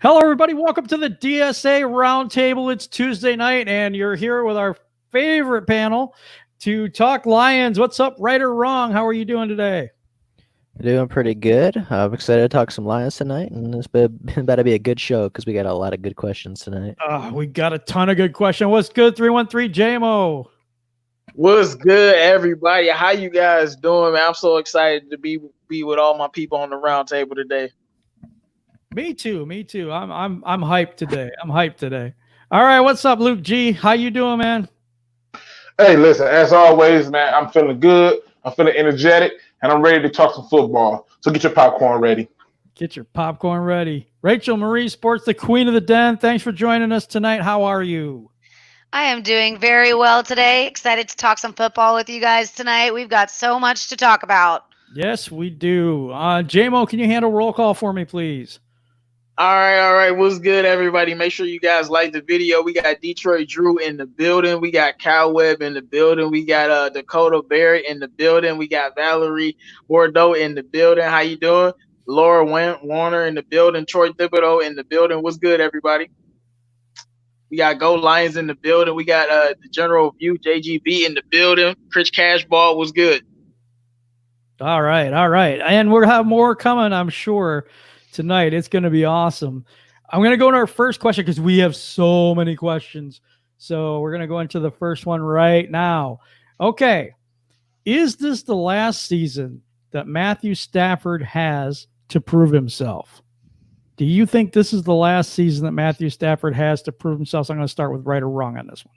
Hello, everybody. Welcome to the DSA Roundtable. It's Tuesday night, and you're here with our favorite panel to talk Lions. What's up, right or wrong? How are you doing today? Doing pretty good. I'm excited to talk some Lions tonight, and it's about to be a good show because we got a lot of good questions tonight. We got a ton of good questions. What's good, 313 JMO? What's good, everybody? How you guys doing, man? I'm so excited to be with all my people on the round table today. Me too. I'm hyped today. All right, what's up, Luke G? How you doing, man? Hey, listen, as always, man, I'm feeling good. I'm feeling energetic, and I'm ready to talk some football. So get your popcorn ready. Get your popcorn ready. Rachel Marie Sports, the queen of the den. Thanks for joining us tonight. How are you? I am doing very well today. Excited to talk some football with you guys tonight. We've got so much to talk about. Yes, we do. JMO, can you handle roll call for me, please? All right. What's good, everybody? Make sure you guys like the video. We got Detroit Drew in the building. We got Kyle Webb in the building. We got Dakota Barrett in the building. We got Valerie Bordeaux in the building. How you doing? Laura Warner in the building. Troy Thibodeau in the building. What's good, everybody? We got Go Lions in the building. We got the General View, JGB in the building. Chris Cashball was good. All right. And we'll have more coming, I'm sure, tonight. It's going to be awesome. I'm going to go into our first question because we have so many questions. So we're going to go into the first one right now. Okay. Is this the last season that Matthew Stafford has to prove himself? Do you think this is the last season that Matthew Stafford has to prove himself? So I'm going to start with right or wrong on this one.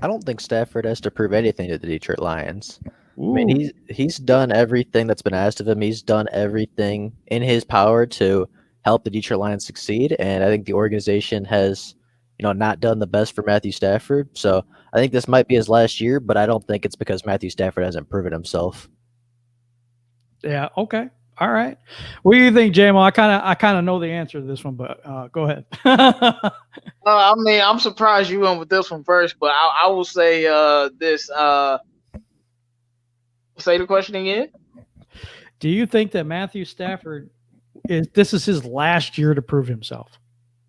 I don't think Stafford has to prove anything to the Detroit Lions. Ooh. I mean, he's done everything that's been asked of him. He's done everything in his power to help the Detroit Lions succeed, and I think the organization has, not done the best for Matthew Stafford. So I think this might be his last year, but I don't think it's because Matthew Stafford hasn't proven himself. Yeah. Okay. All right. What do you think, JMO? I kind of know the answer to this one, but go ahead. I mean, I'm surprised you went with this one first, but I will say this. Say the question again. Do you think that Matthew Stafford this is his last year to prove himself?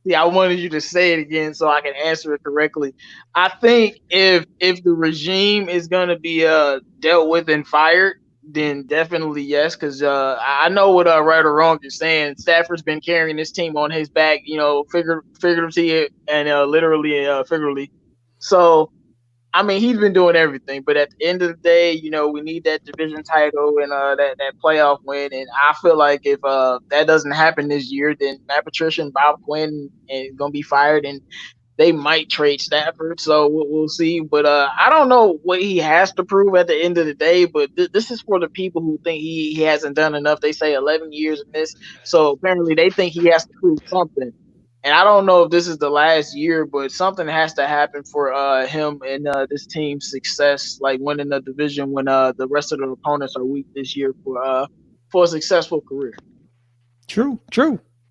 Yeah, I wanted you to say it again so I can answer it correctly. I think if the regime is going to be dealt with and fired, then definitely yes, because I know what right or wrong you're saying. Stafford's been carrying this team on his back, figuratively and literally figuratively. So, I mean, he's been doing everything. But at the end of the day, we need that division title and that playoff win. And I feel like if that doesn't happen this year, then Matt Patricia and Bob Quinn is going to be fired, and they might trade Stafford, so we'll see. But I don't know what he has to prove at the end of the day. But this is for the people who think he hasn't done enough. They say 11 years in this, so apparently they think he has to prove something. And I don't know if this is the last year, but something has to happen for him and this team's success, like winning the division when the rest of the opponents are weak this year for a successful career. True.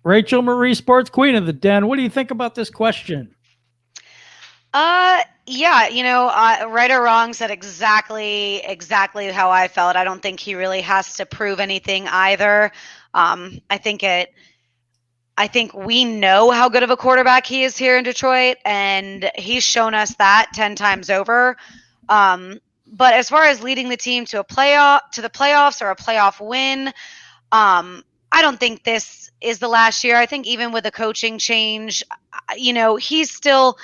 Rachel Marie Sports, queen of the den. What do you think about this question? Yeah, right or wrong said exactly how I felt. I don't think he really has to prove anything either. I think we know how good of a quarterback he is here in Detroit, and he's shown us that 10 times over. But as far as leading the team to the playoffs or a playoff win, I don't think this is the last year. I think even with a coaching change, he's still.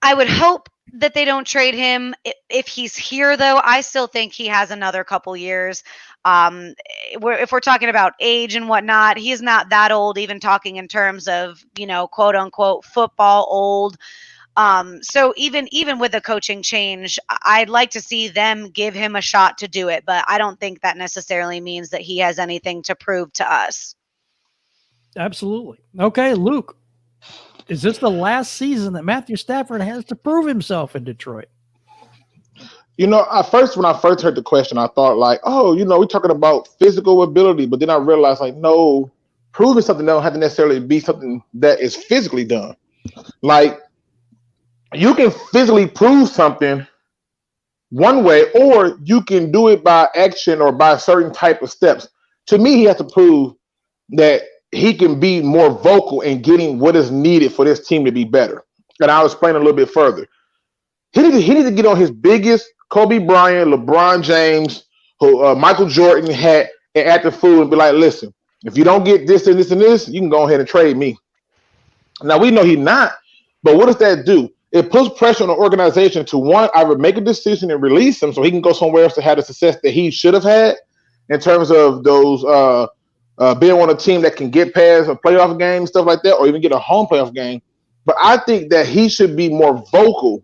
I would hope that they don't trade him. If he's here, though, I still think he has another couple years. If we're talking about age and whatnot, he's not that old, even talking in terms of, quote unquote, football old. So even with the coaching change, I'd like to see them give him a shot to do it. But I don't think that necessarily means that he has anything to prove to us. Absolutely. Okay, Luke. Is this the last season that Matthew Stafford has to prove himself in Detroit? When I first heard the question, I thought we're talking about physical ability, but then I realized no, proving something don't have to necessarily be something that is physically done. Like, you can physically prove something one way, or you can do it by action or by certain type of steps. To me, he has to prove that he can be more vocal in getting what is needed for this team to be better. And I'll explain a little bit further. He need to get on his biggest Kobe Bryant, LeBron James, Michael Jordan hat and act the fool and be like, listen, if you don't get this and this and this, you can go ahead and trade me. Now, we know he's not, but what does that do? It puts pressure on the organization to, one, either make a decision and release him so he can go somewhere else to have the success that he should have had in terms of those being on a team that can get past a playoff game, stuff like that, or even get a home playoff game. But I think that he should be more vocal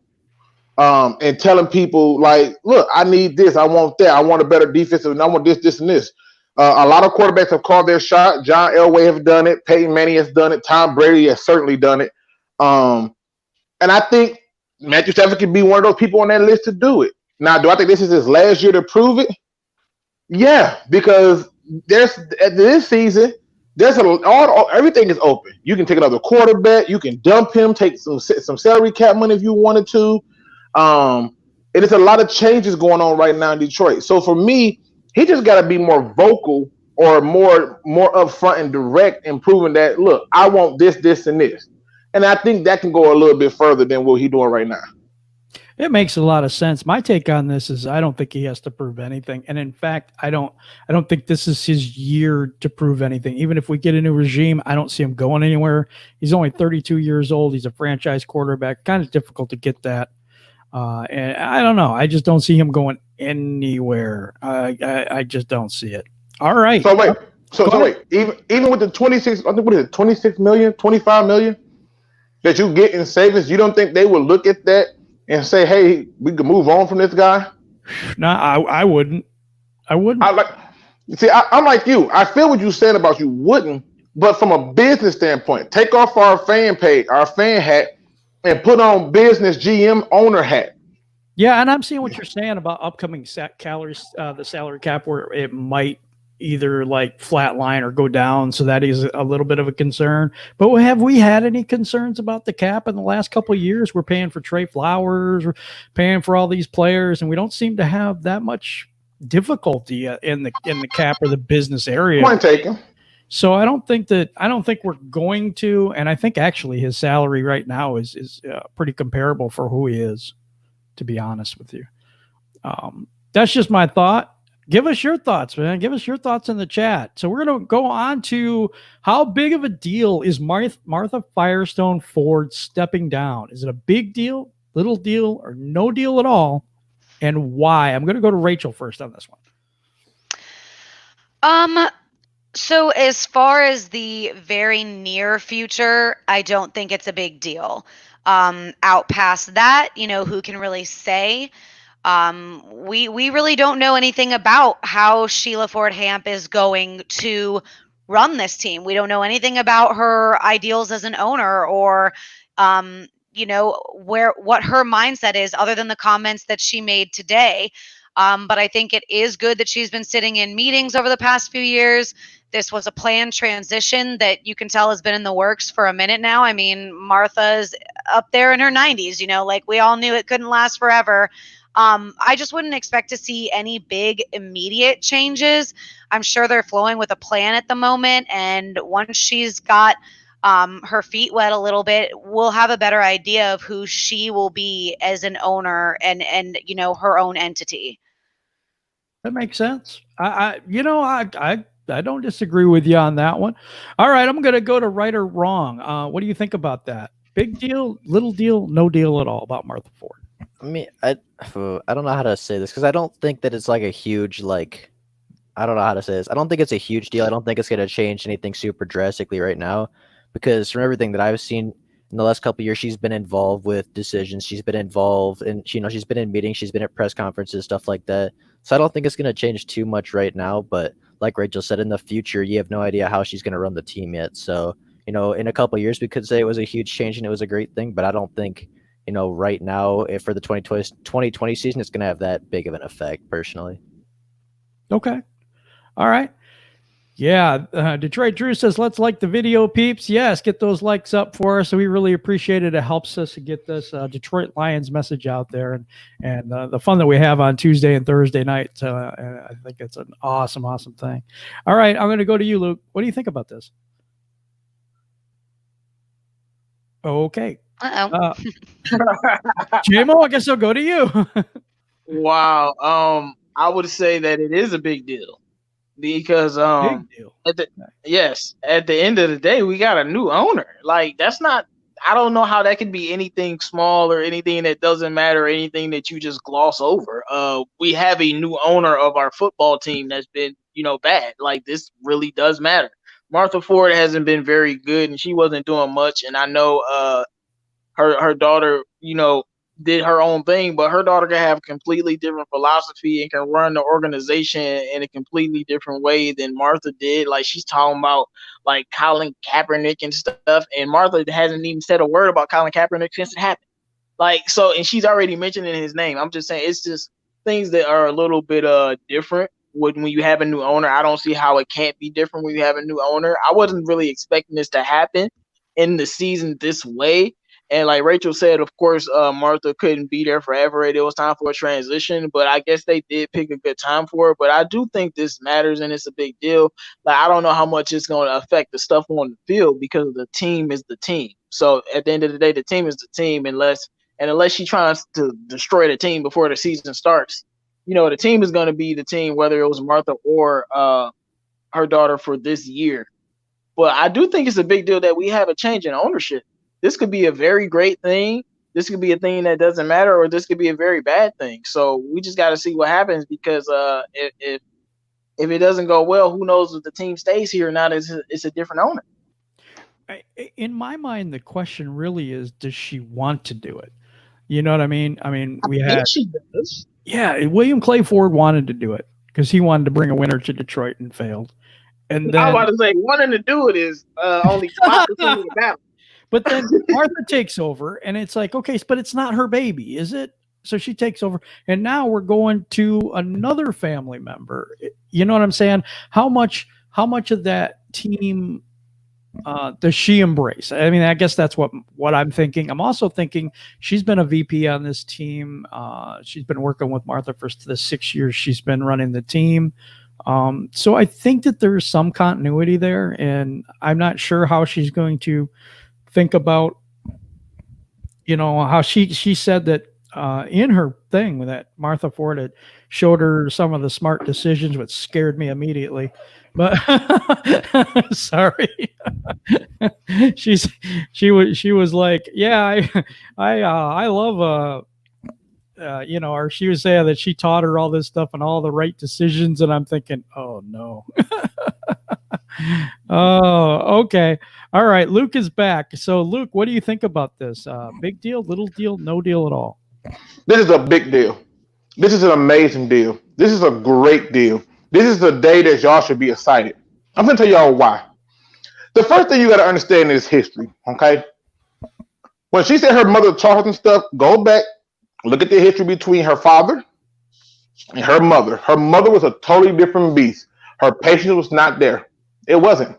and telling people, like, look, I need this, I want that, I want a better defensive, and I want this, this, and this. A lot of quarterbacks have called their shot. John Elway has done it. Peyton Manning has done it. Tom Brady has certainly done it. And I think Matthew Stafford could be one of those people on that list to do it. Now, do I think this is his last year to prove it? Yeah, because there's at this season, there's everything is open. You can take another quarterback. You can dump him, take some salary cap money if you wanted to. And there's a lot of changes going on right now in Detroit. So for me, he just got to be more vocal or more upfront and direct in proving that, look, I want this, this, and this. And I think that can go a little bit further than what he's doing right now. It makes a lot of sense. My take on this is I don't think he has to prove anything. And in fact, I don't think this is his year to prove anything. Even if we get a new regime, I don't see him going anywhere. He's only 32 years old. He's a franchise quarterback. Kind of difficult to get that. And I don't know. I just don't see him going anywhere. I just don't see it. All right. So wait. So wait. Even with the 26, I think what is it, 26 million, 25 million that you get in savings, you don't think they would look at that and say, hey, we can move on from this guy? No, I wouldn't. I'm like you. I feel what you're saying about you wouldn't, but from a business standpoint, take off our fan hat, and put on business GM owner hat. Yeah, and I'm seeing what you're saying about upcoming the salary cap, where it might either like flatline or go down. So that is a little bit of a concern. But have we had any concerns about the cap in the last couple of years? We're paying for Trey Flowers, we're paying for all these players, and we don't seem to have that much difficulty in the cap or the business area. Point taken. So I don't think we're going to, and I think actually his salary right now is pretty comparable for who he is, to be honest with you. That's just my thought. Give us your thoughts, man. Give us your thoughts in the chat. So we're going to go on to how big of a deal is Martha Firestone Ford stepping down? Is it a big deal, little deal, or no deal at all? And why? I'm going to go to Rachel first on this one. So as far as the very near future, I don't think it's a big deal. Out past that, who can really say? We really don't know anything about how Sheila Ford Hamp is going to run this team. We don't know anything about her ideals as an owner or, what her mindset is other than the comments that she made today. But I think it is good that she's been sitting in meetings over the past few years. This was a planned transition that you can tell has been in the works for a minute now. I mean, Martha's up there in her 90s, like we all knew it couldn't last forever. I just wouldn't expect to see any big immediate changes. I'm sure they're flowing with a plan at the moment. And once she's got her feet wet a little bit, we'll have a better idea of who she will be as an owner and her own entity. That makes sense. I don't disagree with you on that one. All right, I'm going to go to right or wrong. What do you think about that? Big deal, little deal, no deal at all about Martha Ford? I mean, I don't know how to say this because I don't think that it's like a huge I don't know how to say this. I don't think it's a huge deal. I don't think it's going to change anything super drastically right now because from everything that I've seen in the last couple of years, she's been involved with decisions. She's been involved in, she's been in meetings. She's been at press conferences, stuff like that. So I don't think it's going to change too much right now. But like Rachel said, in the future, you have no idea how she's going to run the team yet. So, in a couple of years, we could say it was a huge change and it was a great thing. But I don't think, right now, if for the 2020 season, it's going to have that big of an effect, personally. Okay. All right. Yeah. Detroit Drew says, let's like the video, peeps. Yes, get those likes up for us. So we really appreciate it. It helps us to get this Detroit Lions message out there and the fun that we have on Tuesday and Thursday nights. I think it's an awesome, awesome thing. All right. I'm going to go to you, Luke. What do you think about this? Okay. Uh-oh. JMO, I guess I'll go to you. Wow. I would say that it is a big deal because Big deal. at the end of the day, we got a new owner. Like that's not. I don't know how that could be anything small or anything that doesn't matter, or anything that you just gloss over. We have a new owner of our football team that's been, bad. Like this really does matter. Martha Ford hasn't been very good, and she wasn't doing much. And I know, her daughter, did her own thing, but her daughter can have a completely different philosophy and can run the organization in a completely different way than Martha did. Like she's talking about like Colin Kaepernick and stuff, and Martha hasn't even said a word about Colin Kaepernick since it happened. Like so, and she's already mentioning his name. I'm just saying it's just things that are a little bit different when you have a new owner. I don't see how it can't be different when you have a new owner. I wasn't really expecting this to happen in the season this way. And like Rachel said, of course, Martha couldn't be there forever. It was time for a transition, but I guess they did pick a good time for it. But I do think this matters and it's a big deal. Like I don't know how much it's going to affect the stuff on the field because the team is the team. So at the end of the day, the team is the team unless she tries to destroy the team before the season starts. The team is going to be the team, whether it was Martha or her daughter for this year. But I do think it's a big deal that we have a change in ownership. This could be a very great thing. This could be a thing that doesn't matter, or this could be a very bad thing. So we just got to see what happens because if it doesn't go well, who knows if the team stays here or not? It's a different owner. In my mind, the question really is, does she want to do it? You know what I mean? I think she does. Yeah, William Clay Ford wanted to do it because he wanted to bring a winner to Detroit and failed. And then I was about to say, wanting to do it is only 5% of the battle. But then Martha takes over, and it's like, okay, but it's not her baby, is it? So she takes over, and now we're going to another family member. You know what I'm saying? How much of that team does she embrace? I mean, I guess that's what I'm thinking. I'm also thinking she's been a VP on this team. She's been working with Martha for the 6 years she's been running the team. So I think that there's some continuity there, and I'm not sure how she's going to think about, how she said that in her thing that Martha Ford had showed her some of the smart decisions, which scared me immediately. But sorry, she was like, yeah, I love or she was saying that she taught her all this stuff and all the right decisions, and I'm thinking, oh no. Oh, okay. All right. Luke is back. So, Luke, what do you think about this? Big deal, little deal, no deal at all? This is a big deal. This is an amazing deal. This is a great deal. This is the day that y'all should be excited. I'm going to tell y'all why. The first thing you got to understand is history, okay? When she said her mother taught her and stuff, go back, look at the history between her father and her mother. Her mother was a totally different beast. Her patience was not there. It wasn't.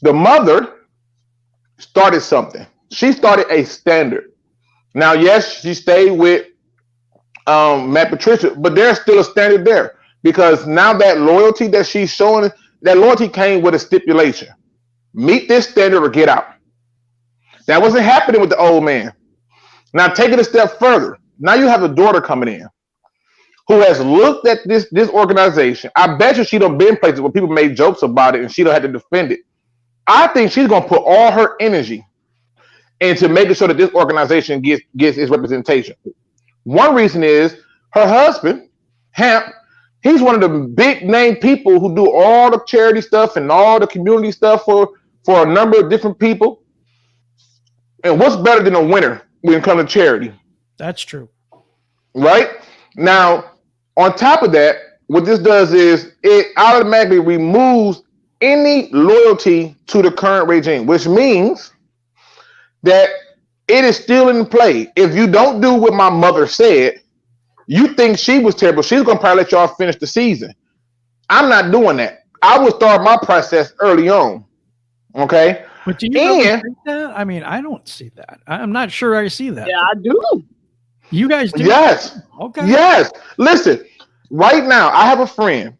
The mother started something. She started a standard. Now, yes, she stayed with Matt Patricia, but there's still a standard there because now that loyalty that she's showing, that loyalty came with a stipulation. Meet this standard or get out. That wasn't happening with the old man. Now, take it a step further. Now you have a daughter coming in who has looked at this organization. I bet you she done been places where people made jokes about it and she don't have to defend it. I think she's going to put all her energy into making sure that this organization gets its representation. One reason is her husband, Hamp, he's one of the big name people who do all the charity stuff and all the community stuff for a number of different people. And what's better than a winner when it comes to charity? That's true. Right? Now, on top of that, what this does is it automatically removes any loyalty to the current regime, which means that it is still in play. If you don't do what my mother said, you think she was terrible. She's going to probably let y'all finish the season. I'm not doing that. I would start my process early on. Okay? But do you really think that? I mean, I don't see that. I'm not sure I see that. Yeah, I do. You guys do? Yes. Okay. Yes. Listen, right now, I have a friend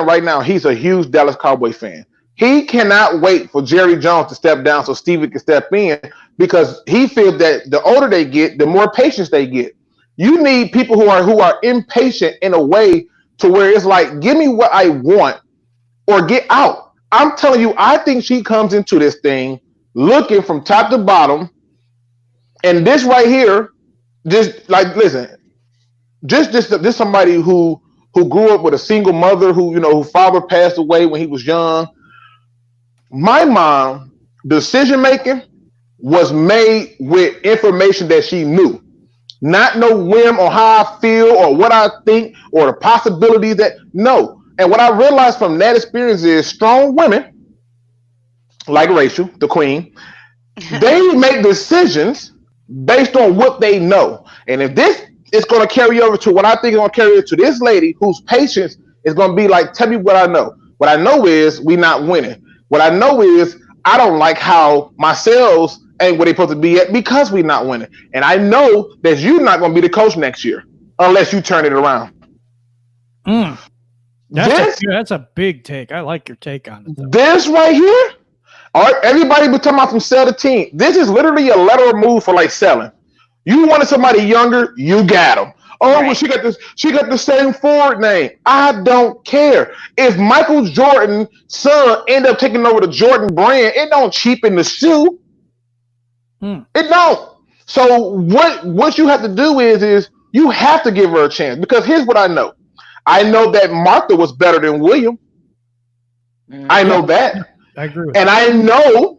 right now. He's a huge Dallas Cowboy fan. He cannot wait for Jerry Jones to step down so Stevie can step in because he feels that the older they get, the more patience they get. You need people who are impatient in a way to where it's like, give me what I want or get out. I'm telling you, I think she comes into this thing looking from top to bottom. And this right here, just like, listen, just somebody who grew up with a single mother whose father passed away when he was young. My mom, decision making was made with information that she knew, not no whim or how I feel or what I think or the possibility that no. And what I realized from that experience is strong women, like Rachel, the queen, they make decisions based on what they know. And if this is going to carry over to what I think is going to carry over to this lady whose patience is going to be like, tell me what I know. What I know is we not winning. What I know is I don't like how my sales ain't where they supposed to be at because we not winning. And I know that you're not going to be the coach next year unless you turn it around. That's a big take. I like your take on it, though. This right here, everybody been talking about from sell the team. This is literally a lateral move for like selling. You wanted somebody younger, you got them. Oh, right. Well, she got the same forward name. I don't care. If Michael Jordan's son end up taking over the Jordan brand, it don't cheapen the shoe. It don't. So what you have to do is you have to give her a chance, because here's what I know. I know that Martha was better than William. I know that. I agree with and that. I know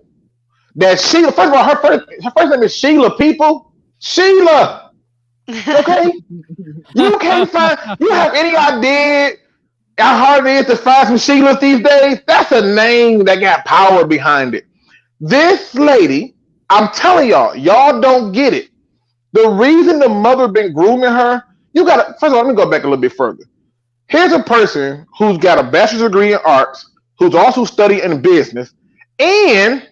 that Sheila, first of all, her first name is Sheila, people. Sheila. Okay? You can't find, you have any idea how hard it is to find some Sheilas these days? That's a name that got power behind it. This lady, I'm telling y'all don't get it. The reason the mother been grooming her, first of all, let me go back a little bit further. Here's a person who's got a bachelor's degree in arts, who's also studying business, and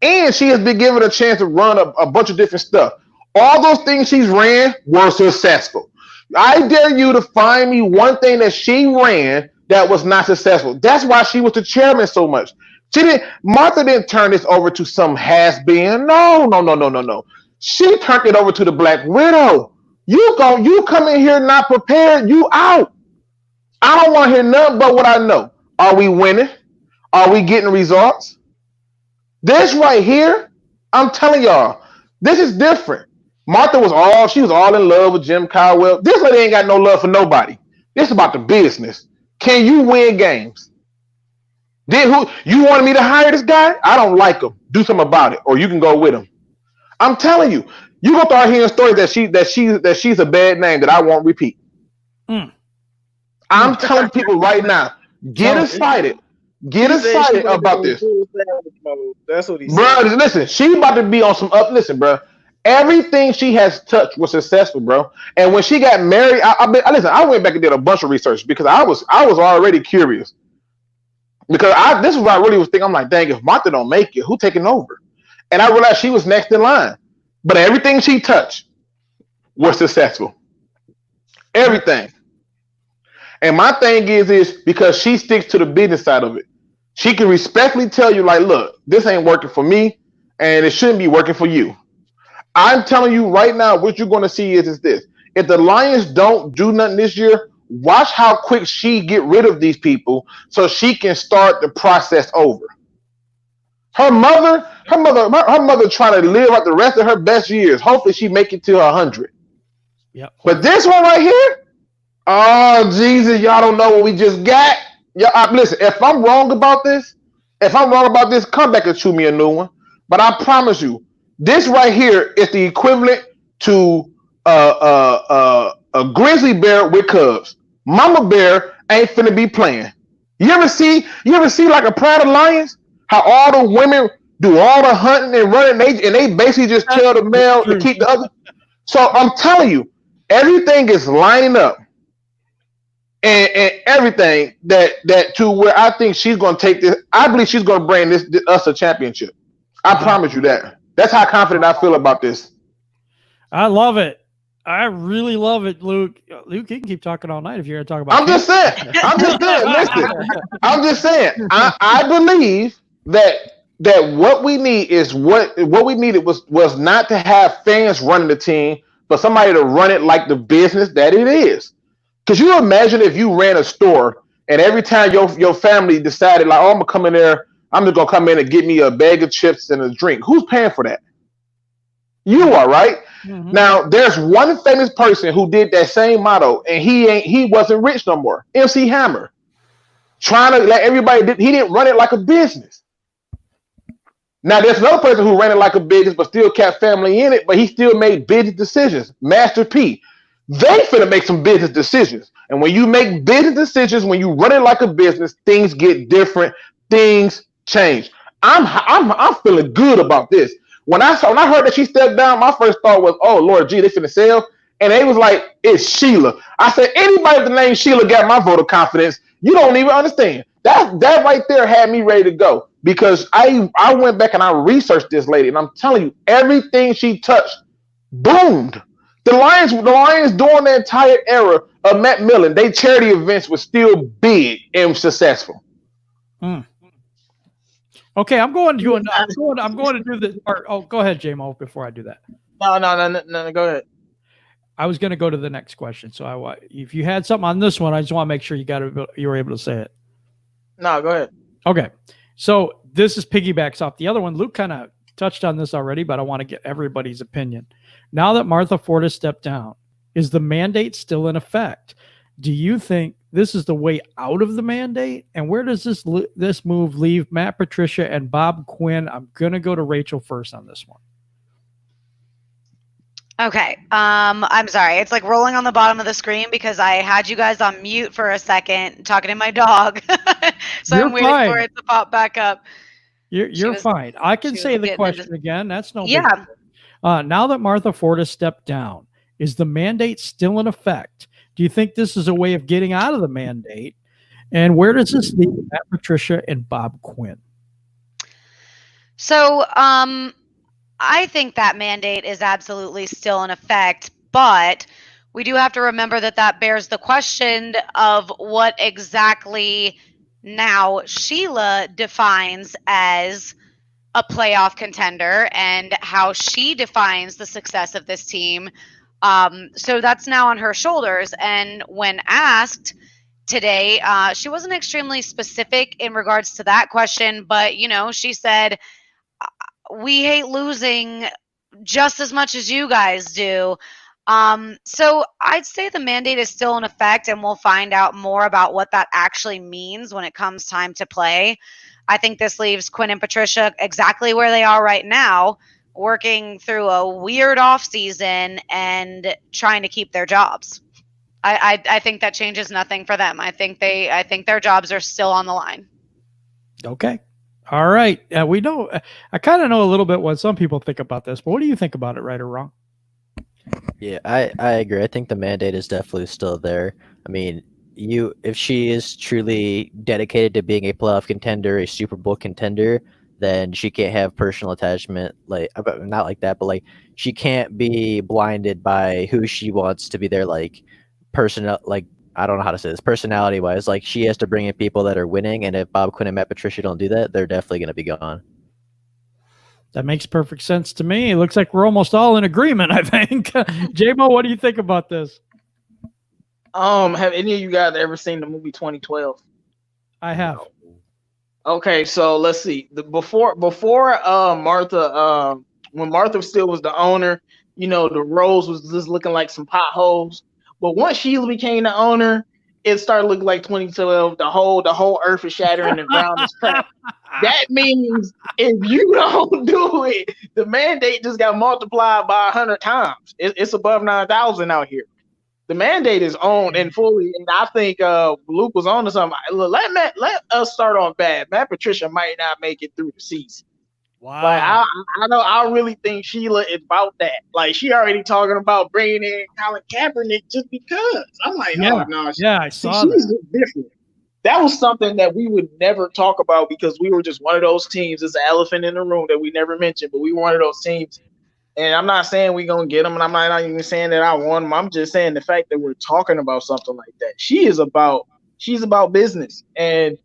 she has been given a chance to run a bunch of different stuff. All those things she's ran were successful. I dare you to find me one thing that she ran that was not successful. That's why she was the chairman so much. Martha didn't turn this over to some has-been. No. She turned it over to the Black Widow. You come in here not prepared, you out. I don't want to hear nothing but what I know. Are we winning? Are we getting results? This right here, I'm telling y'all, this is different. Martha was all in love with Jim Caldwell. This lady ain't got no love for nobody. This is about the business. Can you win games? You wanted me to hire this guy? I don't like him. Do something about it, or you can go with him. I'm telling you, you gonna start hearing stories that she's a bad name that I won't repeat. I'm telling people right now, get excited. Get excited about this. That's what he said. Bro, listen, she about to be on some up. Listen, bro. Everything she has touched was successful, bro. And when she got married, I went back and did a bunch of research because I was already curious. Because this is what I really was thinking. I'm like, dang, if Martha don't make it, who taking over? And I realized she was next in line. But everything she touched was successful. Everything. And my thing is because she sticks to the business side of it. She can respectfully tell you, like, look, this ain't working for me, and it shouldn't be working for you. I'm telling you right now, what you're going to see is this. If the Lions don't do nothing this year, watch how quick she get rid of these people so she can start the process over. Her mother trying to live out the rest of her best years. Hopefully she make it to 100. Yep. But this one right here, oh, Jesus, y'all don't know what we just got. Listen, if I'm wrong about this, come back and chew me a new one. But I promise you, this right here is the equivalent to a grizzly bear with cubs. Mama bear ain't finna be playing. You ever see like a pride of lions? How all the women do all the hunting and running, and they basically just tell the male to keep the other. So I'm telling you, everything is lining up. And everything that to where I think she's going to take this. I believe she's going to bring us a championship. I promise you that. That's how confident I feel about this. I love it. I really love it, Luke. Luke, you can keep talking all night if you're going to talk about. I'm just saying. Listen, I'm just saying. I believe that what we need is what we needed was not to have fans running the team, but somebody to run it like the business that it is. Because you imagine if you ran a store and every time your family decided like, oh, I'm gonna come in there, I'm just gonna come in and get me a bag of chips and a drink. Who's paying for that? You are, right? Mm-hmm. Now there's one famous person who did that same motto, and he wasn't rich no more. MC Hammer, trying to let everybody. He didn't run it like a business. Now there's another person who ran it like a business, but still kept family in it, but he still made business decisions. Master P. They finna make some business decisions, and when you make business decisions, when you run it like a business, things get different. Things change. I'm feeling good about this. When I heard that she stepped down, my first thought was, oh, Lord, gee, they finna sell. And they was like, it's Sheila. I said, anybody with the name Sheila got my vote of confidence. You don't even understand. That right there had me ready to go because I went back and I researched this lady, and I'm telling you, everything she touched boomed. The Lions during the entire era of Matt Millen, they charity events were still big and successful. Okay, I'm going to do this. Oh, go ahead, J-Mo, before I do that. No, go ahead. I was going to go to the next question. So if you had something on this one, I just want to make sure you were able to say it. No, go ahead. Okay. So this is piggybacks off the other one. Luke kind of touched on this already, but I want to get everybody's opinion. Now that Martha Ford has stepped down, is the mandate still in effect? Do you think this is the way out of the mandate? And where does this move leave Matt Patricia and Bob Quinn? I'm going to go to Rachel first on this one. Okay. I'm sorry. It's like rolling on the bottom of the screen because I had you guys on mute for a second talking to my dog. So I'm waiting for it to pop back up. You're fine. I can say the question again. That's no big deal. Now that Martha Ford has stepped down, is the mandate still in effect? Do you think this is a way of getting out of the mandate? And where does this leave Matt Patricia and Bob Quinn? So I think that mandate is absolutely still in effect, but we do have to remember that bears the question of what exactly now Sheila defines as a playoff contender and how she defines the success of this team. So that's now on her shoulders. And when asked today, she wasn't extremely specific in regards to that question, but, she said, we hate losing just as much as you guys do. So I'd say the mandate is still in effect, and we'll find out more about what that actually means when it comes time to play. I think this leaves Quinn and Patricia exactly where they are right now, working through a weird off season and trying to keep their jobs. I think that changes nothing for them. I think their jobs are still on the line. Okay. All right. We know. I kind of know a little bit what some people think about this, but what do you think about it, right or wrong? Yeah, I agree. I think the mandate is definitely still there. I mean, if she is truly dedicated to being a playoff contender, a Super Bowl contender, then she can't have personal attachment, like not like that, but like she can't be blinded by who she wants to be there, like personal, like I don't know how to say this, personality wise. Like she has to bring in people that are winning, and if Bob Quinn and Matt Patricia don't do that, they're definitely going to be gone. That makes perfect sense to me. It looks like we're almost all in agreement, I think. J-Mo, what do you think about this? Have any of you guys ever seen the movie 2012? I have. Okay, so let's see. Before Martha, when Martha still was the owner, the roads was just looking like some potholes. But once Sheila became the owner, it started looking like 2012. The whole earth is shattering, the ground is cracked. That means if you don't do it, the mandate just got multiplied by 100 times. It's above 9,000 out here. The mandate is on and fully, and I think Luke was on to something. Let us start on bad. Matt Patricia might not make it through the season. Wow. Like I really think Sheila is about that. Like she already talking about bringing in Colin Kaepernick just because. I'm like, yeah, oh no, I saw she's that. different. That was something that we would never talk about because we were just one of those teams. It's an elephant in the room that we never mentioned, but we were one of those teams. And I'm not saying we're gonna get him, and I'm not even saying that I want him. I'm just saying the fact that we're talking about something like that. She's about business, and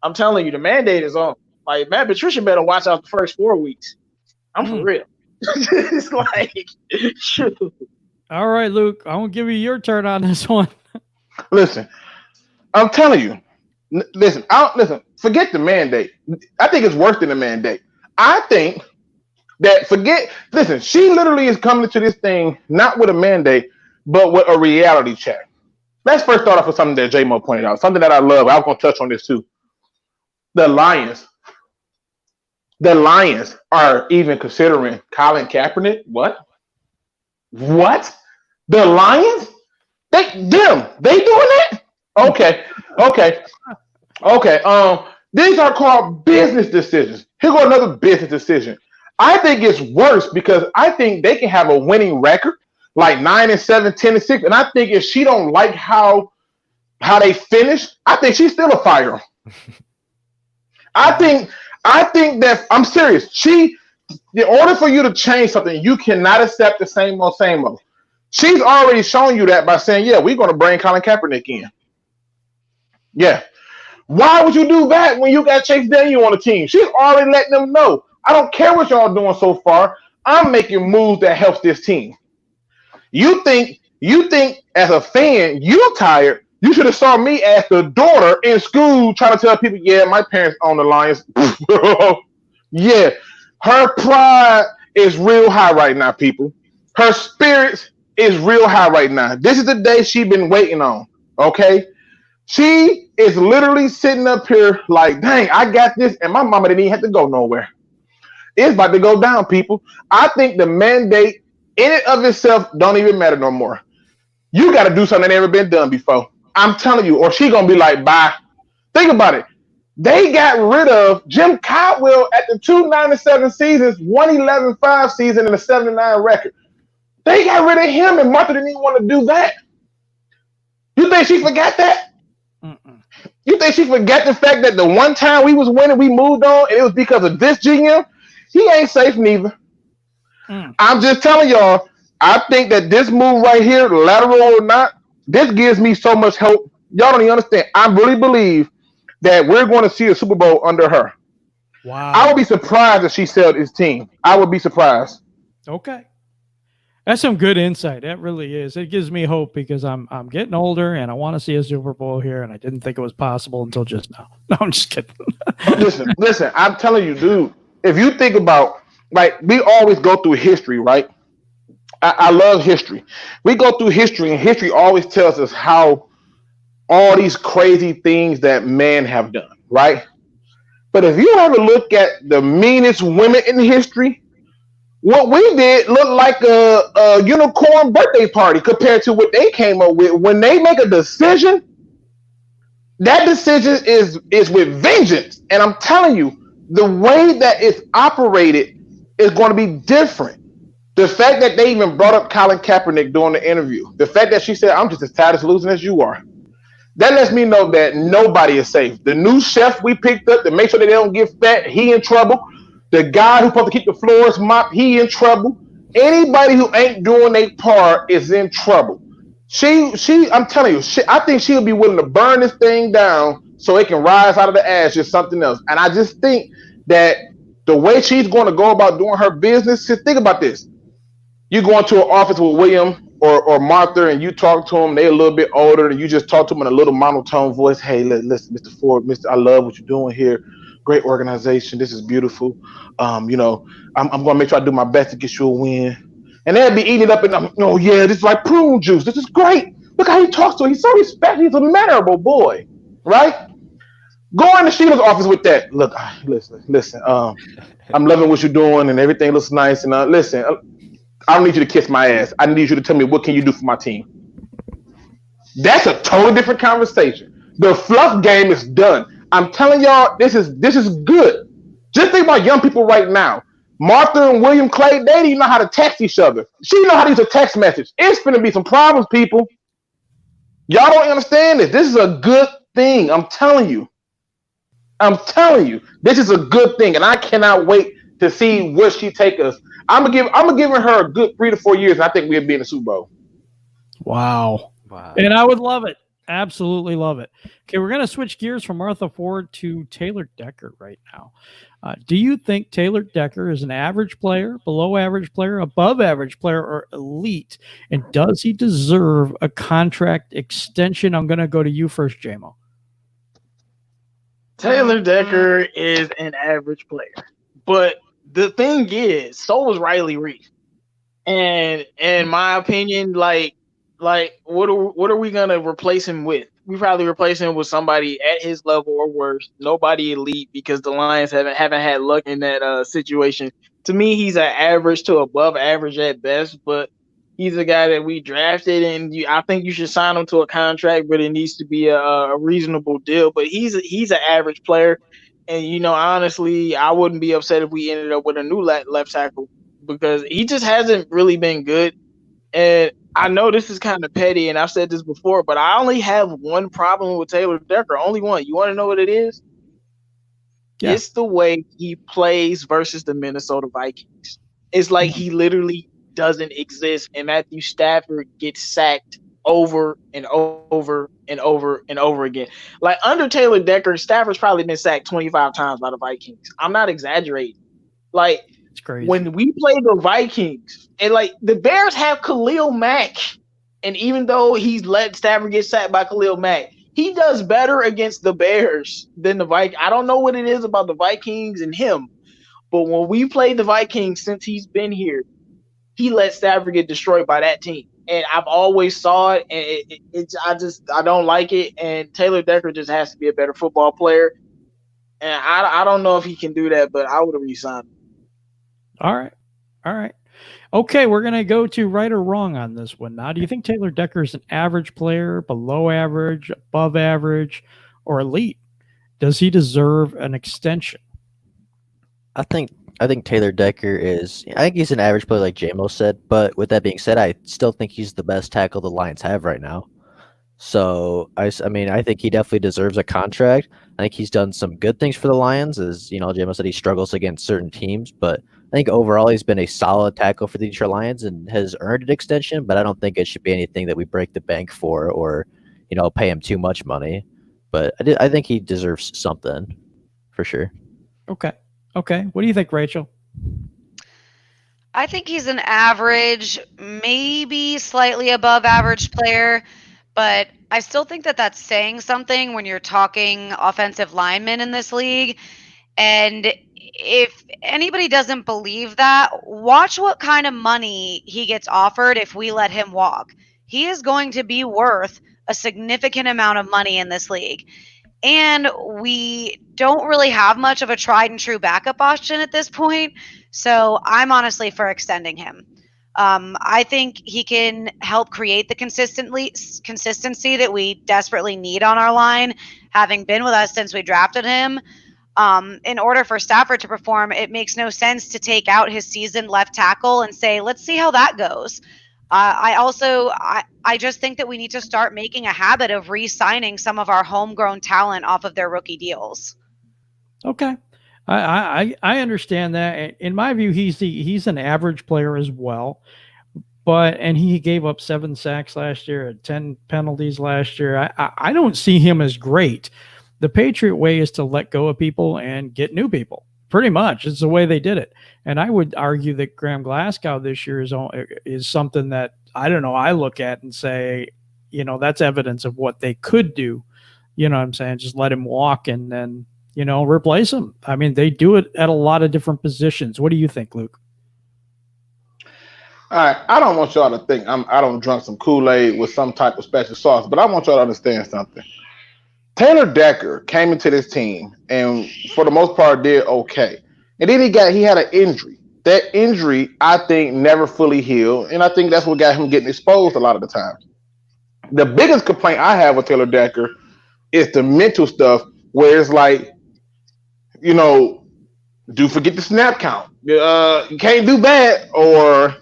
I'm telling you, the mandate is on. Like, Matt Patricia better watch out the first 4 weeks. I'm for real. It's like, shoot. All right, Luke, I won't give you your turn on this one. Listen, I'm telling you. Listen, forget the mandate. I think it's worse than the mandate. I think that listen, she literally is coming to this thing not with a mandate, but with a reality check. Let's first start off with something that J-Mo pointed out, something that I love. I was going to touch on this too. The Lions are even considering Colin Kaepernick. What? The Lions? They doing that? Okay. These are called business decisions. Here go another business decision. I think it's worse because I think they can have a winning record, like 9-7, 10-6, and I think if she don't like how they finish, I think she's still a fire. I think that I'm serious. In order for you to change something, you cannot accept the same old. She's already shown you that by saying, "Yeah, we're going to bring Colin Kaepernick in." Yeah. Why would you do that when you got Chase Daniel on the team? She's already letting them know. I don't care what y'all doing so far. I'm making moves that helps this team. You think as a fan, you tired. You should have saw me as the daughter in school trying to tell people, yeah, my parents own the Lions. Yeah. Her pride is real high right now, people. Her spirits is real high right now. This is the day she's been waiting on. Okay? She is literally sitting up here like, dang, I got this, and my mama didn't even have to go nowhere. It's about to go down, people. I think the mandate in it of itself don't even matter no more. You got to do something that never been done before. I'm telling you, or she going to be like, bye. Think about it. They got rid of Jim Caldwell at the 2 9-7 seasons, 1-11-5 season, and a 7-9 record. They got rid of him, and Martha didn't even want to do that. You think she forgot that? Mm-mm. You think she forgot the fact that the one time we was winning, we moved on, and it was because of this GM? He ain't safe neither. I'm just telling y'all, I think that this move right here, lateral or not, this gives me so much hope. Y'all don't even understand. I really believe that we're going to see a Super Bowl under her. Wow. I would be surprised if she sold his team. I would be surprised. Okay. That's some good insight. That really is. It gives me hope because I'm getting older and I want to see a Super Bowl here, and I didn't think it was possible until just now. No, I'm just kidding. Listen, I'm telling you, dude, if you think about, like, we always go through history, right? I love history. We go through history, and history always tells us how all these crazy things that men have done, right? But if you ever look at the meanest women in history, what we did looked like a unicorn birthday party compared to what they came up with. When they make a decision, that decision is with vengeance. And I'm telling you, the way that it's operated is going to be different. The fact that they even brought up Colin Kaepernick during the interview, the fact that she said, I'm just as tired of losing as you are, that lets me know that nobody is safe. The new chef we picked up to make sure that they don't get fat, he in trouble. The guy who's supposed to keep the floors mopped, he in trouble. Anybody who ain't doing their part is in trouble. I'm telling you, I think she'll be willing to burn this thing down so it can rise out of the ashes, something else. And I just think that the way she's going to go about doing her business, just think about this. You go into an office with William or Martha and you talk to them, they're a little bit older, and you just talk to them in a little monotone voice. Hey, listen, Mr. Ford, I love what you're doing here. Great organization. This is beautiful. I'm going to make sure I do my best to get you a win. And they'll be eating it up and, oh, yeah, this is like prune juice. This is great. Look how he talks to him. He's so respectful. He's a mannerable boy, right? Go into Sheila's office with that. Look, listen. I'm loving what you're doing and everything looks nice. And listen, I don't need you to kiss my ass. I need you to tell me what can you do for my team. That's a totally different conversation. The fluff game is done. I'm telling y'all, this is good. Just think about young people right now. Martha and William Clay, they didn't know how to text each other. She know how to use a text message. It's going to be some problems, people. Y'all don't understand this. This is a good thing. I'm telling you. This is a good thing, and I cannot wait to see where she take us. I'm gonna give her a good 3 to 4 years, and I think we'll be in the Super Bowl. Wow. And I would love it. Absolutely love it. Okay, we're going to switch gears from Martha Ford to Taylor Decker right now. Do you think Taylor Decker is an average player, below average player, above average player, or elite? And does he deserve a contract extension? I'm going to go to you first, JMO. Taylor Decker is an average player. But the thing is, so was Riley Reef. And in my opinion, like what are we gonna replace him with? We probably replace him with somebody at his level or worse. Nobody elite, because the Lions haven't had luck in that situation. To me, he's an average to above average at best, but he's a guy that we drafted, and I think you should sign him to a contract, but it needs to be a reasonable deal. But he's an average player, and honestly, I wouldn't be upset if we ended up with a new left tackle, because he just hasn't really been good. And I know this is kind of petty, and I've said this before, but I only have one problem with Taylor Decker. Only one. You want to know what it is? Yeah. It's the way he plays versus the Minnesota Vikings. It's like he literally doesn't exist, and Matthew Stafford gets sacked over and over and over and over again. Like, under Taylor Decker, Stafford's probably been sacked 25 times by the Vikings. I'm not exaggerating. Like, it's crazy. When we play the Vikings, and like the Bears have Khalil Mack, and even though he's let Stafford get sacked by Khalil Mack, he does better against the Bears than the Vikings. I don't know what it is about the Vikings and him, but when we played the Vikings since he's been here, he let Stafford get destroyed by that team. And I've always saw it, and I don't like it. And Taylor Decker just has to be a better football player. And I don't know if he can do that, but I would have re-signed him. All right. Okay, we're going to go to right or wrong on this one. Now, do you think Taylor Decker is an average player, below average, above average, or elite? Does he deserve an extension? I think Taylor Decker I think he's an average player, like JMO said. But with that being said, I still think he's the best tackle the Lions have right now. So I think he definitely deserves a contract. I think he's done some good things for the Lions, as JMO said, he struggles against certain teams, but I think overall he's been a solid tackle for the Detroit Lions and has earned an extension. But I don't think it should be anything that we break the bank for or pay him too much money. But I think he deserves something for sure. Okay. What do you think, Rachel? I think he's an average, maybe slightly above average player, but I still think that that's saying something when you're talking offensive linemen in this league. And if anybody doesn't believe that, watch what kind of money he gets offered if we let him walk. He is going to be worth a significant amount of money in this league. And we don't really have much of a tried and true backup option at this point. So I'm honestly for extending him. I think he can help create the consistency that we desperately need on our line, having been with us since we drafted him. In order for Stafford to perform, it makes no sense to take out his seasoned left tackle and say, let's see how that goes. I just think that we need to start making a habit of re-signing some of our homegrown talent off of their rookie deals. Okay. I understand that. In my view, he's an average player as well. And he gave up 7 sacks last year, 10 penalties last year. I don't see him as great. The Patriot way is to let go of people and get new people. Pretty much. It's the way they did it. And I would argue that Graham Glasgow this year is something that, I don't know, I look at and say, that's evidence of what they could do. You know what I'm saying? Just let him walk and then, replace him. I mean, they do it at a lot of different positions. What do you think, Luke? All right. I don't want y'all to think I don't drunk some Kool-Aid with some type of special sauce, but I want y'all to understand something. Taylor Decker came into this team and for the most part did okay. And then he had an injury. That injury, I think, never fully healed. And I think that's what got him getting exposed a lot of the time. The biggest complaint I have with Taylor Decker is the mental stuff where it's like, do forget the snap count. You can't do bad, or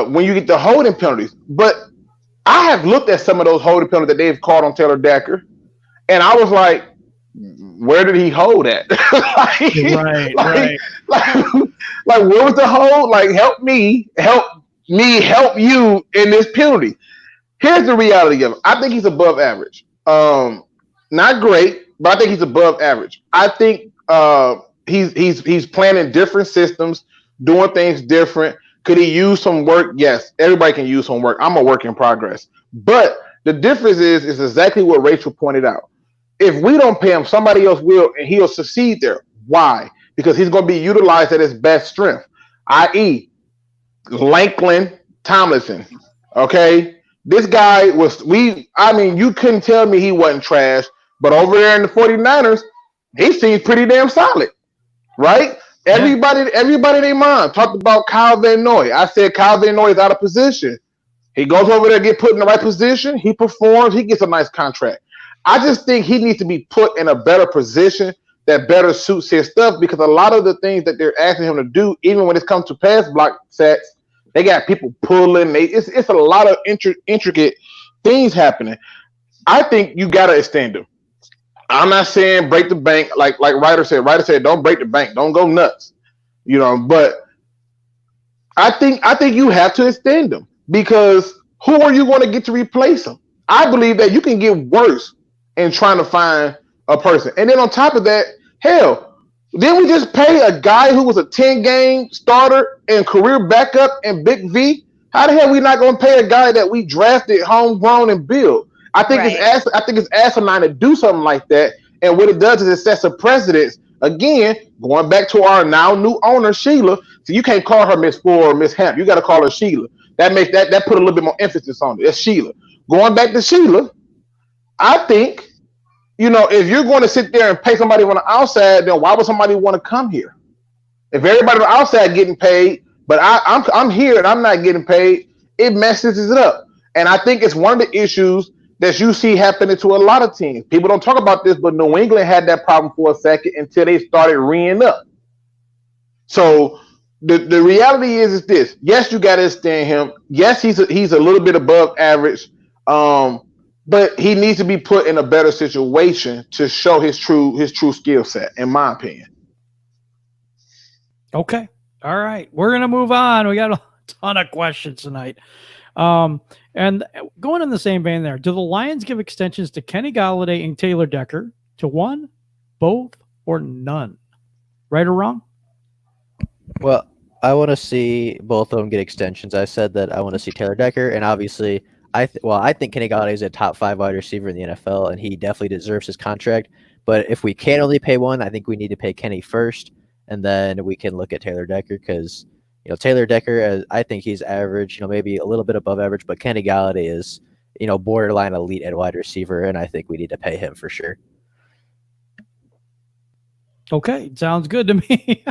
when you get the holding penalties. But I have looked at some of those holding penalties that they've called on Taylor Decker, and I was like, where did he hold at? Right. Like, where was the whole like help me, help you in this penalty? Here's the reality of it. I think he's above average. Not great, but I think he's above average. I think he's playing in different systems, doing things different. Could he use some work? Yes, everybody can use some work. I'm a work in progress. But the difference is exactly what Rachel pointed out. If we don't pay him, somebody else will, and he'll succeed there. Why? Because he's going to be utilized at his best strength, i.e., Lakeland Tomlinson. Okay? This guy was, you couldn't tell me he wasn't trash, but over there in the 49ers, he seems pretty damn solid, right? Yeah. Everybody they mind talked about Kyle Van Noy. I said Kyle Van Noy is out of position. He goes over there, get put in the right position. He performs. He gets a nice contract. I just think he needs to be put in a better position that better suits his stuff, because a lot of the things that they're asking him to do, even when it comes to pass block sets, they got people pulling. It's a lot of intricate things happening. I think you got to extend him. I'm not saying break the bank like Ryder said. Ryder said don't break the bank. Don't go nuts. But I think you have to extend him, because who are you going to get to replace him? I believe that you can get worse in trying to find a person. And then on top of that, hell, didn't we just pay a guy who was a 10-game starter and career backup in Big V? How the hell are we not going to pay a guy that we drafted, homegrown, and built? I think it's asinine to do something like that. And what it does is it sets a precedence. Again, going back to our now new owner, Sheila. So you can't call her Miss Ford or Miss Hemp. You got to call her Sheila. That makes that put a little bit more emphasis on it. That's Sheila. Going back to Sheila, I think, if you're going to sit there and pay somebody on the outside, then why would somebody want to come here? If everybody on the outside getting paid, but I'm here and I'm not getting paid, it messes it up. And I think it's one of the issues that you see happening to a lot of teams. People don't talk about this, but New England had that problem for a second until they started reeing up. So the reality is this. Yes, you got to extend him. Yes, he's a little bit above average, but he needs to be put in a better situation to show his true skill set, in my opinion. Okay. All right. We're going to move on. We got a ton of questions tonight. And going in the same vein there, do the Lions give extensions to Kenny Golladay and Taylor Decker, to one, both, or none? Right or wrong? Well, I want to see both of them get extensions. I said that I want to see Taylor Decker, and obviously, I think Kenny Golladay is a top 5 wide receiver in the NFL, and he definitely deserves his contract. But if we can only pay one, I think we need to pay Kenny first, and then we can look at Taylor Decker, because Taylor Decker, I think he's average, maybe a little bit above average, but Kenny Golladay is, borderline elite at wide receiver, and I think we need to pay him for sure. Okay, sounds good to me.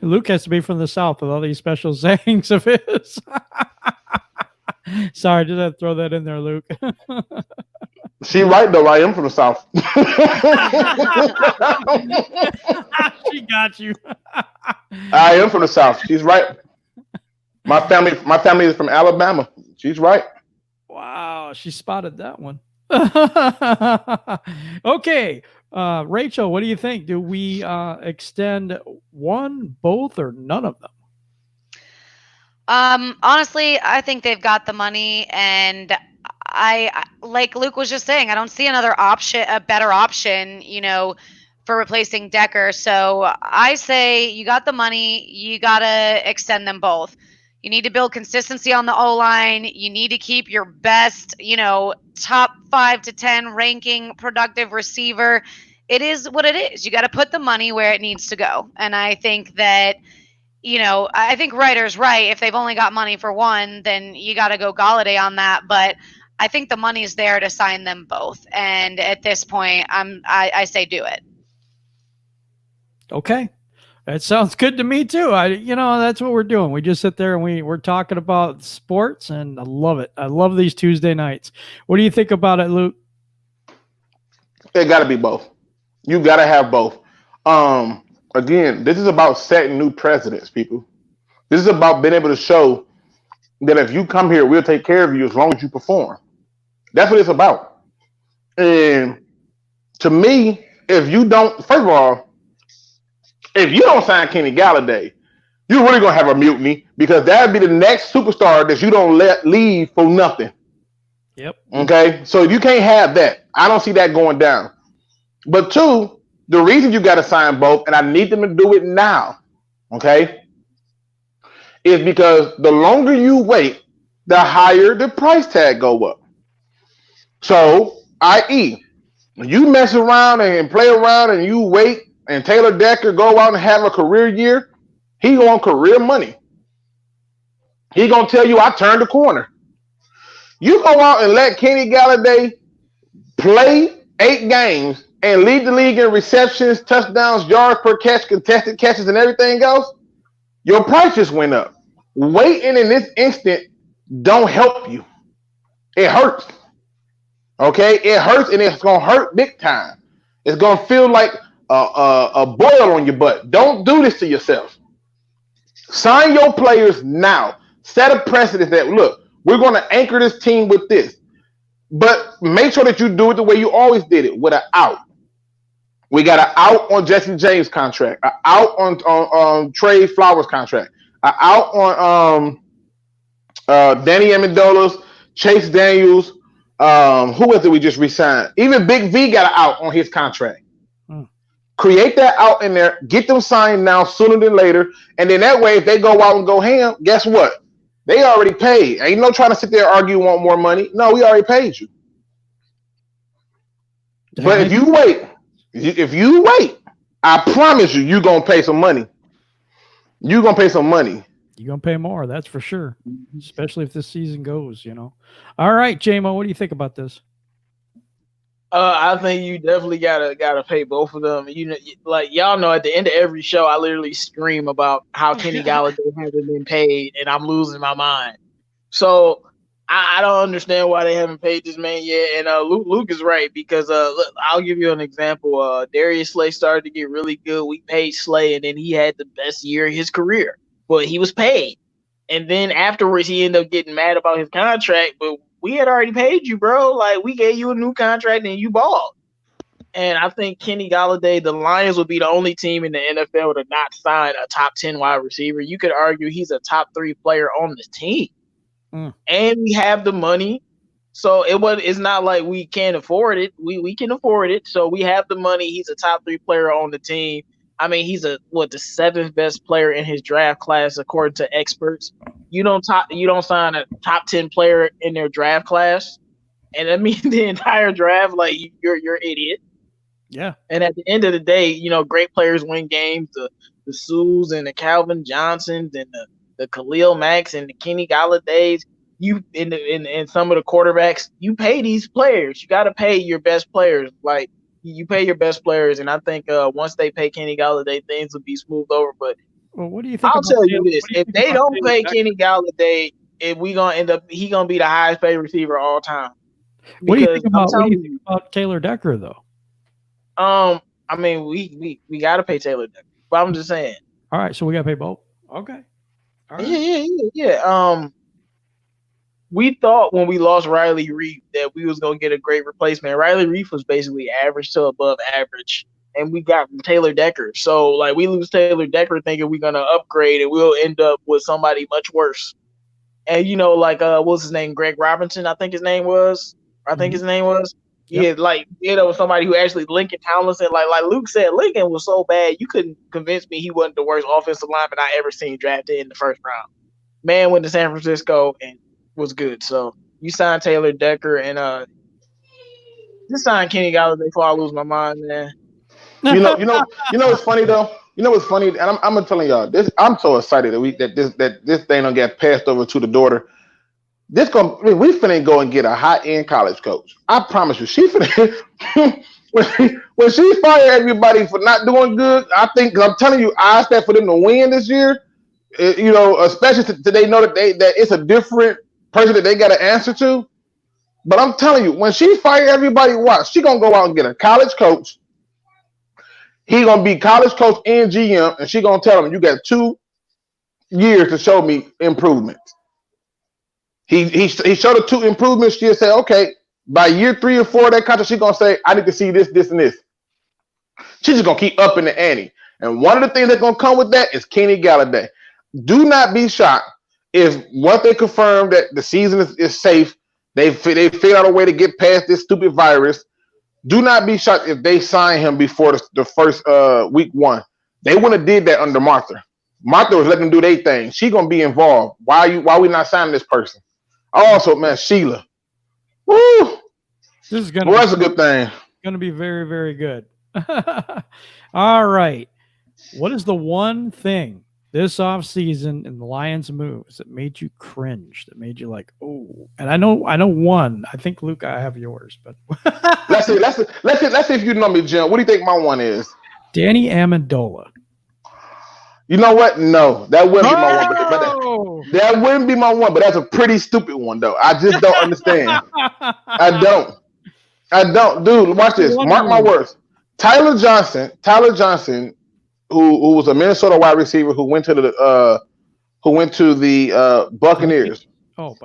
Luke has to be from the South with all these special sayings of his. Sorry, just had to throw that in there, Luke. She right, though. I am from the South. She got you. I am from the South. She's right. My family is from Alabama. She's right. Wow, she spotted that one. Okay, Rachel, what do you think? Do we extend one, both, or none of them? Honestly, I think they've got the money, and I like Luke was just saying, I don't see another option, a better option, for replacing Decker. So I say you got the money, you got to extend them both. You need to build consistency on the O-line. You need to keep your best, top 5 to 10 ranking productive receiver. It is what it is. You got to put the money where it needs to go. And I think that, I think Ryder's right. If they've only got money for one, then you got to go Golladay on that. But I think the money's there to sign them both. And at this point, I say do it. Okay. That sounds good to me too. That's what we're doing. We just sit there and we're talking about sports, and I love it. I love these Tuesday nights. What do you think about it, Luke? It got to be both. You got to have both. Again, this is about setting new precedents, people. This is about being able to show that if you come here, we'll take care of you as long as you perform. That's what it's about. And to me, if you don't, first of all, If you don't sign Kenny Galladay, you're really gonna have a mutiny because that'd be the next superstar that you don't let leave for nothing. Yep. Okay, so you can't have that. I don't see that going down. But two, the reason you got to sign both, and I need them to do it now, okay, is because the longer you wait, the higher the price tag go up. So, i.e., you mess around and play around and you wait and Taylor Decker go out and have a career year, he on career money. He going to tell you, I turned the corner. You go out and let Kenny Galladay play 8 games and lead the league in receptions, touchdowns, yards per catch, contested catches, and everything else, your price just went up. Waiting in this instant don't help you. It hurts. Okay? It hurts, and it's going to hurt big time. It's going to feel like a boil on your butt. Don't do this to yourself. Sign your players now. Set a precedent that, look, we're going to anchor this team with this. But make sure that you do it the way you always did it, with an out. We got an out on Jesse James' contract, an out on Trey Flowers' contract, an out on Danny Amendola's, Chase Daniels. Who else did we just re-sign? Even Big V got an out on his contract. Create that out in there. Get them signed now sooner than later. And then that way, if they go out and go ham, guess what? They already paid. Ain't no trying to sit there and argue, want more money. No, we already paid you. But if you wait, I promise you, you're going to pay some money. You're going to pay some money. You're going to pay more, that's for sure. Especially if this season goes, All right, J-Mo, what do you think about this? I think you definitely gotta pay both of them. Like y'all know, at the end of every show, I literally scream about how Kenny Galladay hasn't been paid, and I'm losing my mind. So I don't understand why they haven't paid this man yet. And Luke is right, because look, I'll give you an example. Darius Slay started to get really good. We paid Slay, and then he had the best year of his career, but he was paid. And then afterwards, he ended up getting mad about his contract, but we had already paid you, bro. Like, we gave you a new contract and you balled. And I think Kenny Galladay, the Lions would be the only team in the NFL to not sign a top 10 wide receiver. You could argue he's a top 3 player on this team. And we have the money. So it's not like we can't afford it. We can afford it. So we have the money. He's a top 3 player on the team. I mean, he's the 7th best player in his draft class, according to experts. You don't sign a top 10 player in their draft class, and that means the entire draft, like, you're an idiot. Yeah. And at the end of the day, great players win games. The Sues and the Calvin Johnsons and the Khalil Macks and the Kenny Galladays. And some of the quarterbacks, you pay these players. You got to pay your best players. Like, you pay your best players, and I think once they pay Kenny Galladay, things will be smoothed over. But what do you think? I'll tell you this: if they don't pay Kenny Galladay, we gonna end up he gonna be the highest paid receiver all time. What do you think about Taylor Decker, though? I mean, we got to pay Taylor Decker, but I'm just saying. All right, so we got to pay both. Okay. All right. Yeah. We thought when we lost Riley Reef that we was going to get a great replacement. Riley Reef was basically average to above average, and we got Taylor Decker. So, like, we lose Taylor Decker thinking we're going to upgrade, and we'll end up with somebody much worse. And, what's his name? Greg Robinson, I think his name was. Yeah, like, somebody who actually Lincoln Tomlinson, like Luke said, Lincoln was so bad, you couldn't convince me he wasn't the worst offensive lineman I ever seen drafted in the first round. Man went to San Francisco and was good. So you signed Taylor Decker and just sign Kenny Galladay before I lose my mind, man. What's funny though? What's funny? And I'm telling y'all this. I'm so excited that this thing don't get passed over to the daughter. We finna go and get a high end college coach. I promise you, she finna when she fire everybody for not doing good. I think, cause I'm telling you, I expect for them to win this year. Especially today, they know that it's a different person that they got to answer to. But I'm telling you, when she fire everybody, watch, she gonna go out and get a college coach. He gonna be college coach and GM, and she gonna tell him, you got 2 years to show me improvement. He showed her 2 improvements. She'll say, okay, by year 3 or 4 of that contract, she's gonna say, I need to see this, this, and this. She's just gonna keep upping the ante. And one of the things that's gonna come with that is Kenny Galladay. Do not be shocked if once they confirm that the season is safe, they figured out a way to get past this stupid virus. Do not be shocked if they sign him before the first week one. They wouldn't have did that under Martha. Martha was letting them do their thing. She gonna be involved. Why we not signing this person? Also, man, Sheila. Woo! This is gonna That's a good thing. Gonna be very, very good. All right. What is the one thing this offseason in the Lions moves that made you cringe? That made you like, oh? And I know one. I think Luke, I have yours, but let's see if you know me, Jim. What do you think my one is? Danny Amendola. You know what? No, that wouldn't be my one. But that wouldn't be my one. But that's a pretty stupid one, though. I just don't understand. I don't, dude. Watch this. Mark my words. Tyler Johnson, who was a Minnesota wide receiver who went to the Buccaneers. Oh,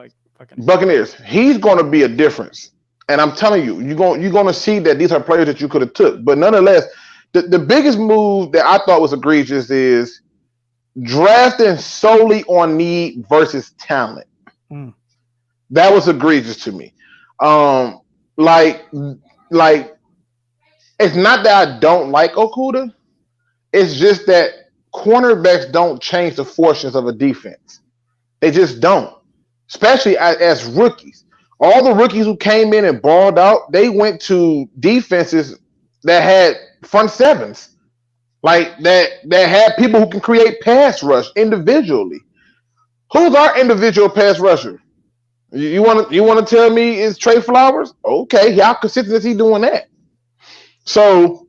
Buccaneers. He's going to be a difference, and I'm telling you, you're going to see that these are players that you could have took. But nonetheless, the biggest move that I thought was egregious is drafting solely on need versus talent. That was egregious to me. Like it's not that I don't like Okuda. It's just that cornerbacks don't change the fortunes of a defense. They just don't, especially as rookies. All the rookies who came in and balled out, they went to defenses that had front sevens, like that had people who can create pass rush individually. Who's our individual pass rusher? You want to tell me it's Trey Flowers? Okay, how consistent is he doing that? So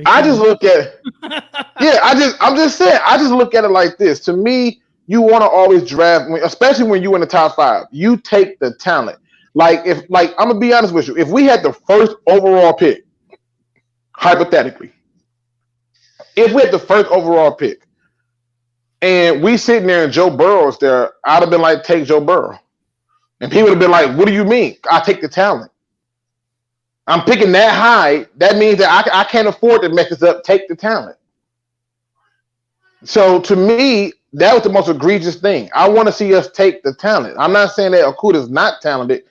I just look at I'm just saying, I just look at it like this. To me, you want to always draft, especially when you're in the top 5. You take the talent. I'm gonna be honest with you. If we had the first overall pick, hypothetically, if we had the first overall pick, and we sitting there and Joe Burrow's there, I'd have been like, take Joe Burrow. And people would have been like, what do you mean? I take the talent. I'm picking that high. That means that I can't afford to mess this up. Take the talent. So to me, that was the most egregious thing. I want to see us take the talent. I'm not saying that Okuda's not talented,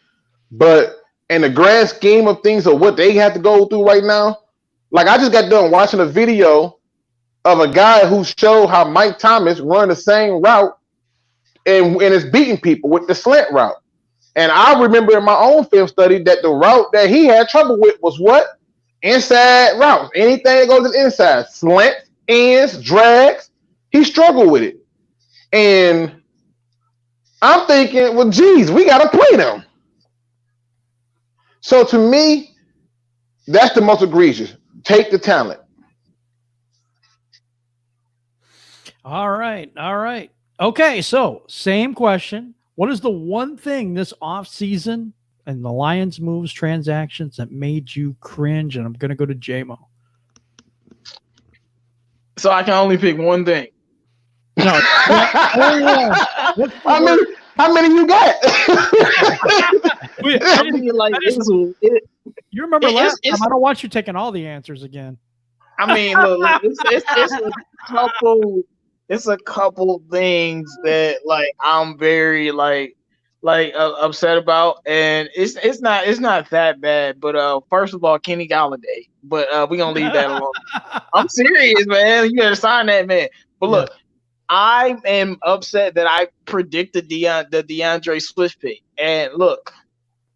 but in the grand scheme of things of what they have to go through right now, like I just got done watching a video of a guy who showed how Mike Thomas run the same route and is beating people with the slant route. And I remember in my own film study that the route that he had trouble with was what? Inside routes. Anything that goes to the inside. Slants, ends, drags. He struggled with it. And I'm thinking, well, geez, we got to play them. So to me, that's the most egregious. Take the talent. All right. Okay, so same question. What is the one thing this offseason and the Lions moves transactions that made you cringe? And I'm going to go to JMO. So I can only pick one thing. No. How many you got? You remember last time? I don't want you taking all the answers again. I mean, look, it's a couple things that like I'm very upset about, and it's not that bad. But first of all, Kenny Galladay. But we gonna leave that alone. I'm serious, man. You gotta sign that man. But look, I am upset that I predicted the DeAndre Swift pick. And look,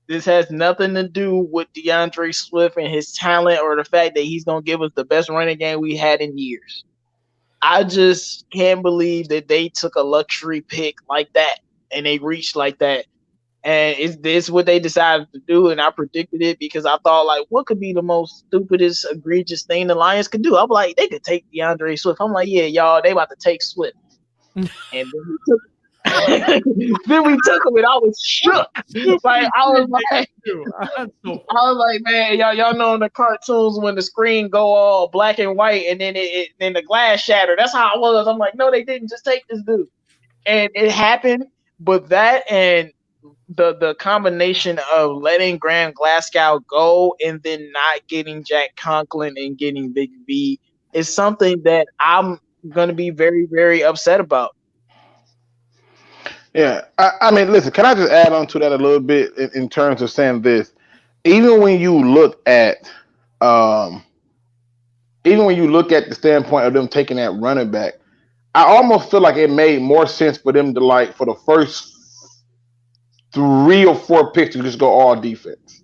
this has nothing to do with DeAndre Swift and his talent or the fact that he's gonna give us the best running game we had in years. I just can't believe that they took a luxury pick like that and they reached like that. And it's what they decided to do, and I predicted it because I thought, like, what could be the most stupidest, egregious thing the Lions could do? I'm like, they could take DeAndre Swift. I'm like, yeah, y'all, they about to take Swift. And then we took him, and I was shook. Like, I was like, man, y'all know in the cartoons when the screen go all black and white and then then the glass shattered. That's how I was. I'm like, no, they didn't. Just take this dude. And it happened, but that and the combination of letting Graham Glasgow go and then not getting Jack Conklin and getting Big B, is something that I'm going to be very, very upset about. Yeah, I mean, listen, can I just add on to that a little bit in terms of saying this? Even when you look at, um, even when you look at the standpoint of them taking that running back, I almost feel like it made more sense for them to like for the first 3 or 4 picks to just go all defense.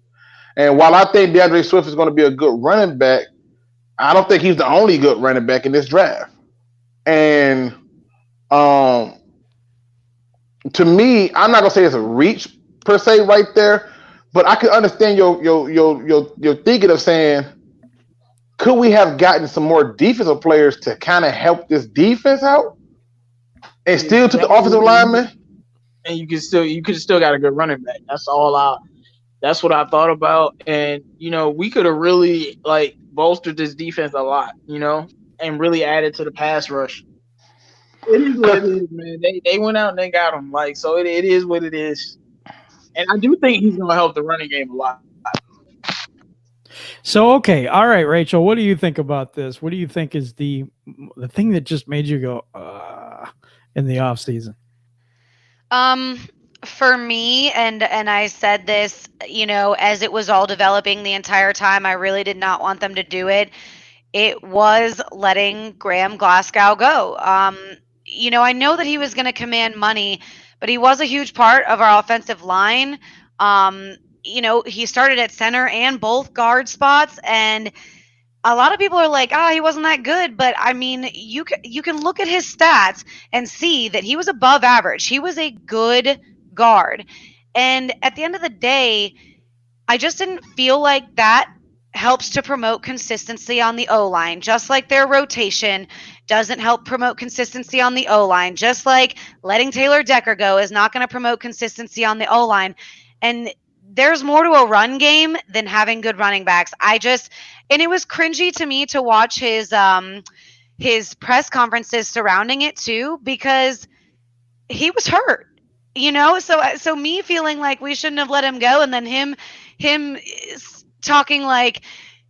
And while I think DeAndre Swift is going to be a good running back, I don't think he's the only good running back in this draft. And um, to me, I'm not gonna say it's a reach per se right there, but I can understand your thinking of saying, could we have gotten some more defensive players to kind of help this defense out, and still took the offensive lineman? And you could still got a good running back. That's what I thought about. And we could have really like bolstered this defense a lot, and really added to the pass rush. It is what it is, man. They went out and they got him. Like, so it is what it is. And I do think he's gonna help the running game a lot. So, okay. All right, Rachel, what do you think about this? What do you think is the thing that just made you go, in the off season? For me, and I said this, as it was all developing the entire time, I really did not want them to do it. It was letting Graham Glasgow go. I know that he was going to command money, but he was a huge part of our offensive line. He started at center and both guard spots, and a lot of people are like, he wasn't that good. But I mean, you can look at his stats and see that he was above average. He was a good guard. And at the end of the day, I just didn't feel like that helps to promote consistency on the O-line, just like their rotation doesn't help promote consistency on the O-line, just like letting Taylor Decker go is not going to promote consistency on the O-line. And there's more to a run game than having good running backs. And it was cringy to me to watch his press conferences surrounding it too, because he was hurt, so me feeling like we shouldn't have let him go, and then him talking like,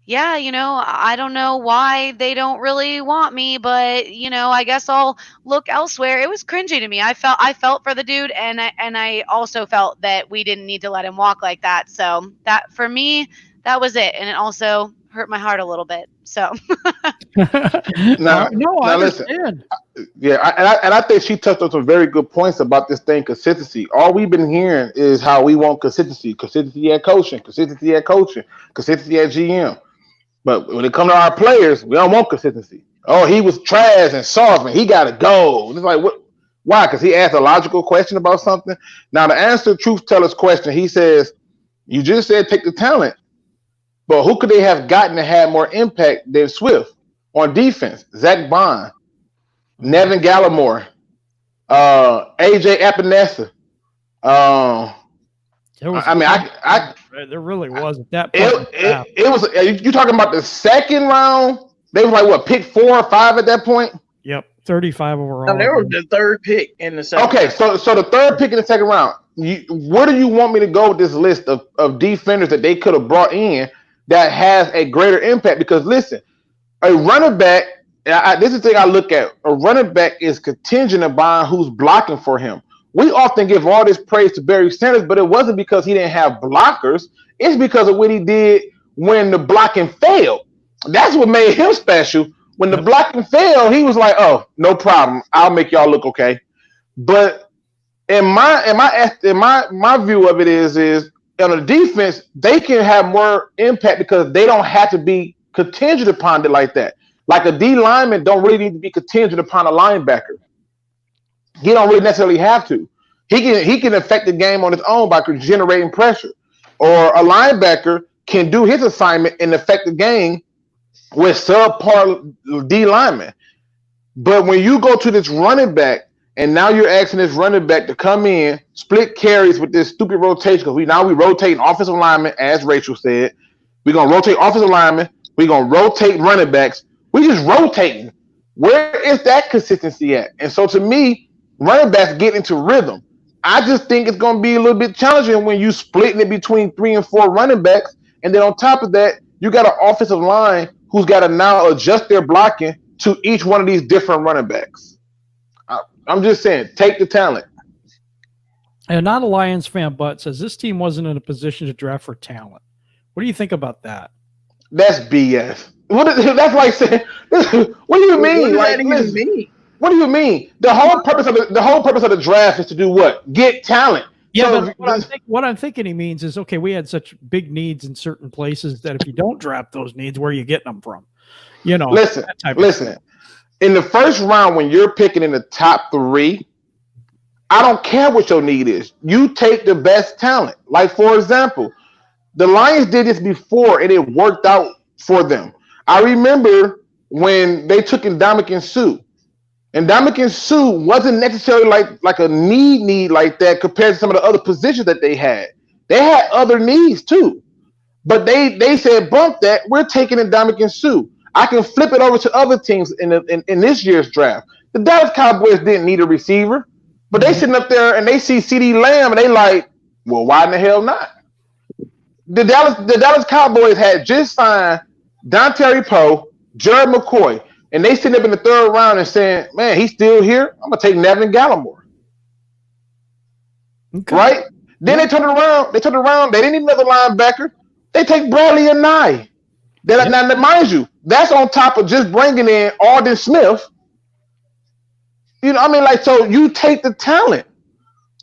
yeah, I don't know why they don't really want me, but I guess I'll look elsewhere. It was cringy to me. I felt for the dude, and I also felt that we didn't need to let him walk like that. So that, for me, that was it, and it also hurt my heart a little bit. So now listen. Yeah, and I think she touched on some very good points about this thing, consistency. All we've been hearing is how we want consistency at coaching, consistency at GM. But when it comes to our players, we don't want consistency. Oh, he was trash and soft, and he got to go. And it's like, what? Why? Because he asked a logical question about something. Now, to answer Truth Teller's question, he says, you just said take the talent. But who could they have gotten to have more impact than Swift on defense? Zach Bond, Nevin Gallimore, AJ Epinesa. There really was at that point. It was. You talking about the second round? They was like what, pick 4 or 5 at that point? Yep, 35 overall. No, they were the third pick in the second. Okay, so the third pick in the second round. Where do you want me to go with this list of defenders that they could have brought in that has a greater impact? Because listen, a running back. This is the thing I look at. A running back is contingent upon who's blocking for him. We often give all this praise to Barry Sanders, but it wasn't because he didn't have blockers. It's because of what he did when the blocking failed. That's what made him special. When the blocking failed, he was like, "Oh, no problem. I'll make y'all look okay." But in my view of it is on the defense, they can have more impact because they don't have to be contingent upon it like that. Like a D lineman don't really need to be contingent upon a linebacker. He don't really necessarily have to. He can affect the game on his own by generating pressure. Or a linebacker can do his assignment and affect the game with subpar D linemen. But when you go to this running back, and now you're asking this running back to come in, split carries with this stupid rotation, because we rotating offensive linemen, as Rachel said. We're going to rotate offensive linemen. We're going to rotate running backs. We just rotating. Where is that consistency at? And so to me, running backs get into rhythm. I just think it's going to be a little bit challenging when you splitting it between 3 and 4 running backs. And then on top of that, you got an offensive line who's got to now adjust their blocking to each one of these different running backs. I'm just saying, take the talent. And not a Lions fan, but says this team wasn't in a position to draft for talent. What do you think about that? That's BS. That's like saying, what do you mean? What does Like, that even mean? what do you mean? The whole purpose of the draft is to do what? Get talent. Yeah, So but what I'm thinking he means is, okay, we had such big needs in certain places that if you don't draft those needs, where are you getting them from? You know, listen. In the first round, when you're picking in the top 3, I don't care what your need is. You take the best talent. Like, for example, the Lions did this before, and it worked out for them. I remember when they took Ndamukong Suh. And Ndamukong Suh wasn't necessarily like a need like that compared to some of the other positions that they had. They had other needs too. But they said, bump that, we're taking Ndamukong Suh. I can flip it over to other teams in this year's draft. The Dallas Cowboys didn't need a receiver. But they sitting up there and they see CeeDee Lamb and they like, well, why in the hell not? The Dallas Cowboys had just signed Dontari Poe, Jared McCoy, and they sitting up in the 3rd round and saying, man, he's still here. I'm gonna take Nevin Gallimore. Okay. Right? Then they turned around. They didn't need another linebacker. They take Bradley and Nye. Now, mind you, that's on top of just bringing in Alden Smith. You know, I mean, like, so you take the talent.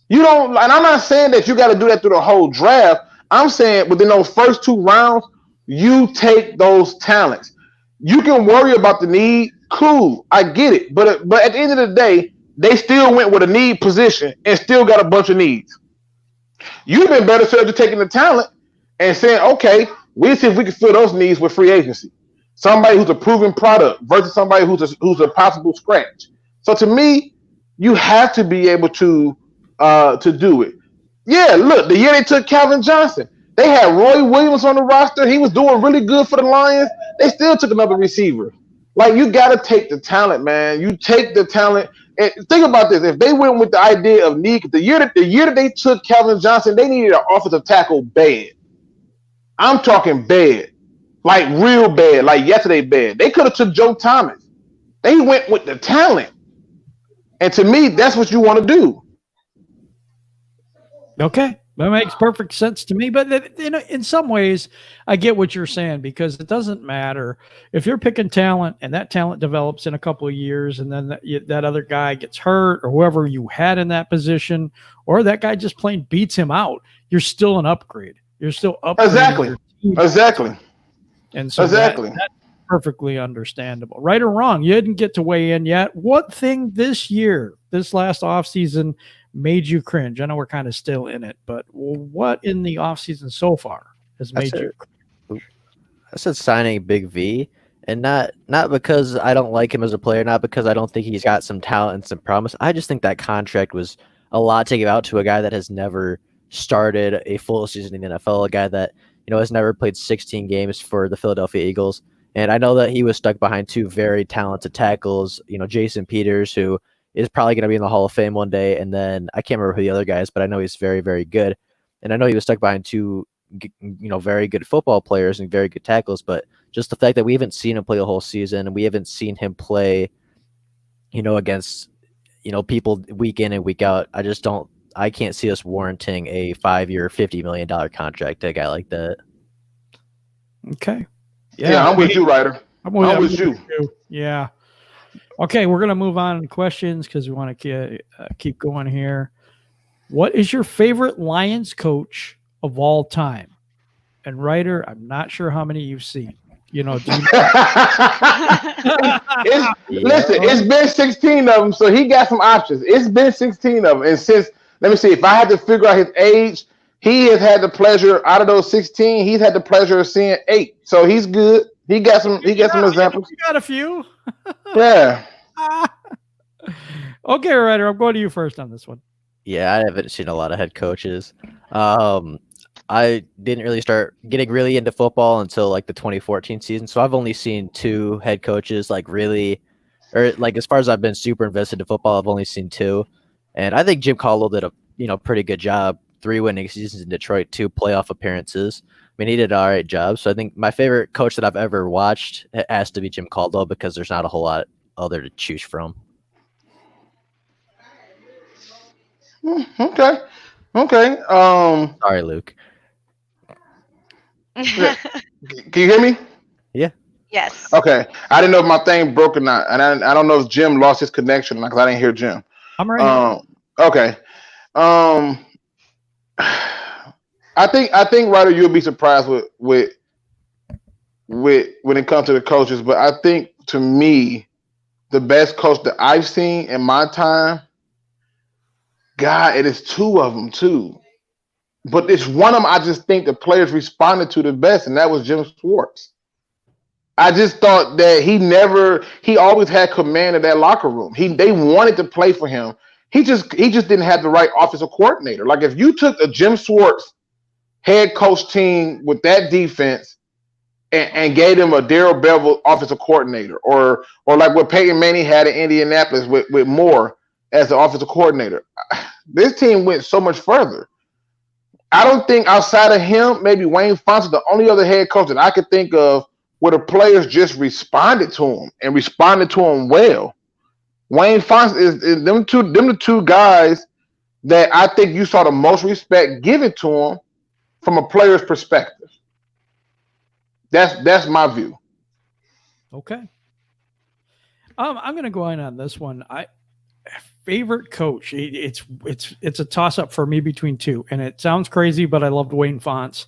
You don't, and I'm not saying that you got to do that through the whole draft. I'm saying within those first 2 rounds, you take those talents. You can worry about the need. Cool, I get it. But at the end of the day, they still went with a need position and still got a bunch of needs. You've been better served to taking the talent and saying, okay, we'll see if we can fill those needs with free agency. Somebody who's a proven product versus somebody who's a possible scratch. So to me, you have to be able to do it. Yeah, look, the year they took Calvin Johnson, they had Roy Williams on the roster. He was doing really good for the Lions. They still took another receiver. Like, you got to take the talent, man. You take the talent. And think about this. If they went with the idea of need, the year that they took Calvin Johnson, they needed an offensive tackle bad. I'm talking bad. Like, real bad. Like, yesterday bad. They could have took Joe Thomas. They went with the talent. And to me, that's what you want to do. Okay. That makes perfect sense to me. But in some ways, I get what you're saying, because it doesn't matter if you're picking talent and that talent develops in a couple of years and then that other guy gets hurt, or whoever you had in that position, or that guy just plain beats him out. You're still an upgrade. You're still upgrading. Exactly. And so that's perfectly understandable. Right or wrong, you didn't get to weigh in yet. What thing this last offseason, made you cringe? I know we're kind of still in it, but what in the offseason so far has made you cringe? I said signing Big V, and not because I don't like him as a player, not because I don't think he's got some talent and some promise. I just think that contract was a lot to give out to a guy that has never started a full season in the NFL, a guy that, you know, has never played 16 games for the Philadelphia Eagles. And I know that he was stuck behind 2 very talented tackles, you know, Jason Peters, who is probably going to be in the Hall of Fame one day. And then I can't remember who the other guy is, but I know he's very, very good. And I know he was stuck behind 2, you know, very good football players and very good tackles. But just the fact that we haven't seen him play the whole season, and we haven't seen him play, you know, against, you know, people week in and week out, I can't see us warranting a 5-year, $50 million contract to a guy like that. Okay. Yeah, I'm with you, Ryder. I'm with you. Yeah. Okay, we're going to move on to questions because we want to keep going here. What is your favorite Lions coach of all time? And Ryder, I'm not sure how many you've seen. You know, listen, it's been 16 of them, so he got some options. It's been 16 of them. And since, let me see, if I had to figure out his age, he has had the pleasure, out of those 16, he's had the pleasure of seeing 8. So he's good. He got some examples. You got a few. Yeah. Okay, Ryder, I'm going to you first on this one. Yeah, I haven't seen a lot of head coaches. I didn't really start getting really into football until like the 2014 season. So I've only seen 2 head coaches like really, or like as far as I've been super invested in football, I've only seen 2. And I think Jim Caldwell did a pretty good job 3 winning seasons in Detroit, 2 playoff appearances. I mean, he did an all right job. So I think my favorite coach that I've ever watched has to be Jim Caldwell because there's not a whole lot other to choose from. Okay. Sorry, Luke. Can you hear me? Yes. Okay. I didn't know if my thing broke or not, and I don't know if Jim lost his connection because I didn't hear Jim. I'm right. Okay. I think Ryder, you'll be surprised with when it comes to the coaches, but I think to me, the best coach that I've seen in my time, God, it is 2 of them too. But it's one of them I just think the players responded to the best, and that was Jim Schwartz. I just thought that he always had command of that locker room. They wanted to play for him. He just didn't have the right offensive coordinator. Like if you took a Jim Schwartz head coach team with that defense and gave them a Darrell Bevel offensive coordinator, or like what Peyton Manning had in Indianapolis with Moore as the offensive coordinator, this team went so much further. I don't think outside of him, maybe Wayne Fontes is the only other head coach that I could think of where the players just responded to him and responded to him well. Wayne Fontes is them the 2 guys that I think you saw the most respect given to him from a player's perspective. That's my view. Okay. I'm gonna go in on this one. Favorite coach. It's a toss up for me between 2, and it sounds crazy, but I loved Wayne Fontes.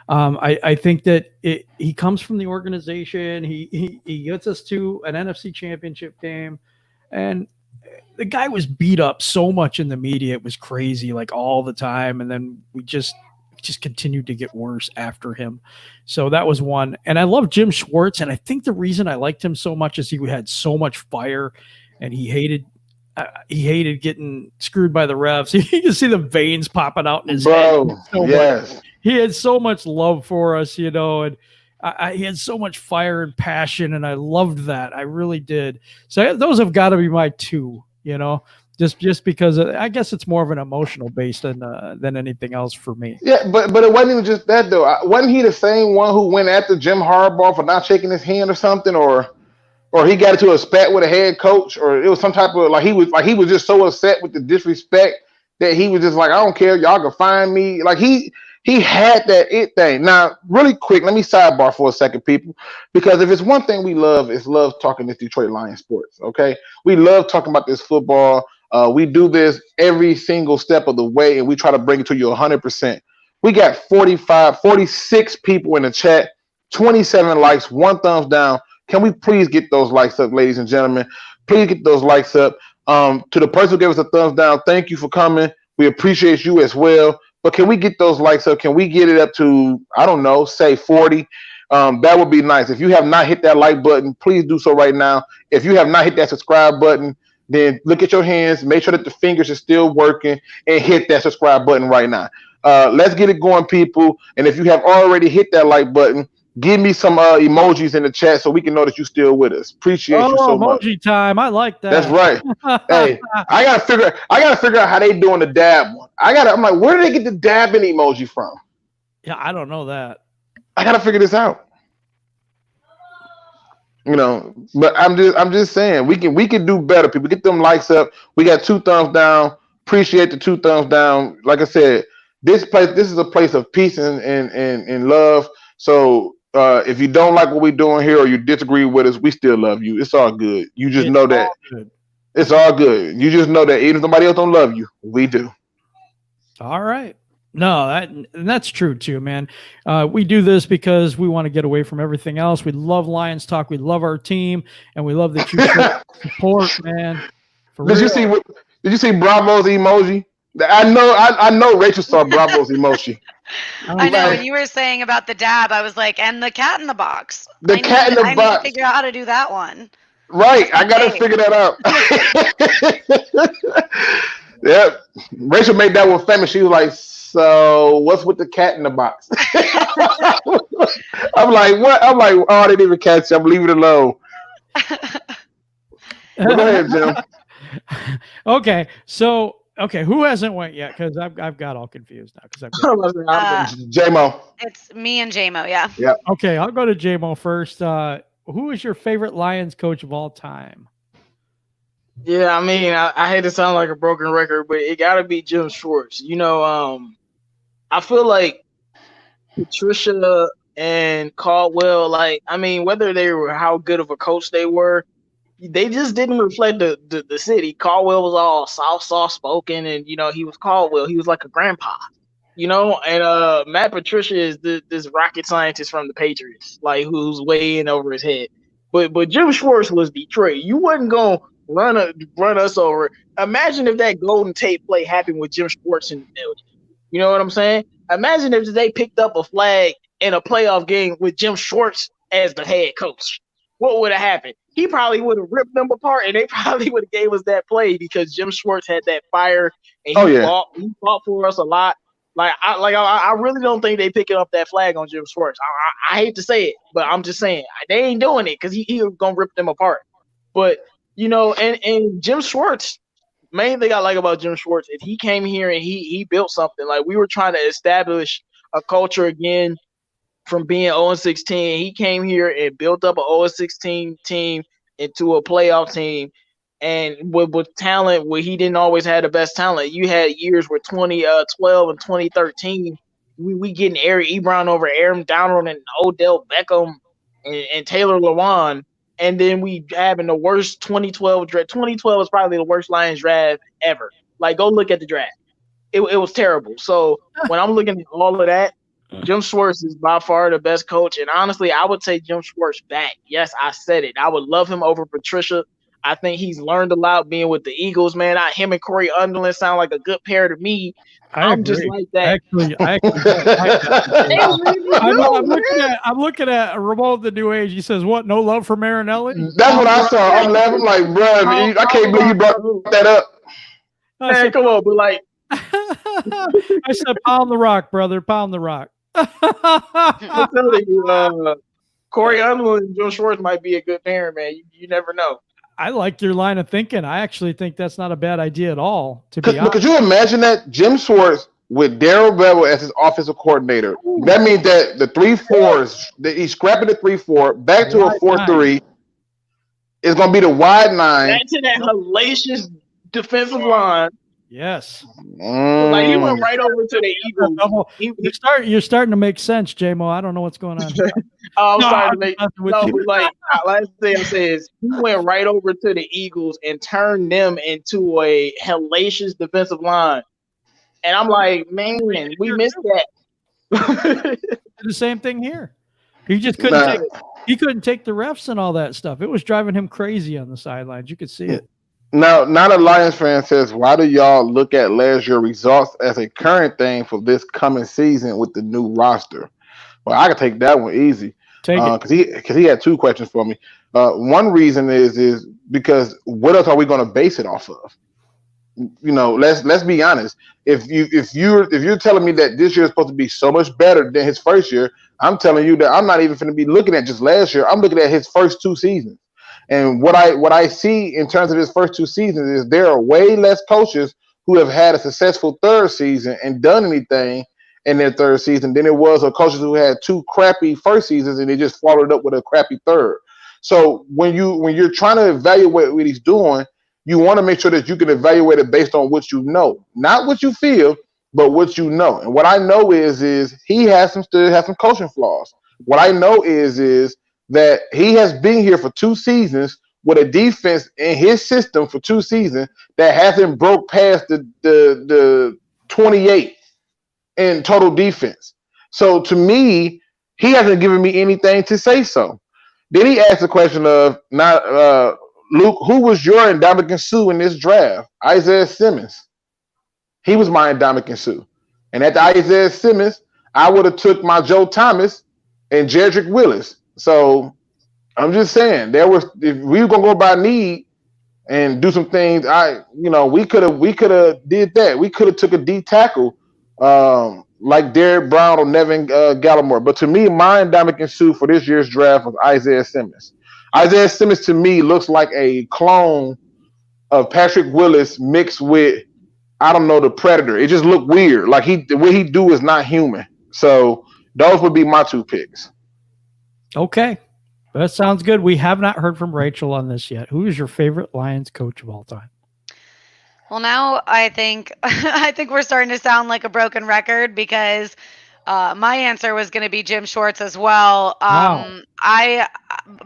I think that he comes from the organization. He gets us to an NFC Championship game, and the guy was beat up so much in the media. It was crazy, like all the time, and then we just continued to get worse after him. So that was one. And I love Jim Schwartz, and I think the reason I liked him so much is he had so much fire, and he hated getting screwed by the refs. You can see the veins popping out in his head. Yes. He had so much love for us, and he had so much fire and passion, and I loved that. I really did. So those have got to be my 2, just because I guess it's more of an emotional base than anything else for me. Yeah, but it wasn't even just that though. Wasn't he the same one who went after Jim Harbaugh for not shaking his hand or something, or he got into a spat with a head coach, or it was some type of he was just so upset with the disrespect that he was just like, I don't care, y'all can find me. Like he had that it thing. Now, really quick, let me sidebar for a second, people, because if it's one thing we love, it's love talking this Detroit Lions sports. Okay, we love talking about this football. We do this every single step of the way, and we try to bring it to you 100%. We got 46 people in the chat, 27 likes, 1 thumbs down. Can we please get those likes up, ladies and gentlemen? Please get those likes up. To the person who gave us a thumbs down, thank you for coming. We appreciate you as well. But can we get those likes up? Can we get it up to, I don't know, say 40? That would be nice. If you have not hit that like button, please do so right now. If you have not hit that subscribe button, then look at your hands, make sure that the fingers are still working, and hit that subscribe button right now. Let's get it going, people. And if you have already hit that like button, give me some emojis in the chat so we can know that you're still with us. Appreciate you so much. Emoji time. I like that. That's right. Hey, I gotta figure out how they doing the dab one. I'm like, where do they get the dabbing emoji from? Yeah, I don't know that. I gotta figure this out. But I'm just saying we can do better. People, get them likes up. We got 2 thumbs down. Appreciate the 2 thumbs down. Like I said, this is a place of peace and love. So if you don't like what we're doing here or you disagree with us, we still love you. It's all good. You just know that it's all good. You just know that even if somebody else don't love you, we do. All right. No, that's true too, man. We do this because we want to get away from everything else. We love Lions talk. We love our team, and we love that you support, man. Did you see Bravo's emoji? I know Rachel saw Bravo's emoji. I know when you were saying about the dab, I was like, and the cat in the box. I need to figure out how to do that one. Right, I gotta figure that out. Yep, Rachel made that one famous. She was like, "So what's with the cat in the box?" I'm like, "What?" I'm like, "Oh, I didn't even catch it. I'm leaving it alone." Go ahead, Jim. Okay, so Okay, who hasn't went yet? Because I've got all confused now. Because I've got. J-Mo. It's me and JMO, yeah. Yeah. Okay, I'll go to JMO first. Who is your favorite Lions coach of all time? Yeah, I mean, I hate to sound like a broken record, but it got to be Jim Schwartz. You know, I feel like Patricia and Caldwell, like, I mean, whether they were how good of a coach they were, they just didn't reflect the city. Caldwell was all soft spoken, and you know, he was Caldwell. He was like a grandpa, you know. And Matt Patricia is this rocket scientist from the Patriots, like who's way in over his head. But Jim Schwartz was Detroit. You wasn't gonna run us over. Imagine if that golden tape play happened with Jim Schwartz in the building. You know what I'm saying? Imagine if they picked up a flag in a playoff game with Jim Schwartz as the head coach. What would have happened? He probably would have ripped them apart, and they probably would have gave us that play because Jim Schwartz had that fire, and he fought for us a lot. I really don't think they picking up that flag on Jim Schwartz. I hate to say it, but I'm just saying they ain't doing it because he was gonna rip them apart. But you know, and Jim Schwartz, main thing I like about Jim Schwartz is he came here and he built something. Like we were trying to establish a culture again from being 0-16. He came here and built up an 0-16 team into a playoff team. And with talent, where he didn't always have the best talent. You had years where 2012 and 2013, we getting Eric Ebron over Aaron Donald and Odell Beckham and Taylor Lewan. And then we having the worst 2012 draft. 2012 is probably the worst Lions draft ever. Like, go look at the draft. It was terrible. So when I'm looking at all of that, Jim Schwartz is by far the best coach. And honestly, I would take Jim Schwartz back. Yes, I said it. I would love him over Patricia. I think he's learned a lot being with the Eagles, man. Him and Corey Underland sound like a good pair to me. I'm just like that. I'm looking at Ramon the New Age. He says, "What? No love for Marinelli?" That's what I saw. I'm laughing like, bro. I can't believe you brought that up. Man, come on, but like, I said, "Pound the rock, brother. Pound the rock." I'm telling you, Corey Underland and Joe Schwartz might be a good pair, man. You never know. I like your line of thinking. I actually think that's not a bad idea at all. To be honest, could you imagine that Jim Schwartz with Darrell Bevell as his offensive coordinator? That means that the 3-4s, that he's scrapping the 3-4 back to a 4-3. Is going to be the wide 9. Back to that hellacious defensive line. Yes. Like he went right over to the Eagles. You're starting to make sense, J-Mo. I don't know what's going on. I'm starting to make last thing I say is he went right over to the Eagles and turned them into a hellacious defensive line. And I'm like, man, we missed that. The same thing here. He just couldn't take the refs and all that stuff. It was driving him crazy on the sidelines. You could see it. Now, not a Lions fan says, why do y'all look at last year's results as a current thing for this coming season with the new roster? Well, I can take that one easy. Because he had 2 questions for me. One reason is because what else are we going to base it off of? You know, let's be honest. If you're telling me that this year is supposed to be so much better than his first year, I'm telling you that I'm not even going to be looking at just last year. I'm looking at his first 2 seasons. And what I see in terms of his first 2 seasons is there are way less coaches who have had a successful 3rd season and done anything in their 3rd season than it was of coaches who had 2 crappy first seasons and they just followed up with a crappy 3rd. So when you're trying to evaluate what he's doing, you want to make sure that you can evaluate it based on what you know, not what you feel, but what you know. And what I know is he has some coaching flaws. What I know is that he has been here for 2 seasons with a defense in his system for 2 seasons that hasn't broke past the 28 in total defense. So to me, he hasn't given me anything to say so. Then he asked the question of Luke, who was your Ndamukong Suh in this draft? Isaiah Simmons. He was my Ndamukong Suh. And at the Isaiah Simmons, I would have took my Joe Thomas and Jedrick Willis. So I'm just saying, if we were gonna go by need and do some things, we could have did that. We could have took a D tackle like Derrick Brown or Nevin Gallimore. But to me, my Ndamukong Suh for this year's draft was Isaiah Simmons. Isaiah Simmons to me looks like a clone of Patrick Willis mixed with I don't know, the Predator. It just looked weird. Like the way he do is not human. So those would be my 2 picks. Okay. That sounds good. We have not heard from Rachel on this yet. Who is your favorite Lions coach of all time? Well, now I think we're starting to sound like a broken record because my answer was going to be Jim Schwartz as well. Wow.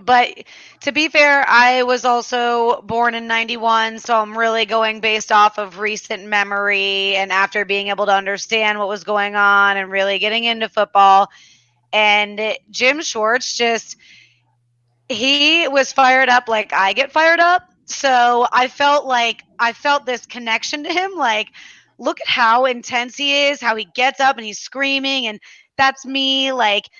But to be fair, I was also born in 91, so I'm really going based off of recent memory and after being able to understand what was going on and really getting into football. And Jim Schwartz he was fired up like I get fired up. So I felt this connection to him. Like, look at how intense he is, how he gets up and he's screaming. And that's me. Like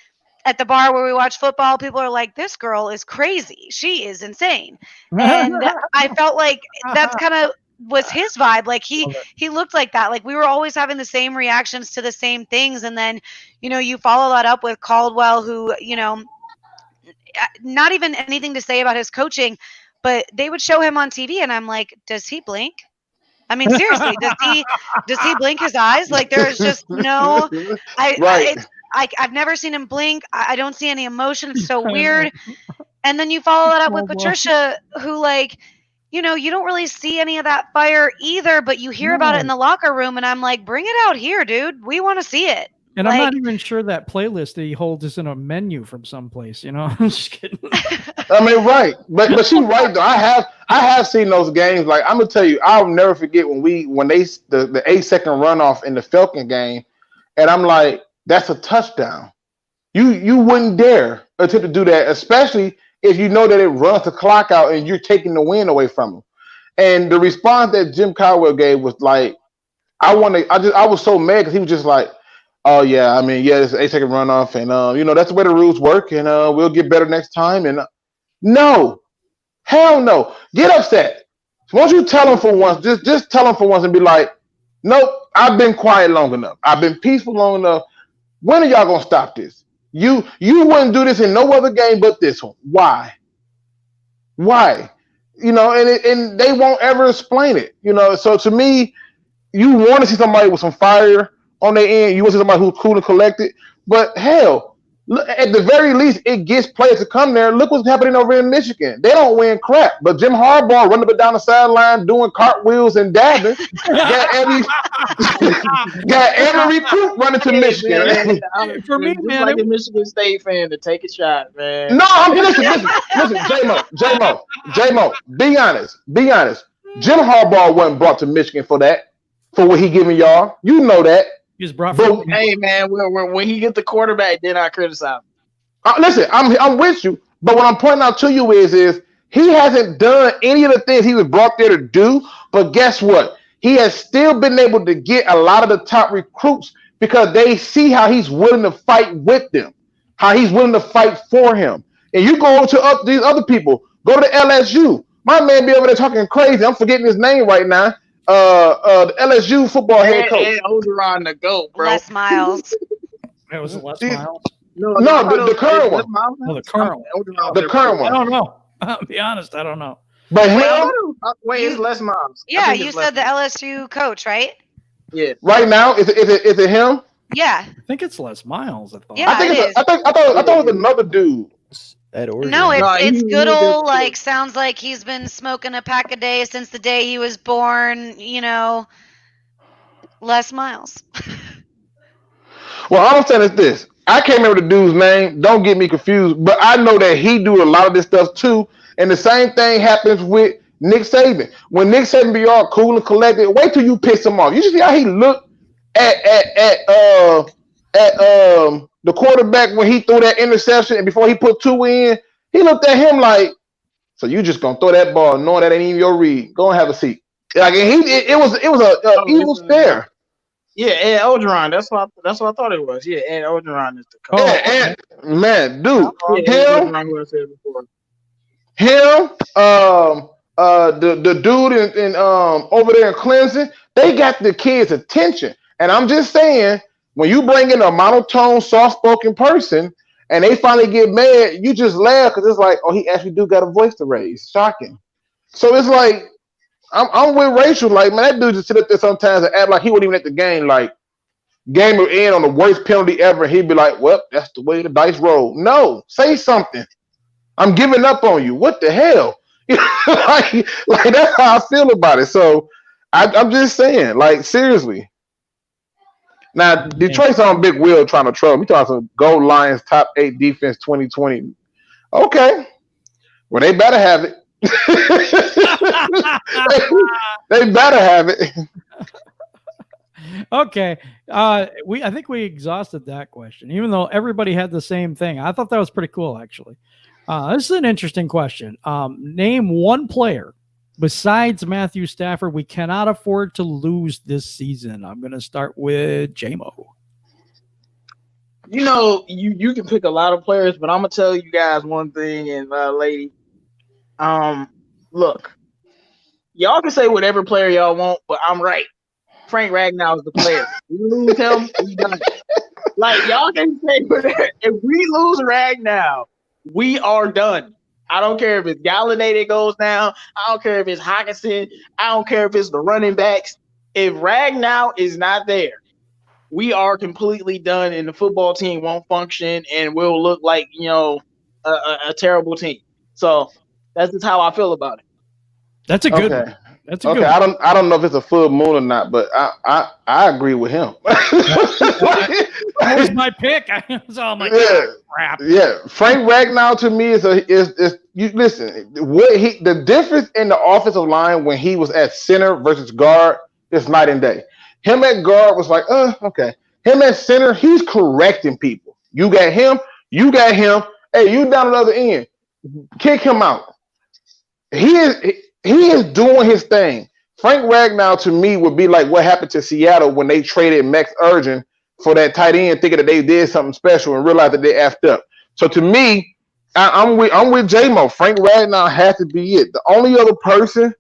at the bar where we watch football, people are like, this girl is crazy. She is insane. And I felt like that's kind of was his vibe. Like he looked like that. Like we were always having the same reactions to the same things. And then, you follow that up with Caldwell, who, not even anything to say about his coaching, but they would show him on TV and I'm like, does he blink? I mean, seriously, does he blink his eyes? Like there's just no, I've never seen him blink. I don't see any emotion. It's so weird. And then you follow that up with Patricia, who you don't really see any of that fire either, but you hear about it in the locker room and I'm like, bring it out here, dude. We want to see it. And I'm not even sure that playlist that he holds is in a menu from someplace, I'm just kidding. I mean, right. But she's right though. I have seen those games. Like I'm gonna tell you, I'll never forget when the 8-second runoff in the Falcon game, and I'm like, that's a touchdown. You wouldn't dare attempt to do that, especially if you know that it runs the clock out and you're taking the win away from them. And the response that Jim Caldwell gave was like, I was so mad because he was just like, oh yeah, I mean, yeah, it's an 8-second runoff, and that's the way the rules work, and we'll get better next time. And no, hell no, get upset. So why don't you tell them for once? Just tell them for once and be like, nope, I've been quiet long enough. I've been peaceful long enough. When are y'all gonna stop this? You wouldn't do this in no other game but this one. Why? And they won't ever explain it. So to me, you want to see somebody with some fire on their end. You want to see somebody who's cool and collected. But hell, at the very least, it gets players to come there. Look what's happening over in Michigan. They don't win crap. But Jim Harbaugh running up and down the sideline doing cartwheels and dabbing. got every recruit running to Michigan. For me, man, like a Michigan State fan to take a shot, man. No, listen, J-Mo, be honest. Jim Harbaugh wasn't brought to Michigan for that, for what he giving y'all. You know that. He's brought. Hey man, when he get the quarterback, then I criticize him. Listen, I'm with you, but what I'm pointing out to you is he hasn't done any of the things he was brought there to do. But guess what? He has still been able to get a lot of the top recruits because they see how he's willing to fight with them, how he's willing to fight for him. And you go over to these other people, go to LSU. My man be over there talking crazy. I'm forgetting his name right now. The LSU football head coach. And Ogeron the GOAT, bro. Les Miles. It was Les Miles. No, the current one. Oh, the current one. The current one. I don't know. I'll be honest, I don't know. But him, it's Les Miles. Yeah, you said the LSU coach, right? Yeah. Right now, is it him? Yeah. I think it's Les Miles. I thought. Yeah, I thought it was another dude. At Oregon. No, it's good old, sounds like he's been smoking a pack a day since the day he was born, Les Miles. Well, all I'm saying is this. I can't remember the dude's name. Don't get me confused. But I know that he do a lot of this stuff too. And the same thing happens with Nick Saban. When Nick Saban be all cool and collected, wait till you piss him off. You should see how he looked at the quarterback when he threw that interception and before he put 2 in, he looked at him like, so you just gonna throw that ball knowing that ain't even your read. Go and have a seat. Like it was a evil stare. Yeah, Ed Ogeron. That's what I thought it was. Yeah, Ed Ogeron is the coach. Yeah, and man, dude, him, the dude in over there in Clemson, they got the kids' attention. And I'm just saying, when you bring in a monotone, soft-spoken person and they finally get mad, you just laugh because it's like, oh, he actually do got a voice to raise. Shocking. So it's like, I'm with Rachel. Like, man, that dude just sit up there sometimes and act like he wasn't even at the game. Like, game will end on the worst penalty ever. He'd be like, well, that's the way the dice roll. No, say something. I'm giving up on you. What the hell? like that's how I feel about it. So I'm just saying, like, seriously. Now, Detroit's on Big Will trying to troll. We talking some Gold Lions top 8 defense 2020. Okay. Well, they better have it. they better have it. Okay. I think we exhausted that question, even though everybody had the same thing. I thought that was pretty cool, actually. This is an interesting question. Name one player besides Matthew Stafford we cannot afford to lose this season. I'm going to start with J-Mo. You know, you can pick a lot of players, but I'm gonna tell you guys one thing, and lady, look, y'all can say whatever player y'all want, but I'm right. Frank Ragnow is the player. We lose him, we done. Like, y'all can say whatever. If we lose Ragnow, we are done. I don't care if it's Galladay that goes down. I don't care if it's Hockenson. I don't care if it's the running backs. If Ragnow is not there, we are completely done, and the football team won't function, and we'll look like, you know, a terrible team. So that's just how I feel about it. That's a good one. That's a good one. I don't know if it's a full moon or not, but I agree with him. That was my pick. I was all like, crap. Yeah, Frank Ragnow to me is you listen. The difference in the offensive line when he was at center versus guard is night and day. Him at guard was like, okay. Him at center, he's correcting people. You got him. Hey, you down the other end. Kick him out. He is doing his thing. Frank Ragnow to me would be like what happened to Seattle when they traded Max Urgin for that tight end, thinking that they did something special and realized that they effed up. So to me, I'm with J-Mo. Frank Ragnow has to be it. The only other person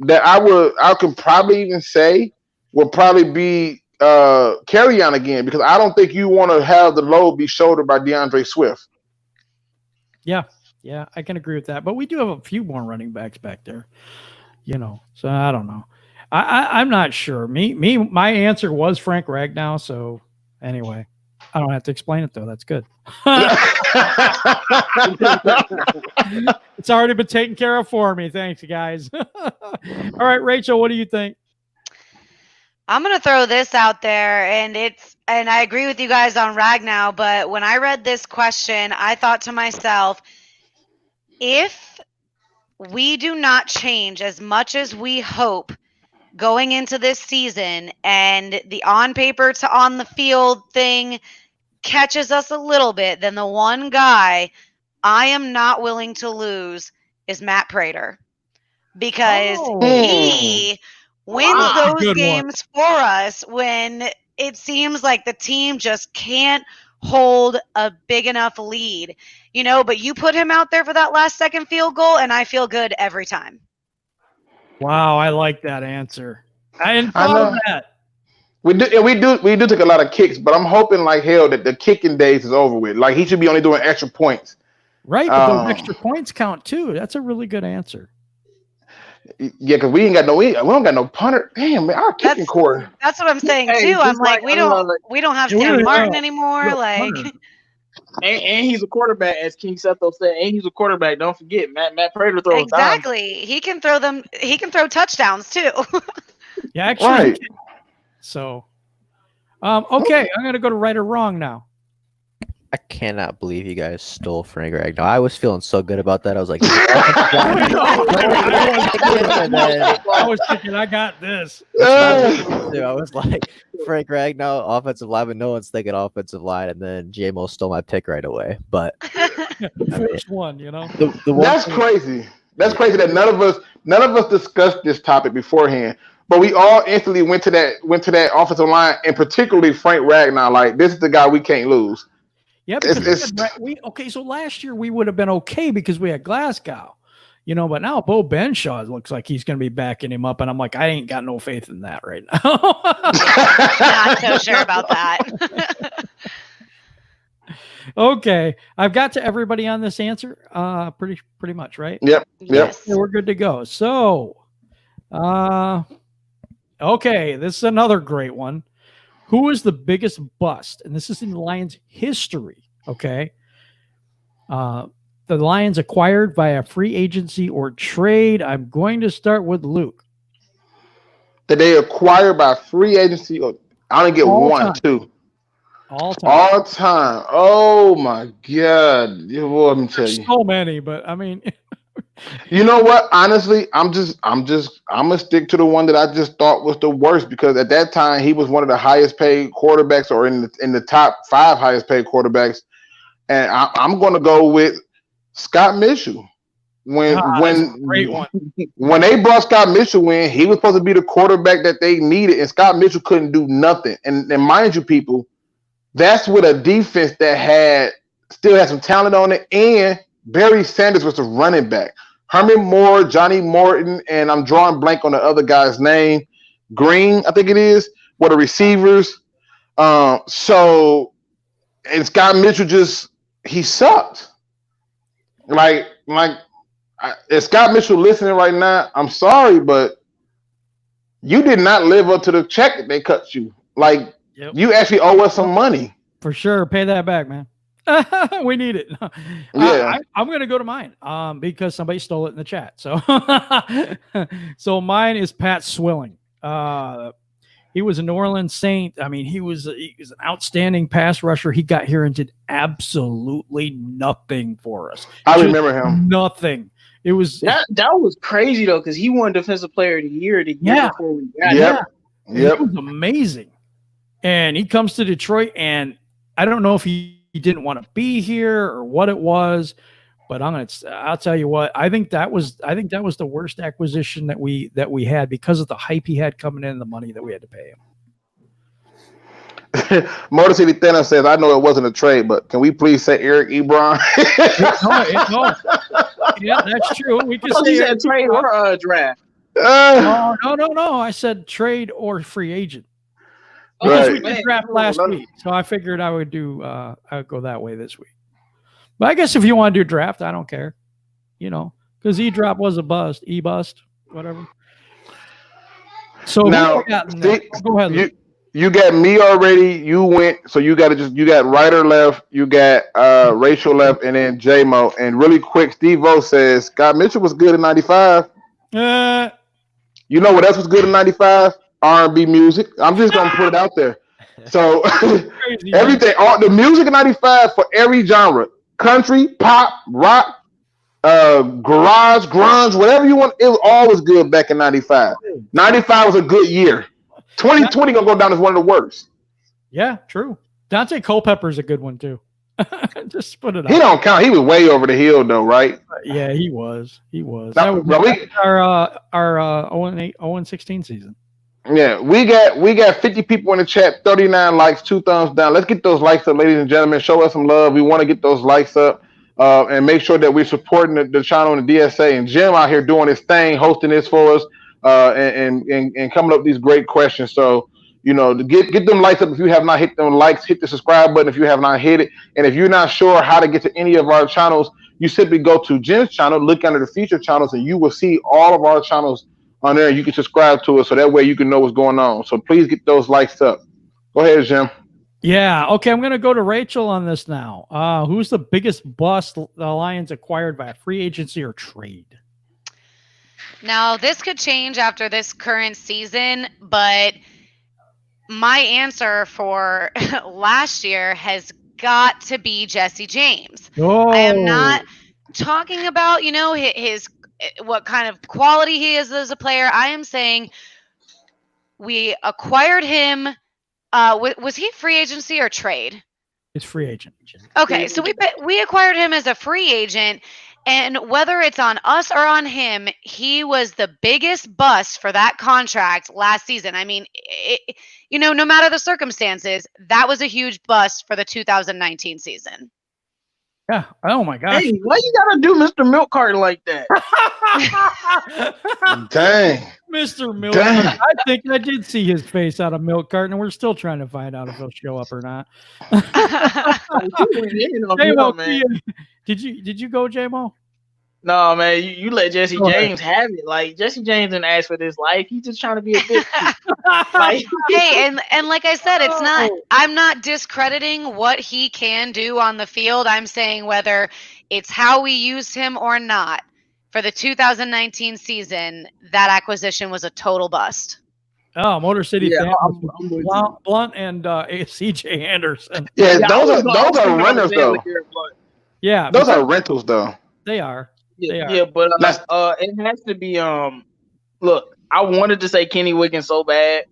that I could probably even say would probably be Carry-On again, because I don't think you want to have the load be shouldered by DeAndre Swift. Yeah, I can agree with that. But we do have a few more running backs back there, you know. So I don't know. I'm not sure. My answer was Frank Ragnow. So anyway, I don't have to explain it though. That's good. It's already been taken care of for me. Thanks, guys. All right, Rachel, what do you think? I'm going to throw this out there, and I agree with you guys on Ragnow, but when I read this question, I thought to myself, if we do not change as much as we hope going into this season, and the on paper to on the field thing catches us a little bit, then the one guy I am not willing to lose is Matt Prater, because he wins those games for us when it seems like the team just can't hold a big enough lead, you know, but you put him out there for that last second field goal and I feel good every time. Wow, I like that answer. I didn't follow that. We do take a lot of kicks, but I'm hoping like hell that the kicking days is over with. Like, he should be only doing extra points. Right, but those extra points count too. That's a really good answer. Yeah, because we don't got no punter. Damn, man, our kicking core. That's what I'm saying too. I'm like, we don't have Sam Martin anymore. And he's a quarterback, as King Setho said. And he's a quarterback. Don't forget, Matt Prater throws exactly. He can throw them. He can throw touchdowns too. Yeah, actually. Right. So, okay, I'm gonna go to right or wrong now. I cannot believe you guys stole Frank Ragnow. I was feeling so good about that. I was like, I was thinking, I got this. I was like, Frank Ragnow, offensive lineman. No one's thinking offensive line, and then JMO stole my pick right away. But first one, you know, that's crazy. That's crazy that none of us discussed this topic beforehand. But we all instantly went to that offensive line, and particularly Frank Ragnow. Like, this is the guy we can't lose. Yeah, because so last year we would have been okay because we had Glasgow, you know, but now Bo Benshaw looks like he's going to be backing him up, and I'm like, I ain't got no faith in that right now. Not so sure about that. Okay, I've got to everybody on this answer. Pretty much, right? Yep. Yes. Yeah, we're good to go. So, okay, this is another great one. Who is the biggest bust? And this is in the Lions' history. Okay. The Lions acquired via free agency or trade. I'm going to start with Luke. That they acquired by free agency. I only get All one, time. two. All time. All time. Oh my God. Let me tell you. So many, but I mean, You know what? Honestly, I'm gonna stick to the one that I just thought was the worst because at that time he was one of the highest paid quarterbacks or in the top 5 highest paid quarterbacks, and I'm gonna go with Scott Mitchell. When that's a great one. when they brought Scott Mitchell in, he was supposed to be the quarterback that they needed, and Scott Mitchell couldn't do nothing. And mind you, people, that's with a defense that still had some talent on it, and Barry Sanders was the running back. Herman Moore, Johnny Morton, and I'm drawing blank on the other guy's name. Green, I think it is, were the receivers. And Scott Mitchell he sucked. If Scott Mitchell listening right now, I'm sorry, but you did not live up to the check that they cut you. You actually owe us some money. For sure. Pay that back, man. We need it. Yeah. I'm going to go to mine because somebody stole it in the chat. So, so mine is Pat Swilling. He was a New Orleans Saint. I mean, he was an outstanding pass rusher. He got here and did absolutely nothing for us. I remember him. Nothing. It was that was crazy though, because he won Defensive Player of the Year before we got him. It was amazing. And he comes to Detroit, and I don't know if he didn't want to be here or what it was, but I'll tell you what, I think that was the worst acquisition that we had because of the hype he had coming in and the money that we had to pay him. Motor City Thanos says, I know it wasn't a trade, but can we please say Eric Ebron? No. Yeah, that's true. We can say said trade or draft. No. I said trade or free agent. Because we did draft last week, so I figured I would go that way this week. But I guess if you want to do draft, I don't care, because E-drop was a bust, E-bust, whatever. So now, go ahead. Luke. You got me already. You went, so you got Ryder left, you got Rachel left, and then J-Mo. And really quick, Steve O says Scott Mitchell was good in '95. You know what else was good in '95? R&B music. I'm just gonna put it out there. So everything, all the music in '95 for every genre, country, pop, rock, garage, grunge, whatever you want, it was always good back in '95. '95 was a good year. 2020 gonna go down as one of the worst. Yeah, true. Dante Culpepper's a good one too. Just put it out. He don't count. He was way over the hill though, right? Yeah, he was. That was our 0-16 season. Yeah, we got 50 people in the chat, 39 likes, 2 thumbs down. Let's get those likes up, ladies and gentlemen. Show us some love. We want to get those likes up and make sure that we're supporting the channel and the DSA. And Jim out here doing his thing, hosting this for us and coming up with these great questions. So, get them likes up. If you have not hit them likes, hit the subscribe button if you have not hit it. And if you're not sure how to get to any of our channels, you simply go to Jim's channel, look under the feature channels, and you will see all of our channels on there. You can subscribe to us so that way you can know what's going on. So please get those likes up. Go ahead, Jim. Yeah. Okay. I'm going to go to Rachel on this now. Who's the biggest bust the Lions acquired by a free agency or trade? Now, this could change after this current season, but my answer for last year has got to be Jesse James. Oh. I am not talking about, his what kind of quality he is as a player. I am saying we acquired him. Was he free agency or trade? It's free agent. Okay, so we acquired him as a free agent, and whether it's on us or on him, he was the biggest bust for that contract last season. I mean, no matter the circumstances, that was a huge bust for the 2019 season. Yeah. Oh my gosh. Hey, why you gotta do Mr. Milk Carton like that? Dang. Mr. Milk Dang. Carton. I think I did see his face out of Milk Carton, and we're still trying to find out if he'll show up or not. Like, you went in on J-Mo, him, man. did you go, J-Mo? No, man, you let Jesse Go ahead. James have it. Like Jesse James didn't ask for this life. He's just trying to be a bitch. Like, Hey, and like I said, it's not. I'm not discrediting what he can do on the field. I'm saying whether it's how we used him or not. For the 2019 season, that acquisition was a total bust. Oh, Motor City Yeah, Fan I'm with you. Blunt and CJ Anderson. Yeah, Yeah, those I are was thinking about renters though. Stanley Garrett Blunt. Yeah, Those but are rentals though. they are. They are. Yeah, but That's- it has to be look, I wanted to say Kenny Wiggins so bad,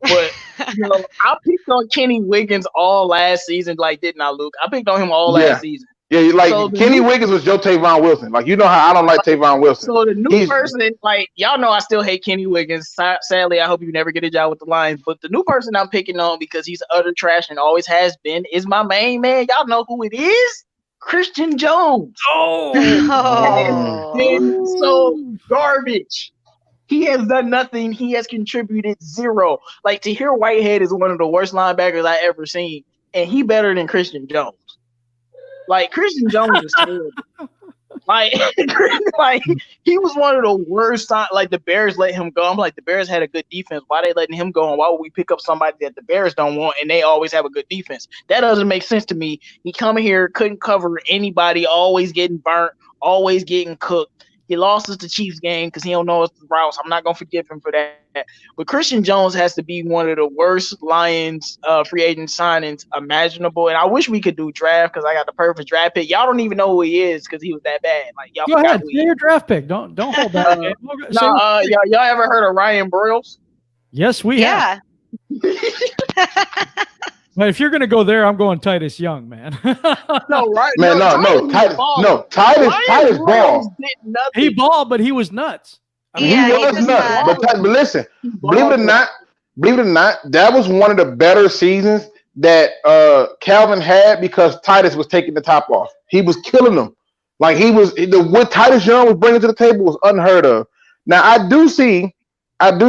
but I picked on Kenny Wiggins all last season, like didn't I, Luke? I picked on him all Yeah. last season. Yeah, like So the Kenny new- Wiggins was Joe Tavon Wilson. Like, you know how I don't like Tavon Wilson. So the new He's- person, like y'all know I still hate Kenny Wiggins. Sadly, I hope you never get a job with the Lions. But the new person I'm picking on because he's utter trash and always has been is my main man. Y'all know who it is? Christian Jones. Oh, Oh. Been so garbage. He has done nothing. He has contributed zero. Like, Tahir Whitehead is one of the worst linebackers I ever seen, and he better than Christian Jones. Like, Christian Jones is terrible. Like, he was one of the worst. Like, the Bears let him go. I'm like, the Bears had a good defense. Why they letting him go? And why would we pick up somebody that the Bears don't want and they always have a good defense? That doesn't make sense to me. He come here, couldn't cover anybody, always getting burnt, always getting cooked. He lost us the Chiefs game because he don't know his routes. I'm not gonna forgive him for that. But Christian Jones has to be one of the worst Lions free agent signings imaginable. And I wish we could do draft because I got the perfect draft pick. Y'all don't even know who he is because he was that bad. Like, y'all go forgot ahead. who Say he is. your draft pick. Don't hold back. Y'all ever heard of Ryan Broyles? Yes, we have. Yeah. But if you're gonna go there, I'm going Titus Young, man. No, right? Man, no, Titus Broyles ball. did nothing. He balled, but he was nuts. I mean, Yeah, He he was was nuts. nuts. But listen, believe it or not, that was one of the better seasons that Calvin had because Titus was taking the top off. He was killing them. Like, what Titus Young was bringing to the table was unheard of. Now I do see what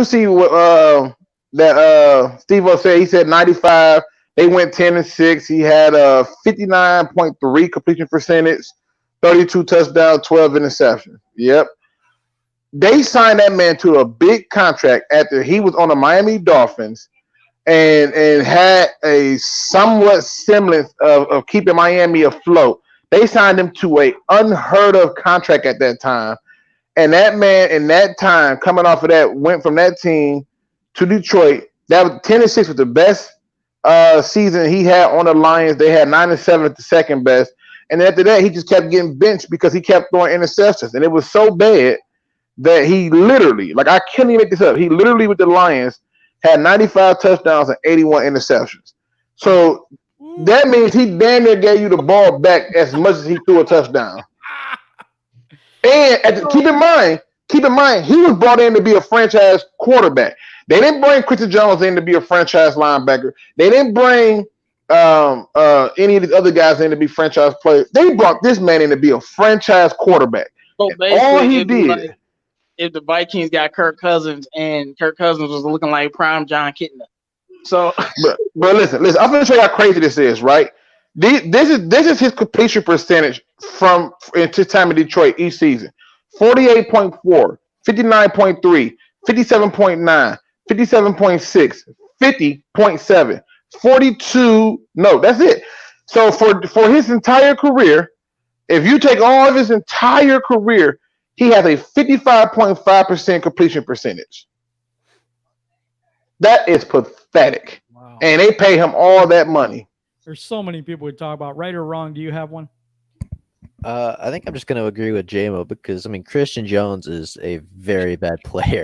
that Steve-O said. He said 95. They went 10-6. He had a 59.3 completion percentage, 32 touchdowns, 12 interceptions. Yep. They signed that man to a big contract after he was on the Miami Dolphins and had a somewhat semblance of keeping Miami afloat. They signed him to a unheard of contract at that time. And that man in that time, coming off of that, went from that team to Detroit. That was 10-6 was the best season he had on the Lions. They had 9-7 at the second best. And after that, he just kept getting benched because he kept throwing interceptions. And it was so bad that he literally, like, I can't even make this up. He literally, with the Lions, had 95 touchdowns and 81 interceptions. So that means he damn near gave you the ball back as much as he threw a touchdown. And keep in mind, he was brought in to be a franchise quarterback. They didn't bring Christian Jones in to be a franchise linebacker. They didn't bring any of these other guys in to be franchise players. They brought this man in to be a franchise quarterback. So All he it'd be did. like if the Vikings got Kirk Cousins and Kirk Cousins was looking like prime John Kitna. So, but listen, I'm going to show you how crazy this is, right? This is his completion percentage from his time in Detroit each season. 48.4, 59.3, 57.9, 57.6, 50.7, 42. No, that's it. So for his entire career, if you take all of his entire career, he has a 55.5% completion percentage. That is pathetic. wow. And they pay him all that money. There's so many people we talk about. Right or wrong? Do you have one? I think I'm just going to agree with JMO because, I mean, Christian Jones is a very bad player.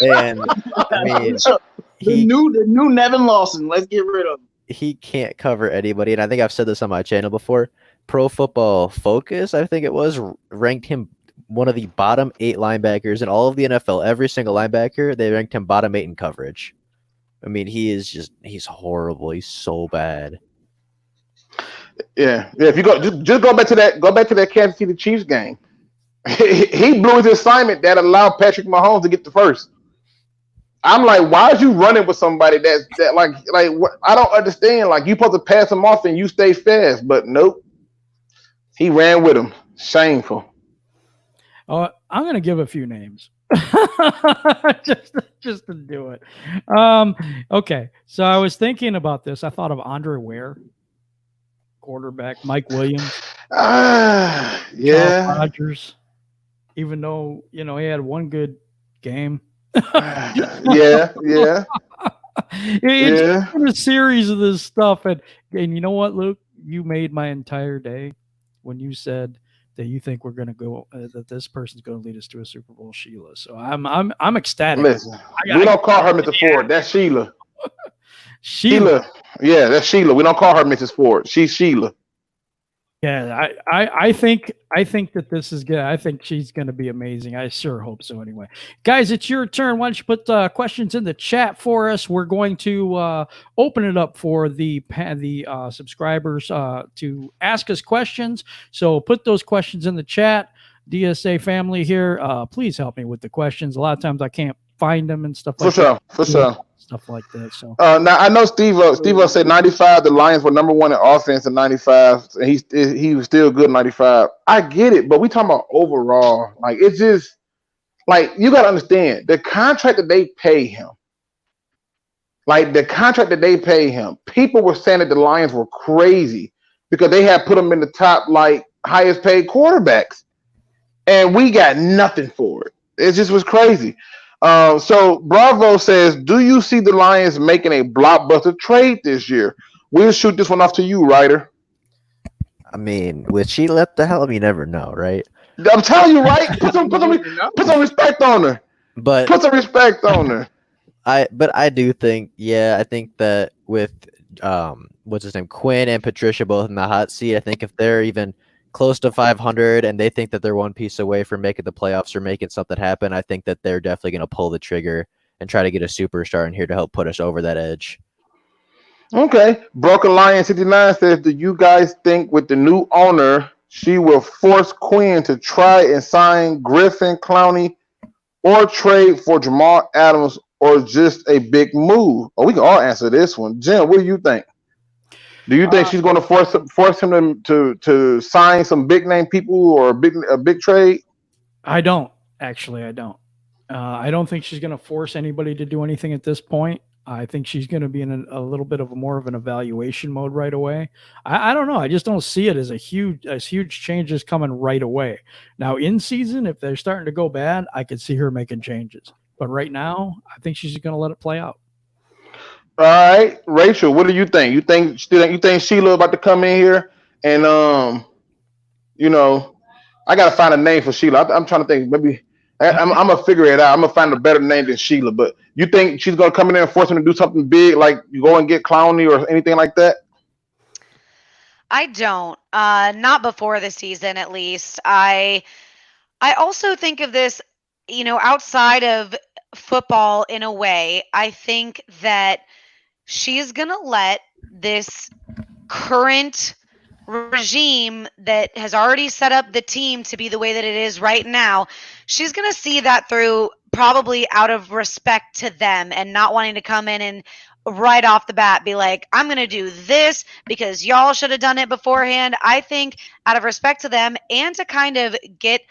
And, I mean, the new Nevin Lawson. Let's get rid of him. he can't cover anybody. And I think I've said this on my channel before. Pro Football Focus, I think it was, ranked him one of the bottom 8 linebackers in all of the NFL. Every single linebacker, they ranked him bottom 8 in coverage. I mean, he's horrible. He's so bad. Yeah. If you go, just go back to that Kansas City Chiefs game. He blew his assignment that allowed Patrick Mahomes to get the first. I'm like, why are you running with somebody that like what, I don't understand. Like you supposed to pass him off and you stay fast, but nope. He ran with him. Shameful. Oh, I'm gonna give a few names. just to do it. Okay. So I was thinking about this. I thought of Andre Ware, quarterback, Mike Williams, Charles Yeah. Rodgers, even though he had one good game. Yeah. It's Yeah. been a series of this stuff, and you know what, Luke? You made my entire day when you said that you think we're going to go that this person's going to lead us to a Super Bowl, Sheila. So I'm ecstatic. Listen, we don't call her Mrs. Ford. That's Sheila. Sheila. Yeah, that's Sheila. We don't call her Mrs. Ford. She's Sheila. Yeah, I think that this is good. I think she's going to be amazing. I sure hope so. Anyway, guys, it's your turn. Why don't you put questions in the chat for us? We're going to open it up for the subscribers to ask us questions. So put those questions in the chat. DSA family here, please help me with the questions. A lot of times I can't find them and stuff like that. For sure. Stuff like that. So now I know Steve said 95. The Lions were number one in offense in 95, and he was still good in 95. I get it, but we talking about overall. Like it's just like you got to understand the contract that they pay him. Like the contract that they pay him, people were saying that the Lions were crazy because they had put him in the top like highest paid quarterbacks, and we got nothing for it. It just was crazy. So Bravo says, do you see the Lions making a blockbuster trade this year? We'll shoot this one off to you, Ryder. I mean, with she left the helm, you never know, right? I'm telling you, right? Put some respect on her. But put some respect on her. I do think, I think that with what's his name, Quinn and Patricia both in the hot seat, I think if they're even close to 500 and they think that they're one piece away from making the playoffs or making something happen, I think that they're definitely going to pull the trigger and try to get a superstar in here to help put us over that edge. Okay. Broken Lion 69 says, do you guys think with the new owner, she will force Quinn to try and sign Griffin, Clowney, or trade for Jamal Adams, or just a big move? Oh, we can all answer this one. Jim, what do you think? Do you think she's going to force him to sign some big name people or a big trade? I don't. Actually, I don't. I don't think she's going to force anybody to do anything at this point. I think she's going to be in a little bit of more of an evaluation mode right away. I don't know. I just don't see it as huge changes coming right away. Now, in season, if they're starting to go bad, I could see her making changes. But right now, I think she's going to let it play out. All right, Rachel, what do you think? You think Sheila about to come in here and I gotta find a name for Sheila. I'm trying to think. Maybe I'm gonna figure it out. I'm gonna find a better name than Sheila. But you think she's gonna come in there and force him to do something big, like you go and get Clowney or anything like that? I don't. Not before the season, at least. I also think of this, outside of football in a way. I think that she's going to let this current regime that has already set up the team to be the way that it is right now, she's going to see that through, probably out of respect to them and not wanting to come in and right off the bat be like, I'm going to do this because y'all should have done it beforehand. I think out of respect to them and to kind of get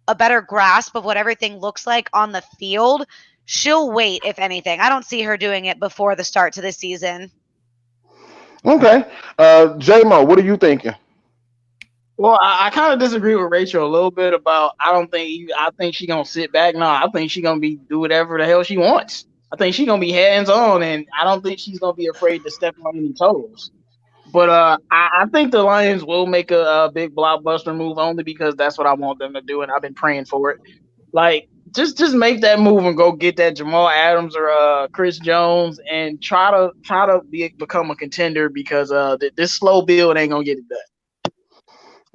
a better grasp of what everything looks like on the field, she'll wait, if anything. I don't see her doing it before the start to the season. Okay. J-Mo, what are you thinking? Well, I kind of disagree with Rachel a little bit about I think she's going to sit back. No, I think she's going to do whatever the hell she wants. I think she's going to be hands-on, and I don't think she's going to be afraid to step on any toes. But I think the Lions will make a big blockbuster move only because that's what I want them to do, and I've been praying for it. Like, just make that move and go get that Jamal Adams or Chris Jones and try to become a contender because this slow build ain't gonna get it done.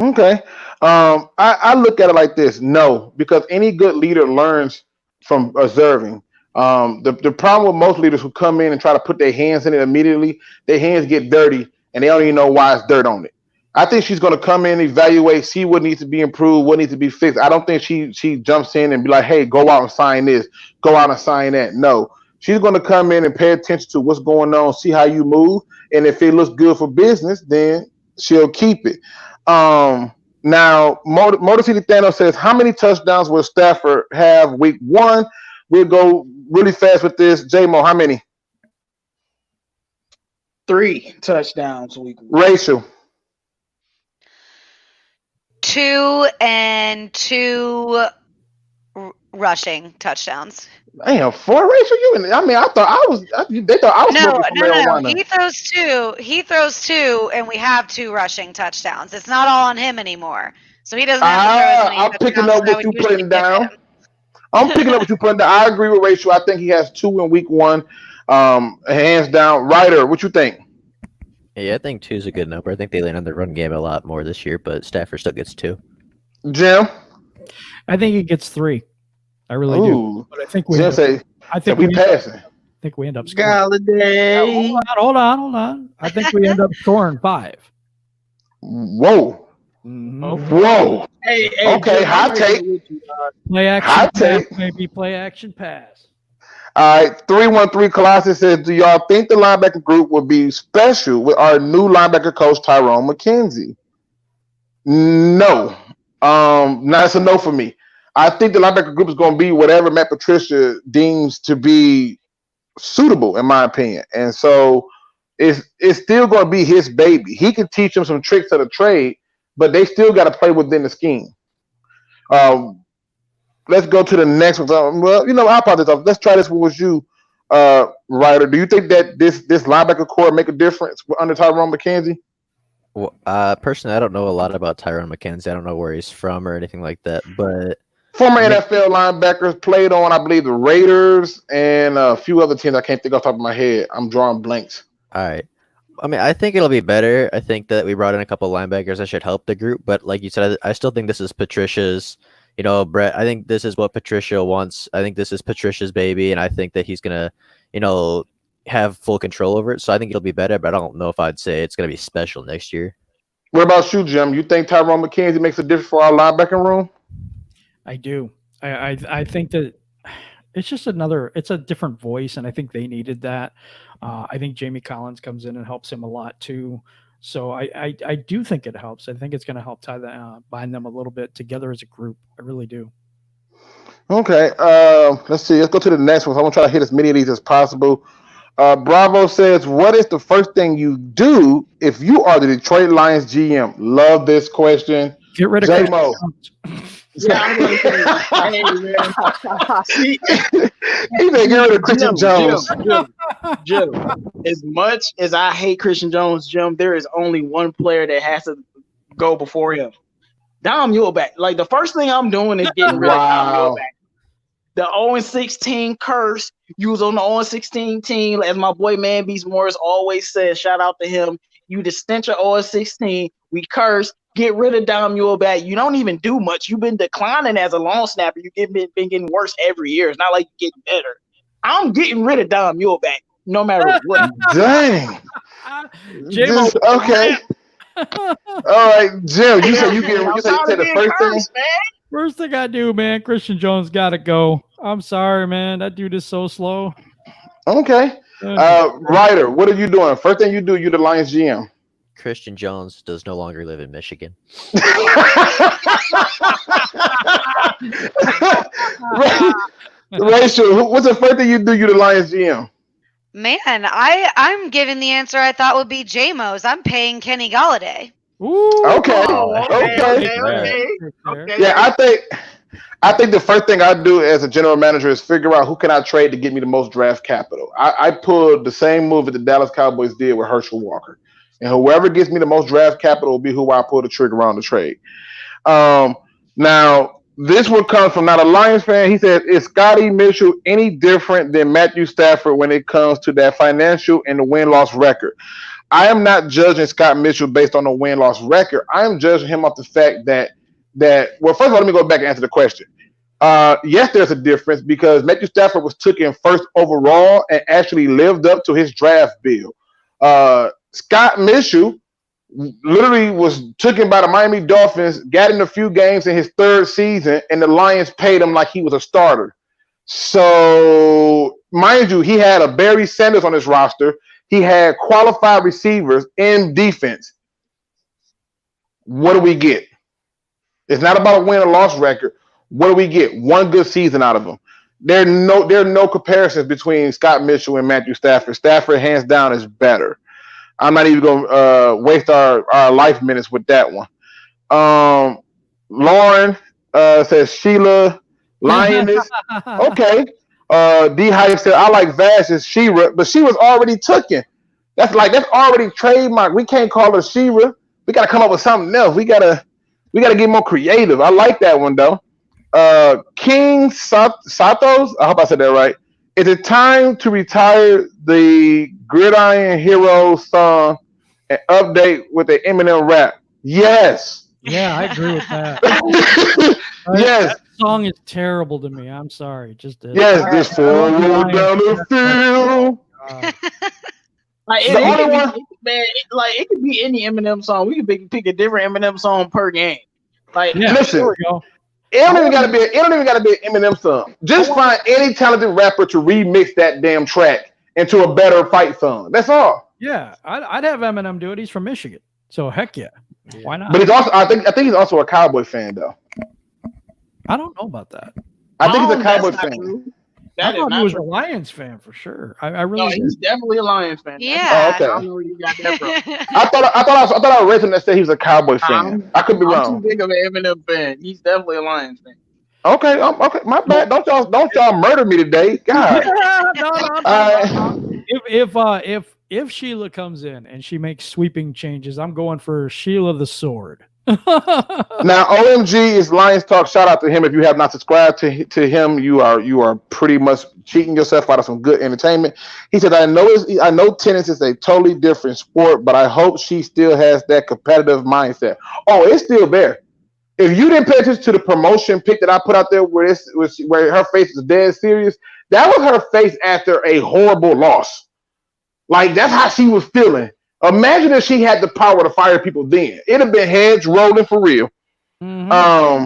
Okay. I look at it like this. No, because any good leader learns from observing. The problem with most leaders who come in and try to put their hands in it immediately, their hands get dirty and they don't even know why it's dirt on it. I think she's going to come in, evaluate, see what needs to be improved, what needs to be fixed. I don't think she jumps in and be like, hey, go out and sign this, go out and sign that. No, she's going to come in and pay attention to what's going on, see how you move. And if it looks good for business, then she'll keep it. Now, Motor City Thanos says, how many touchdowns will Stafford have week 1? We'll go really fast with this. J-Mo, how many? 3 touchdowns week 1. Rachel. 2 and 2 rushing touchdowns. Damn, 4, Rachel. I thought I was. They thought I was No. smoking marijuana. He throws 2, and we have 2 rushing touchdowns. It's not all on him anymore, so he doesn't have to throw as many I'm picking up touchdowns as I what would you usually putting give down. him. I'm picking up what you putting down. I agree with Rachel. I think he has 2 in week 1. Hands down. Ryder, what you think? Yeah, I think 2 is a good number. I think they land on the run game a lot more this year, but Stafford still gets 2. Jim? I think he gets 3. I really do. But I think we. Jim say. I think we passing. I think we end up scoring. Galladay. Hold on. I think we end up scoring 5. Whoa. Mhm. Whoa. Hey, Okay, Jim, hot I'm take. with you, Play action Hot pass, take. maybe play action pass. All right, 313 Colossus says, do y'all think the linebacker group will be special with our new linebacker coach, Tyrone McKenzie? No. That's a no for me. I think the linebacker group is going to be whatever Matt Patricia deems to be suitable, in my opinion. And so it's still going to be his baby. He can teach them some tricks of the trade, but they still got to play within the scheme. Let's go to the next one. Well, I apologize. Let's try this one with you, Ryder. Do you think that this linebacker core make a difference under Tyrone McKenzie? Well, personally, I don't know a lot about Tyrone McKenzie. I don't know where he's from or anything like that. But former NFL linebackers, played on, I believe, the Raiders and a few other teams. I can't think off the top of my head. I'm drawing blanks. All right. I mean, I think it'll be better. I think that we brought in a couple linebackers that should help the group. But like you said, I still think this is Patricia's. Brett, I think this is what Patricia wants. I think this is Patricia's baby, and I think that he's going to, have full control over it. So I think it'll be better, but I don't know if I'd say it's going to be special next year. What about you, Jim? You think Tyrone McKenzie makes a difference for our linebacking room? I do. I think that it's just it's a different voice, and I think they needed that. I think Jamie Collins comes in and helps him a lot too. So I do think it helps. I think it's going to help bind them a little bit together as a group. I really do. Okay. Let's see. Let's go to the next one. So I'm going to try to hit as many of these as possible. Bravo says, what is the first thing you do if you are the Detroit Lions GM? Love this question. Get rid of J-Mo. Yeah, I'm going to say, He may get rid of Christian Jones. Jim, as much as I hate Christian Jones, Jim, there is only one player that has to go before him. Dom Muleback. Like, the first thing I'm doing is getting rid of Dom Muleback. The 0-16 curse, you was on the 0-16 team, as my boy Man Beast Morris always says, shout out to him. You the stench of 0-16. We curse. Get rid of Dom Muleback. You don't even do much. You've been declining as a long snapper. You've been getting worse every year. It's not like you're getting better. I'm getting rid of Dom Muleback, no matter what. Dang. Okay. All right, Jim. You said you said the first thing. First thing I do, man, Christian Jones got to go. I'm sorry, man. That dude is so slow. Okay. Ryder, what are you doing? First thing you do, you're the Lions GM. Christian Jones does no longer live in Michigan. Rachel, what's the first thing you do? You're the Lions GM. Man, I'm giving the answer I thought would be J-Mo's. I'm paying Kenny Galladay. Ooh. Okay. Yeah, I think the first thing I do as a general manager is figure out who can I trade to get me the most draft capital. I pulled the same move that the Dallas Cowboys did with Herschel Walker. And whoever gets me the most draft capital will be who I pull the trigger on the trade. Now, this one comes from not a Lions fan. He said, is Scotty Mitchell any different than Matthew Stafford when it comes to that financial and the win-loss record? I am not judging Scott Mitchell based on the win-loss record. I am judging him off the fact that well, first of all, let me go back and answer the question. Yes, there's a difference because Matthew Stafford was taken first overall and actually lived up to his draft bill. Scott Mitchell literally was taken by the Miami Dolphins, got in a few games in his third season, and the Lions paid him like he was a starter. So, mind you, he had a Barry Sanders on his roster. He had qualified receivers in defense. What do we get? It's not about a win or loss record. What do we get? One good season out of him. There are no comparisons between Scott Mitchell and Matthew Stafford. Stafford, hands down, is better. I'm not even going to waste our life minutes with that one. Lauren says Sheila Lioness. Okay. D Hype said I like Vash as Shira, but she was already taken. That's already trademarked. We can't call her Shira. We got to come up with something else. We gotta get more creative. I like that one though. King Satos. I hope I said that right. Is it time to retire the Gridiron Heroes song and update with the Eminem rap? Yes. Yeah, I agree with that. Yes. That song is terrible to me. I'm sorry. Just yes, this forward down the field. Like The only one- it could be any Eminem song. We could pick a different Eminem song per game. Like, Yeah, listen. there we go. It don't even gotta be an Eminem song. Just find any talented rapper to remix that damn track into a better fight song. That's all. Yeah, I'd have Eminem do it. He's from Michigan, so heck yeah. Why not? But he's also I think he's also a Cowboy fan though. I don't know about that. I think he's a that's Cowboy not fan. true. I That is thought he not was a true. Lions fan for sure. I No, really he's did. definitely a Lions fan. Yeah. Oh, okay. I don't know where you got that from. I thought I read something that said he was a Cowboy fan. I could be I'm wrong. too big of an Eminem fan. He's definitely a Lions fan. Okay, okay, my bad. Don't y'all murder me today, God. No. If Sheila comes in and she makes sweeping changes, I'm going for Sheila the Sword. Now, OMG is Lions Talk. Shout out to him. If you have not subscribed to him, you are pretty much cheating yourself out of some good entertainment. He said, I know tennis is a totally different sport, but I hope she still has that competitive mindset. Oh, it's still there. If you didn't pay attention to the promotion pic that I put out there where her face is dead serious, that was her face after a horrible loss. Like, that's how she was feeling. Imagine if she had the power to fire people then. It'd have been heads rolling for real. Mm-hmm.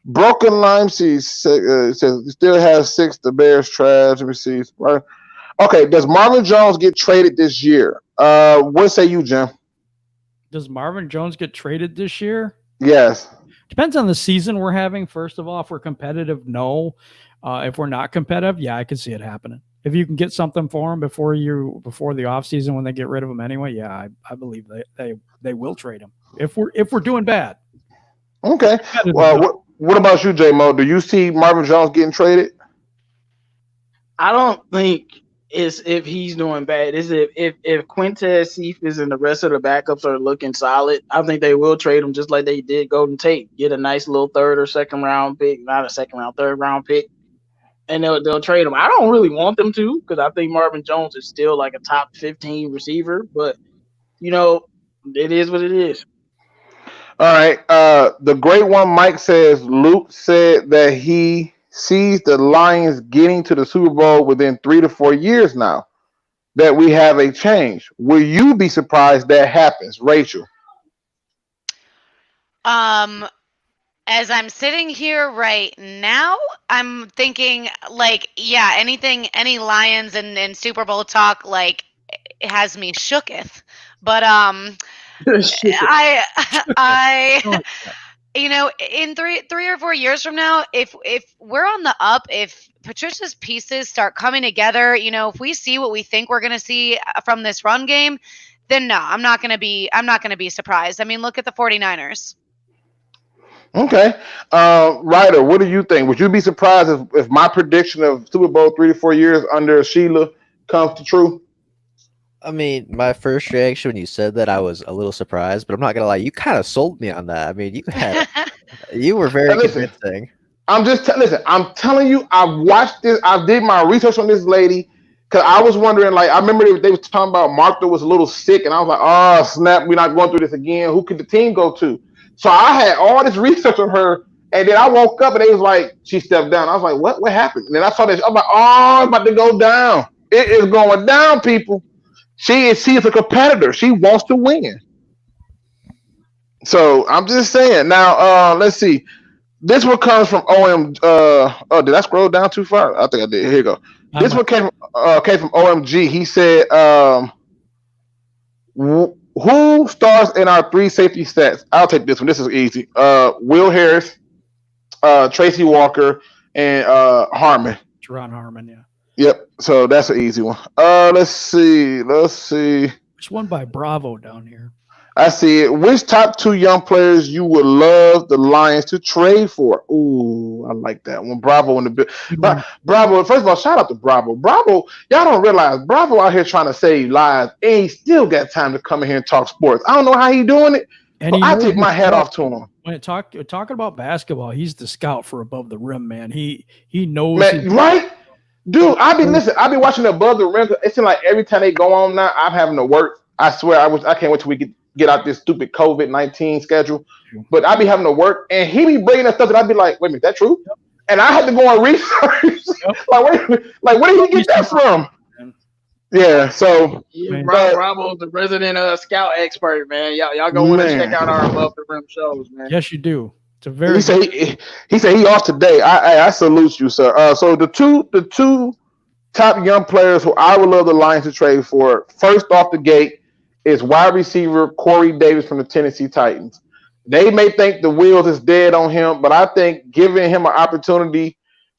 Broken Lime says still has 6. The Bears trash. Let me see. Okay, does Marvin Jones get traded this year? What say you, Jim? Does Marvin Jones get traded this year? Yes. Depends on the season we're having. First of all, if we're competitive, no. If we're not competitive, yeah, I could see it happening. If you can get something for him before the offseason when they get rid of him anyway, yeah, I believe they will trade him. If we're doing bad. Okay. Well, what about you, J-Mo? Do you see Marvin Jones getting traded? I don't think it's if he's doing bad. It's if Quintez Cephas and the rest of the backups are looking solid, I think they will trade him just like they did Golden Tate. Get a nice little third round pick, third round pick. And they'll trade him. I don't really want them to because I think Marvin Jones is still like a top 15 receiver. But, it is what it is. All right. The great one, Mike says, Luke said that he sees the Lions getting to the Super Bowl within 3 to 4 years now, that we have a change. Will you be surprised that happens, Rachel? As I'm sitting here right now, I'm thinking any Lions and Super Bowl talk, it has me shooketh. But in three or 4 years from now, if we're on the up, if Patricia's pieces start coming together, if we see what we think we're going to see from this run game, then no, I'm not going to be surprised. I mean, look at the 49ers. Okay. Ryder, what do you think? Would you be surprised if my prediction of Super Bowl 3 to 4 years under Sheila comes to true? I mean, my first reaction when you said that, I was a little surprised, but I'm not gonna lie, you kind of sold me on that. I mean, you were very convincing. I'm telling you, I watched this. I did my research on this lady because I was wondering. I remember they was talking about Martha was a little sick, and I was like, "Oh snap, we're not going through this again. Who could the team go to?" So I had all this research on her, and then I woke up and they was like, she stepped down. I was like, what happened? And then I saw this. I'm like, oh, it's about to go down. It is going down, people. She is a competitor. She wants to win. So I'm just saying. Now, let's see. This one comes from OM. Oh, did I scroll down too far? I think I did. Here you go. This one came from OMG. He said, "Who stars in our three safety stats?" I'll take this one. This is easy. Will Harris, Tracy Walker, and Harmon. Jerron Harmon, yeah. Yep. So that's an easy one. Let's see. There's one by Bravo down here. I see it. Which top two young players you would love the Lions to trade for? Ooh, I like that one. Bravo in the bit. Bravo. First of all, shout out to Bravo. Bravo, y'all don't realize Bravo out here trying to save lives, and he still got time to come in here and talk sports. I don't know how he doing it, but I take my hat off to him. When talking about basketball, he's the scout for above the rim, man. He knows, man, right? Dude, I be watching Above the Rim. It seems like every time they go on now, I'm having to work. I swear, I can't wait till we get out this stupid COVID-19 schedule. But I be having to work, and he be bringing us stuff that I be like, wait a minute, that true? Yep. And I had to go and research. Yep. Where did he get that from? Yeah, so Bravo's the resident scout expert, man. Y'all go in and check out our Above the Rim shows, man. Yes, you do. It's a very. He said he off today. I salute you, sir. So the two top young players who I would love the Lions to trade for, first off the gate, is wide receiver Corey Davis from the Tennessee Titans. They may think the wheels is dead on him, but I think giving him an opportunity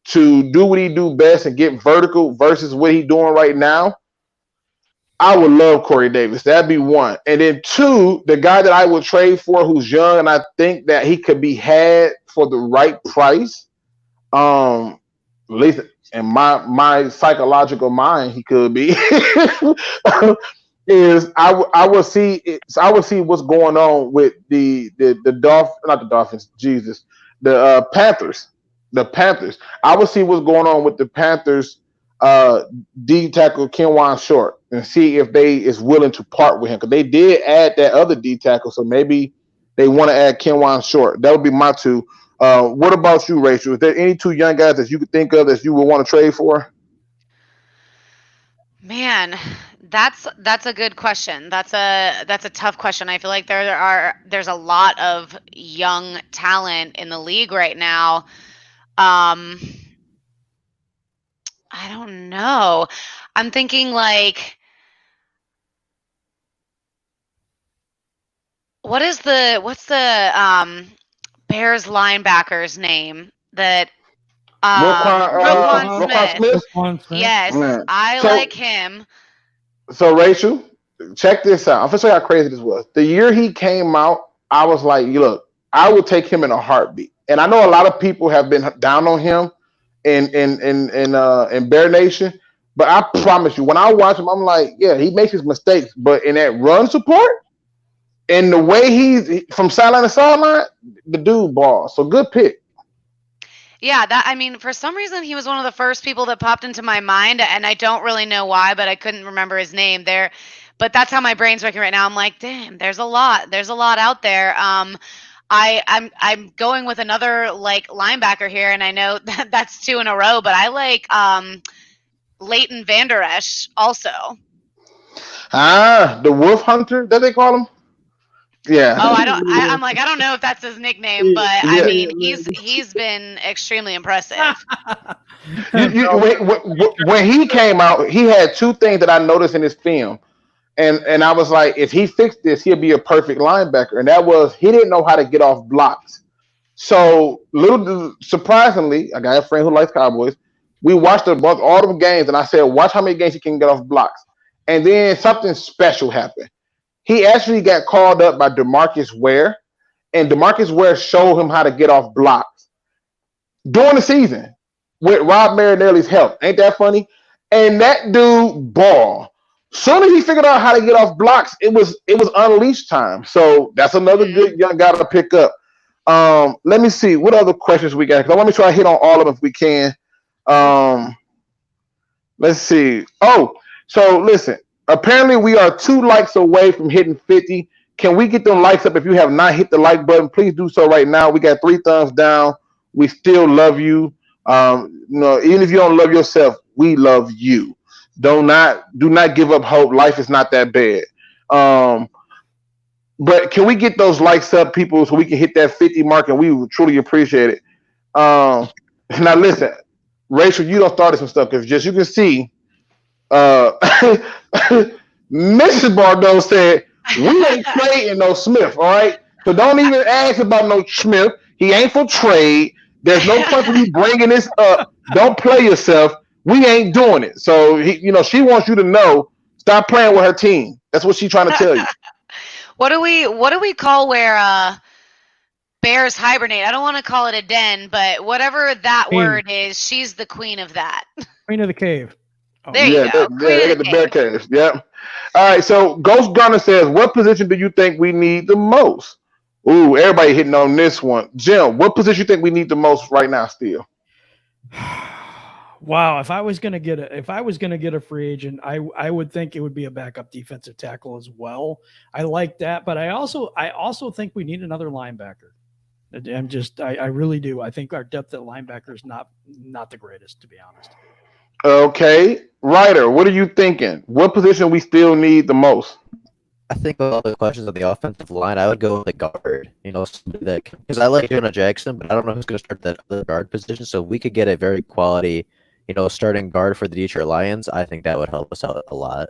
to do what he do best and get vertical versus what he's doing right now, I would love Corey Davis. That'd be one. And then two, the guy that I would trade for who's young and I think that he could be had for the right price, at least in my psychological mind, he could be. Is I will see what's going on with the Panthers. The Panthers. I will see what's going on with the Panthers D tackle Kenwan Short and see if they is willing to part with him, because they did add that other D tackle, so maybe they want to add Kenwan Short. That would be my two. What about you, Rachel? Is there any two young guys that you could think of that you would want to trade for? Man, that's a good question. That's a tough question. I feel like there's a lot of young talent in the league right now. I don't know. I'm thinking like, what's the Bears linebacker's name that Roquan Smith. Yes, I like him. So Rachel, check this out. I'm gonna show you how crazy this was. The year he came out, I was like, look, I would take him in a heartbeat. And I know a lot of people have been down on him in Bear Nation, but I promise you, when I watch him, I'm like, yeah, he makes his mistakes, but in that run support and the way he's from sideline to sideline, the dude balls. So good pick. Yeah, for some reason he was one of the first people that popped into my mind, and I don't really know why, but I couldn't remember his name there. But that's how my brain's working right now. I'm like, damn, there's a lot out there. I'm going with another like linebacker here, and I know that's two in a row, but I like Leighton Vander Esch also. The Wolf Hunter, that they call him. Yeah. Oh, I'm like, I don't know if that's his nickname, but yeah. I mean, he's been extremely impressive. When he came out, he had two things that I noticed in his film. And I was like, if he fixed this, he'll be a perfect linebacker. And that was, he didn't know how to get off blocks. So, surprisingly, I got a friend who likes Cowboys. We watched all the games, and I said, watch how many games he can get off blocks. And then something special happened. He actually got called up by DeMarcus Ware, and DeMarcus Ware showed him how to get off blocks during the season with Rob Marinelli's help. Ain't that funny? And that dude ball. Soon as he figured out how to get off blocks, it was unleashed time. So that's another good young guy to pick up. Let me see what other questions we got. Let me try to hit on all of them if we can. Let's see. Oh, so listen. Apparently, we are 2 likes away from hitting 50. Can we get them likes up? If you have not hit the like button, please do so right now. We got 3 thumbs down. We still love you. Even if you don't love yourself, we love you. Do not give up hope. Life is not that bad. But can we get those likes up, people, so we can hit that 50 mark, and we would truly appreciate it. Now listen, Rachel, you don't started some stuff because just you can see, Mrs. Bardot said we ain't trading no Smith. All right, so don't even ask about no Smith. He ain't for trade. There's no point for you bringing this up. Don't play yourself. We ain't doing it. So she wants you to know. Stop playing with her team. That's what she's trying to tell you. What do we call where bears hibernate? I don't want to call it a den, but whatever that word is, she's the queen of that. Queen of the cave. Oh. There you go. They got the bear cave. Yep. All right. So Ghost Gunner says, what position do you think we need the most? Ooh, everybody hitting on this one. Jim, what position you think we need the most right now still? Wow, if I was gonna get a free agent, I would think it would be a backup defensive tackle as well. I like that, but I also think we need another linebacker. I really do. I think our depth at linebacker is not the greatest, to be honest. Okay, Ryder, what are you thinking? What position we still need the most? I think with all the questions on the offensive line, I would go with a guard. Somebody that, because I like Jonah Jackson, but I don't know who's going to start that other guard position. So if we could get a very quality, starting guard for the Detroit Lions, I think that would help us out a lot.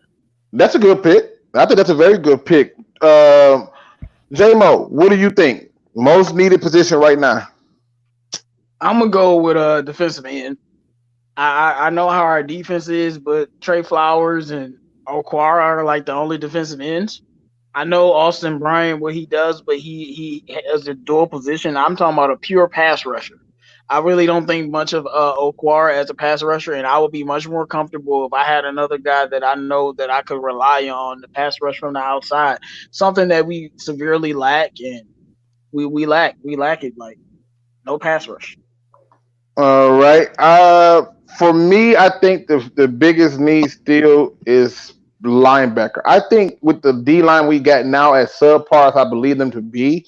That's a good pick. I think that's a very good pick. J-Mo, what do you think? Most needed position right now? I'm gonna go with defensive end. I know how our defense is, but Trey Flowers and Okwara are like the only defensive ends. I know Austin Bryant, what he does, but he has a dual position. I'm talking about a pure pass rusher. I really don't think much of Okwara as a pass rusher, and I would be much more comfortable if I had another guy that I know that I could rely on to pass rush from the outside. Something that we severely lack, and we lack it, like no pass rush. All right. For me, I think the biggest need still is linebacker. I think with the D line we got now as subpar as I believe them to be,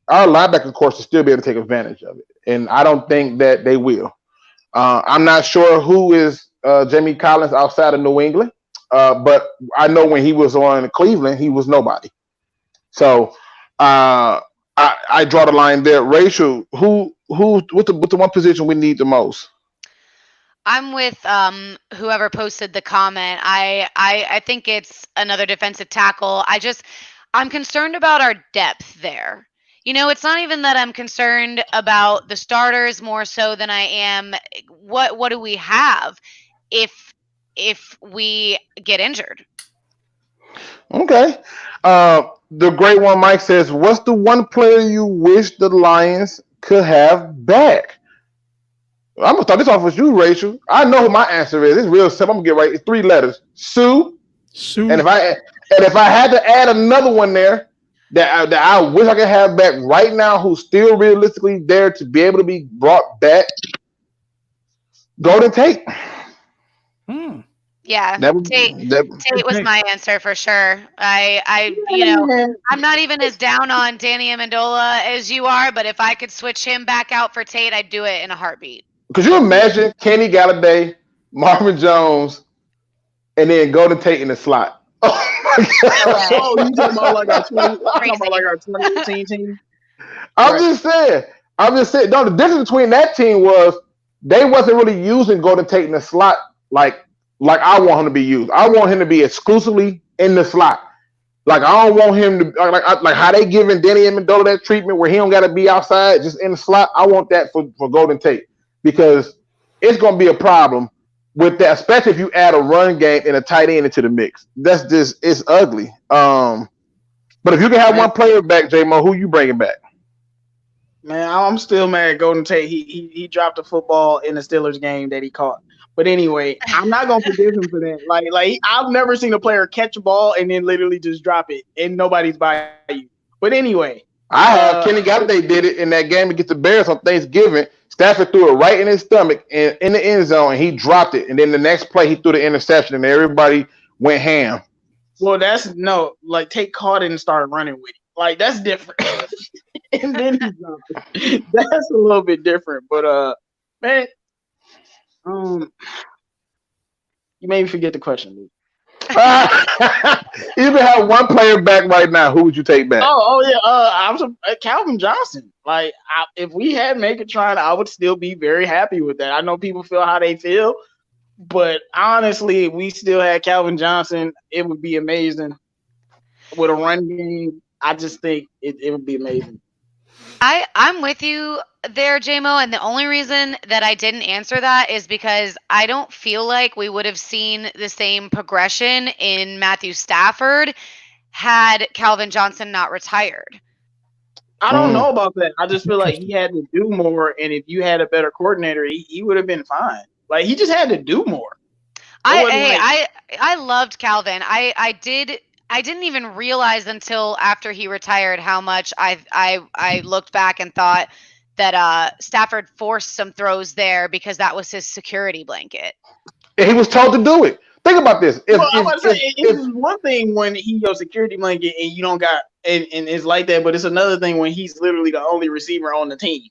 our linebacker course will still be able to take advantage of it, and I don't think that they will. I'm not sure who is Jamie Collins outside of New England, but I know when he was on Cleveland, he was nobody. So I draw the line there. Rachel, what's the one position we need the most? I'm with whoever posted the comment. I think it's another defensive tackle. I'm concerned about our depth there. It's not even that I'm concerned about the starters more so than I am what do we have if we get injured. Okay. The great one, Mike, says, what's the one player you wish the Lions could have back? I'm gonna start this off with you, Rachel. I know who my answer is. It's real simple. I'm gonna get right. It's 3 letters. Sue. And if I had to add another one there that I wish I could have back right now, who's still realistically there to be able to be brought back, Golden Tate. Yeah, Tate was my answer for sure. I'm not even as down on Danny Amendola as you are, but if I could switch him back out for Tate, I'd do it in a heartbeat. Could you imagine Kenny Galladay, Marvin Jones, and then Golden Tate in the slot? Oh my God! Oh, you talking about like our 2018 team? I'm just saying. No, the difference between that team was they wasn't really using Golden Tate in the slot like I want him to be used. I want him to be exclusively in the slot. Like I don't want him to like how they giving Danny Amendola that treatment where he don't got to be outside, just in the slot. I want that for Golden Tate because it's gonna be a problem with that, especially if you add a run game and a tight end into the mix. That's just it's ugly. But if you can have one player back, J-Mo, who you bringing back? Man, I'm still mad at Golden Tate. He dropped a football in the Steelers game that he caught. But anyway, I'm not gonna forgive him for that. Like I've never seen a player catch a ball and then literally just drop it and nobody's by you. But anyway, I have Kenny Galladay did it in that game against the Bears on Thanksgiving. Stafford threw it right in his stomach and in the end zone, and he dropped it. And then the next play, he threw the interception, and everybody went ham. Well, Tate caught it and started running with it. Like that's different. And then he dropped it. That's a little bit different. But man. You made me forget the question, dude. You can have one player back right now. Who would you take back? Yeah. I was Calvin Johnson. Like, if we had Megatron, I would still be very happy with that. I know people feel how they feel, but honestly, if we still had Calvin Johnson, it would be amazing. With a run game, I just think it would be amazing. I'm with you there, JMO, and the only reason that I didn't answer that is because I don't feel like we would have seen the same progression in Matthew Stafford had Calvin Johnson not retired. I don't know about that. I just feel like he had to do more, and if you had a better coordinator, he would have been fine. Like, he just had to do more. I loved Calvin. I didn't even realize until after he retired how much I looked back and thought that Stafford forced some throws there because that was his security blanket. And he was told to do it. Think about this. It's one thing when he's your security blanket and you don't got and it's like that, but it's another thing when he's literally the only receiver on the team.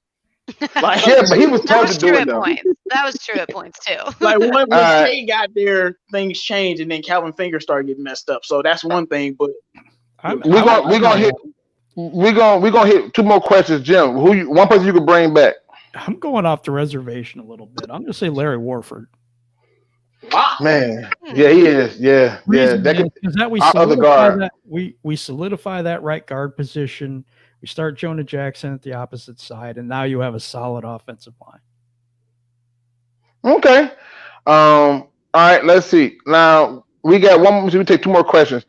Like, yeah, but he was told to do it though. That was true at points too. Like when Shay got there, things changed, and then Calvin Finger started getting messed up. So that's one thing. But we're gonna hit two more questions, Jim. One person you could bring back? I'm going off the reservation a little bit. I'm gonna say Larry Warford. Wow. Man, yeah, he is. Yeah. We solidify that right guard position. We start Jonah Jackson at the opposite side, and now you have a solid offensive line. Okay. All right, let's see. Now we got one. We take two more questions.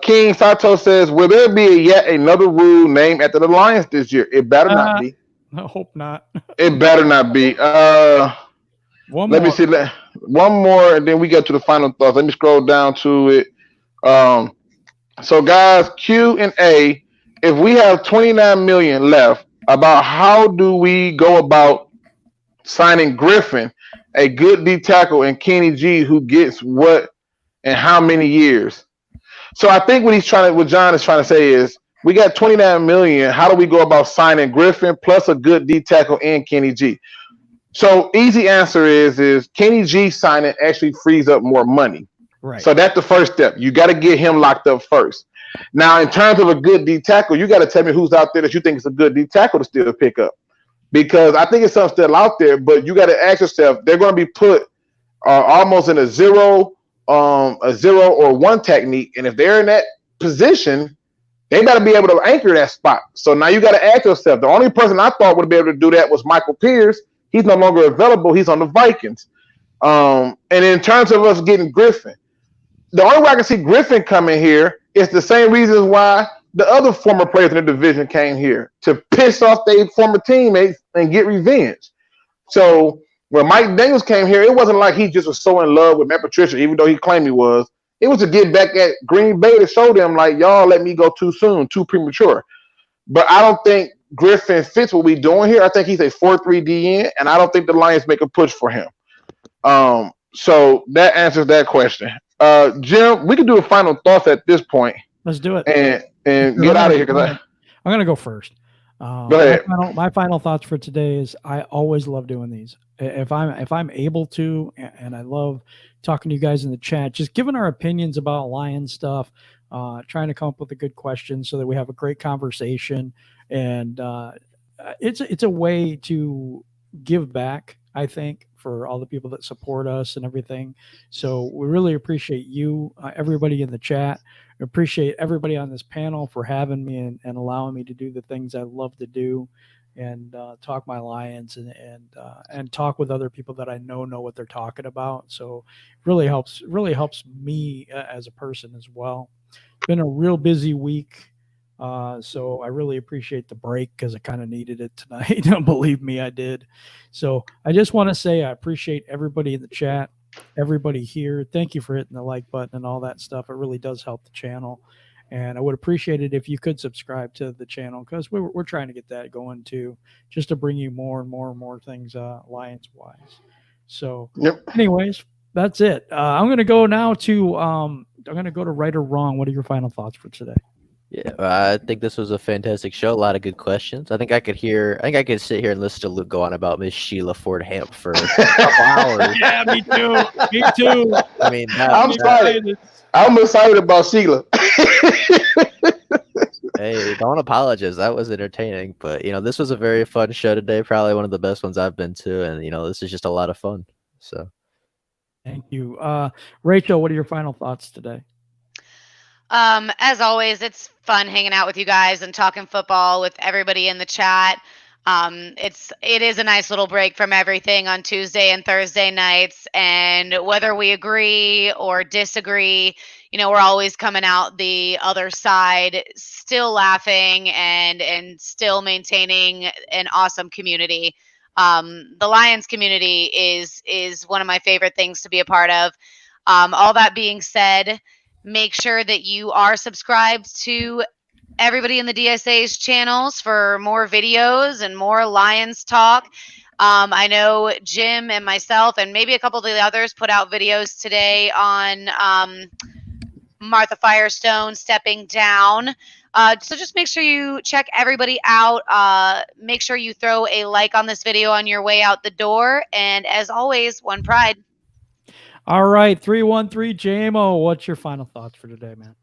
King Sato says, "Will there be yet another rule named after the Lions this year?" It better not be. I hope not. It better not be. Let me see. One more, and then we get to the final thoughts. Let me scroll down to it. So, guys, Q and A. If we have 29 million left, about how do we go about signing Griffin, a good D tackle, and Kenny G, who gets what and how many years? So I think what John is trying to say is we got 29 million. How do we go about signing Griffin plus a good D tackle and Kenny G? So easy answer is Kenny G signing actually frees up more money. Right. So that's the first step. You got to get him locked up first. Now, in terms of a good D tackle, you got to tell me who's out there that you think is a good D tackle to still pick up. Because I think it's something still out there, but you got to ask yourself, they're going to be put almost in a zero or one technique. And if they're in that position, they got to be able to anchor that spot. So now you got to ask yourself, the only person I thought would be able to do that was Michael Pierce. He's no longer available. He's on the Vikings. And in terms of us getting Griffin, the only way I can see Griffin coming here is the same reasons why the other former players in the division came here, to piss off their former teammates and get revenge. So when Mike Daniels came here, it wasn't like he just was so in love with Matt Patricia, even though he claimed he was. It was to get back at Green Bay to show them, like, y'all let me go too soon, too premature. But I don't think Griffin fits what we're doing here. I think he's a 4-3 DN, and I don't think the Lions make a push for him. So that answers that question. Jim, we can do a final thoughts at this point. Let's do it. And get out of here. I'm going to go first. Go ahead. My final thoughts for today is I always love doing these. If I'm able to, and I love talking to you guys in the chat, just giving our opinions about Lions stuff, trying to come up with a good question so that we have a great conversation. And it's a way to give back, I think, for all the people that support us and everything. So we really appreciate you, everybody in the chat. I appreciate everybody on this panel for having me and allowing me to do the things I love to do, and talk my Lions and talk with other people that I know what they're talking about. So it really helps me as a person as well. It's been a real busy week. So I really appreciate the break because I kind of needed it tonight. Believe me, I did. So I just want to say I appreciate everybody in the chat, everybody here. Thank you for hitting the like button and all that stuff. It really does help the channel. And I would appreciate it if you could subscribe to the channel, because we're trying to get that going too, just to bring you more and more things Lions-wise. So anyways, that's it. I'm going to go now to right or wrong. What are your final thoughts for today? Yeah, I think this was a fantastic show. A lot of good questions. I think I could sit here and listen to Luke go on about Miss Sheila Ford Hamp for a couple hours. Yeah, me too. Me too. I mean, I'm excited. I'm excited about Sheila. Hey, don't apologize. That was entertaining, but this was a very fun show today. Probably one of the best ones I've been to, and this is just a lot of fun. So, thank you, Rachel. What are your final thoughts today? As always, it's fun hanging out with you guys and talking football with everybody in the chat. It is a nice little break from everything on Tuesday and Thursday nights, and whether we agree or disagree, we're always coming out the other side, still laughing and still maintaining an awesome community. The Lions community is one of my favorite things to be a part of. All that being said, make sure that you are subscribed to everybody in the DSA's channels for more videos and more Lions talk. I know Jim and myself and maybe a couple of the others put out videos today on Martha Firestone stepping down. So just make sure you check everybody out. Make sure you throw a like on this video on your way out the door. And as always, one pride. All right, 313 JMO, what's your final thoughts for today, man?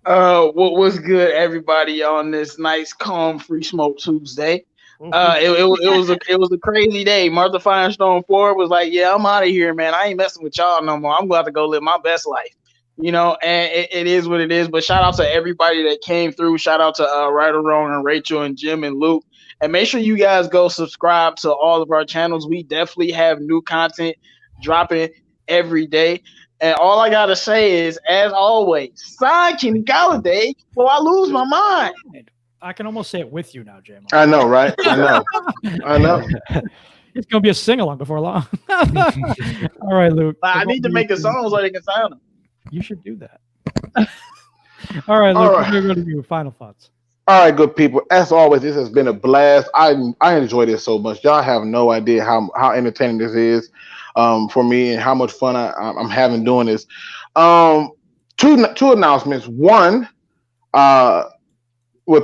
What was good, everybody, on this nice, calm, free smoke Tuesday? It was a crazy day. Martha Firestone Ford was like, "Yeah, I'm out of here, man. I ain't messing with y'all no more. I'm glad to go live my best life." And it is what it is. But shout out to everybody that came through. Shout out to Right or Wrong and Rachel and Jim and Luke. And make sure you guys go subscribe to all of our channels. We definitely have new content dropping every day. And all I gotta say is, as always, sign Kenny Galladay before I lose my mind. I can almost say it with you now, JMO. I know, right? I know. It's gonna be a sing-along before long. All right, Luke. I need to make a song so they can sign them. You should do that. All right, Luke. We're going to do final thoughts. All right, good people. As always, this has been a blast. I enjoy this so much. Y'all have no idea how entertaining this is for me and how much fun I'm having doing this. Two announcements.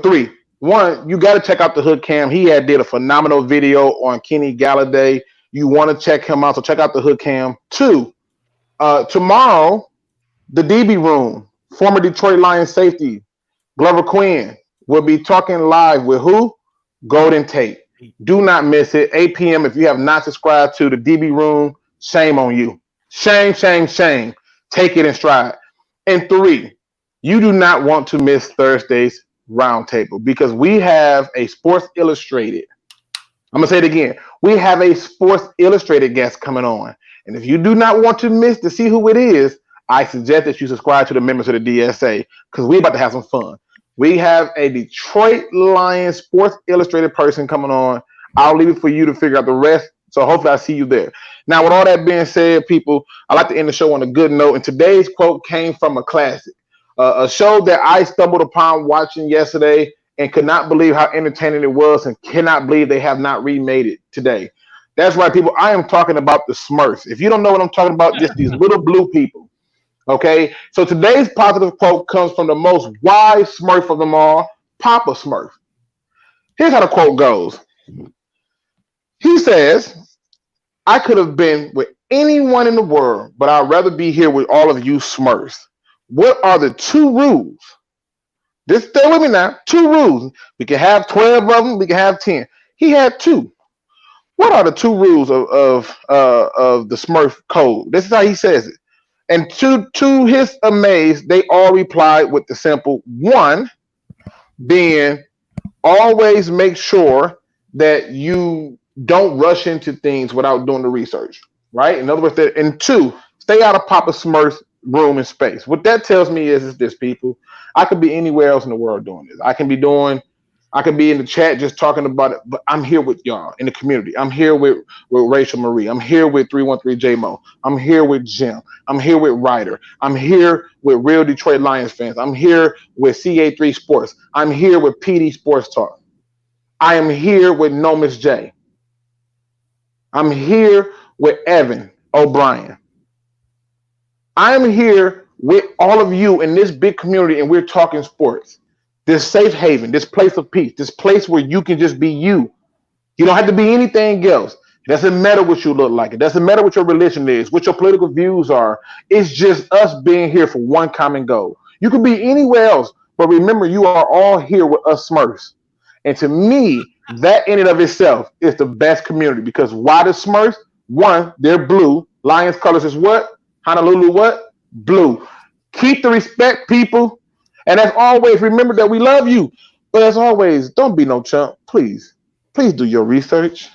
Three. One, you got to check out the Hood Cam. He did a phenomenal video on Kenny Galladay. You want to check him out, so check out the Hood Cam. Two, tomorrow, the DB Room, former Detroit Lions safety, Glover Quinn, will be talking live with who? Golden Tate. Do not miss it. 8 p.m. If you have not subscribed to the DB Room, shame on you. Shame, shame, shame. Take it in stride. And three, you do not want to miss Thursday's Roundtable because we have a Sports Illustrated. I'm going to say it again. We have a Sports Illustrated guest coming on. And if you do not want to miss to see who it is, I suggest that you subscribe to the members of the DSA because we're about to have some fun. We have a Detroit Lions Sports Illustrated person coming on. I'll leave it for you to figure out the rest. So hopefully I see you there. Now, with all that being said, people, I like to end the show on a good note. And today's quote came from a classic, a show that I stumbled upon watching yesterday and could not believe how entertaining it was and cannot believe they have not remade it today. That's right, people. I am talking about the Smurfs. If you don't know what I'm talking about, just these little blue people. Okay, so today's positive quote comes from the most wise Smurf of them all, Papa Smurf. Here's how the quote goes. He says, "I could have been with anyone in the world, but I'd rather be here with all of you Smurfs. What are the two rules?" Just stay with me now. 2 rules. We can have 12 of them. We can have 10. He had 2. What are the 2 rules of the Smurf code? This is how he says it. And to his amaze, they all replied with the simple 1 being always make sure that you don't rush into things without doing the research, right? In other words, and 2, stay out of Papa Smurf's room and space. What that tells me is this, people. I could be anywhere else in the world doing this. I can be in the chat just talking about it, but I'm here with y'all in the community. I'm here with Rachel Marie. I'm here with 313 JMO. I'm here with Jim. I'm here with Ryder. I'm here with real Detroit Lions fans. I'm here with CA3 Sports. I'm here with PD Sports Talk. I am here with No Miss J. I'm here with Evan O'Brien. I am here with all of you in this big community, and we're talking sports. this safe haven, this place of peace, this place where you can just be you. You don't have to be anything else. It doesn't matter what you look like. It doesn't matter what your religion is, what your political views are. It's just us being here for one common goal. You could be anywhere else, but remember, you are all here with us Smurfs. And to me, that in and of itself is the best community because why the Smurfs? One, they're blue. Lions colors is what? Honolulu what? Blue. Keep the respect, people. And as always, remember that we love you. But as always, don't be no chump. Please do your research.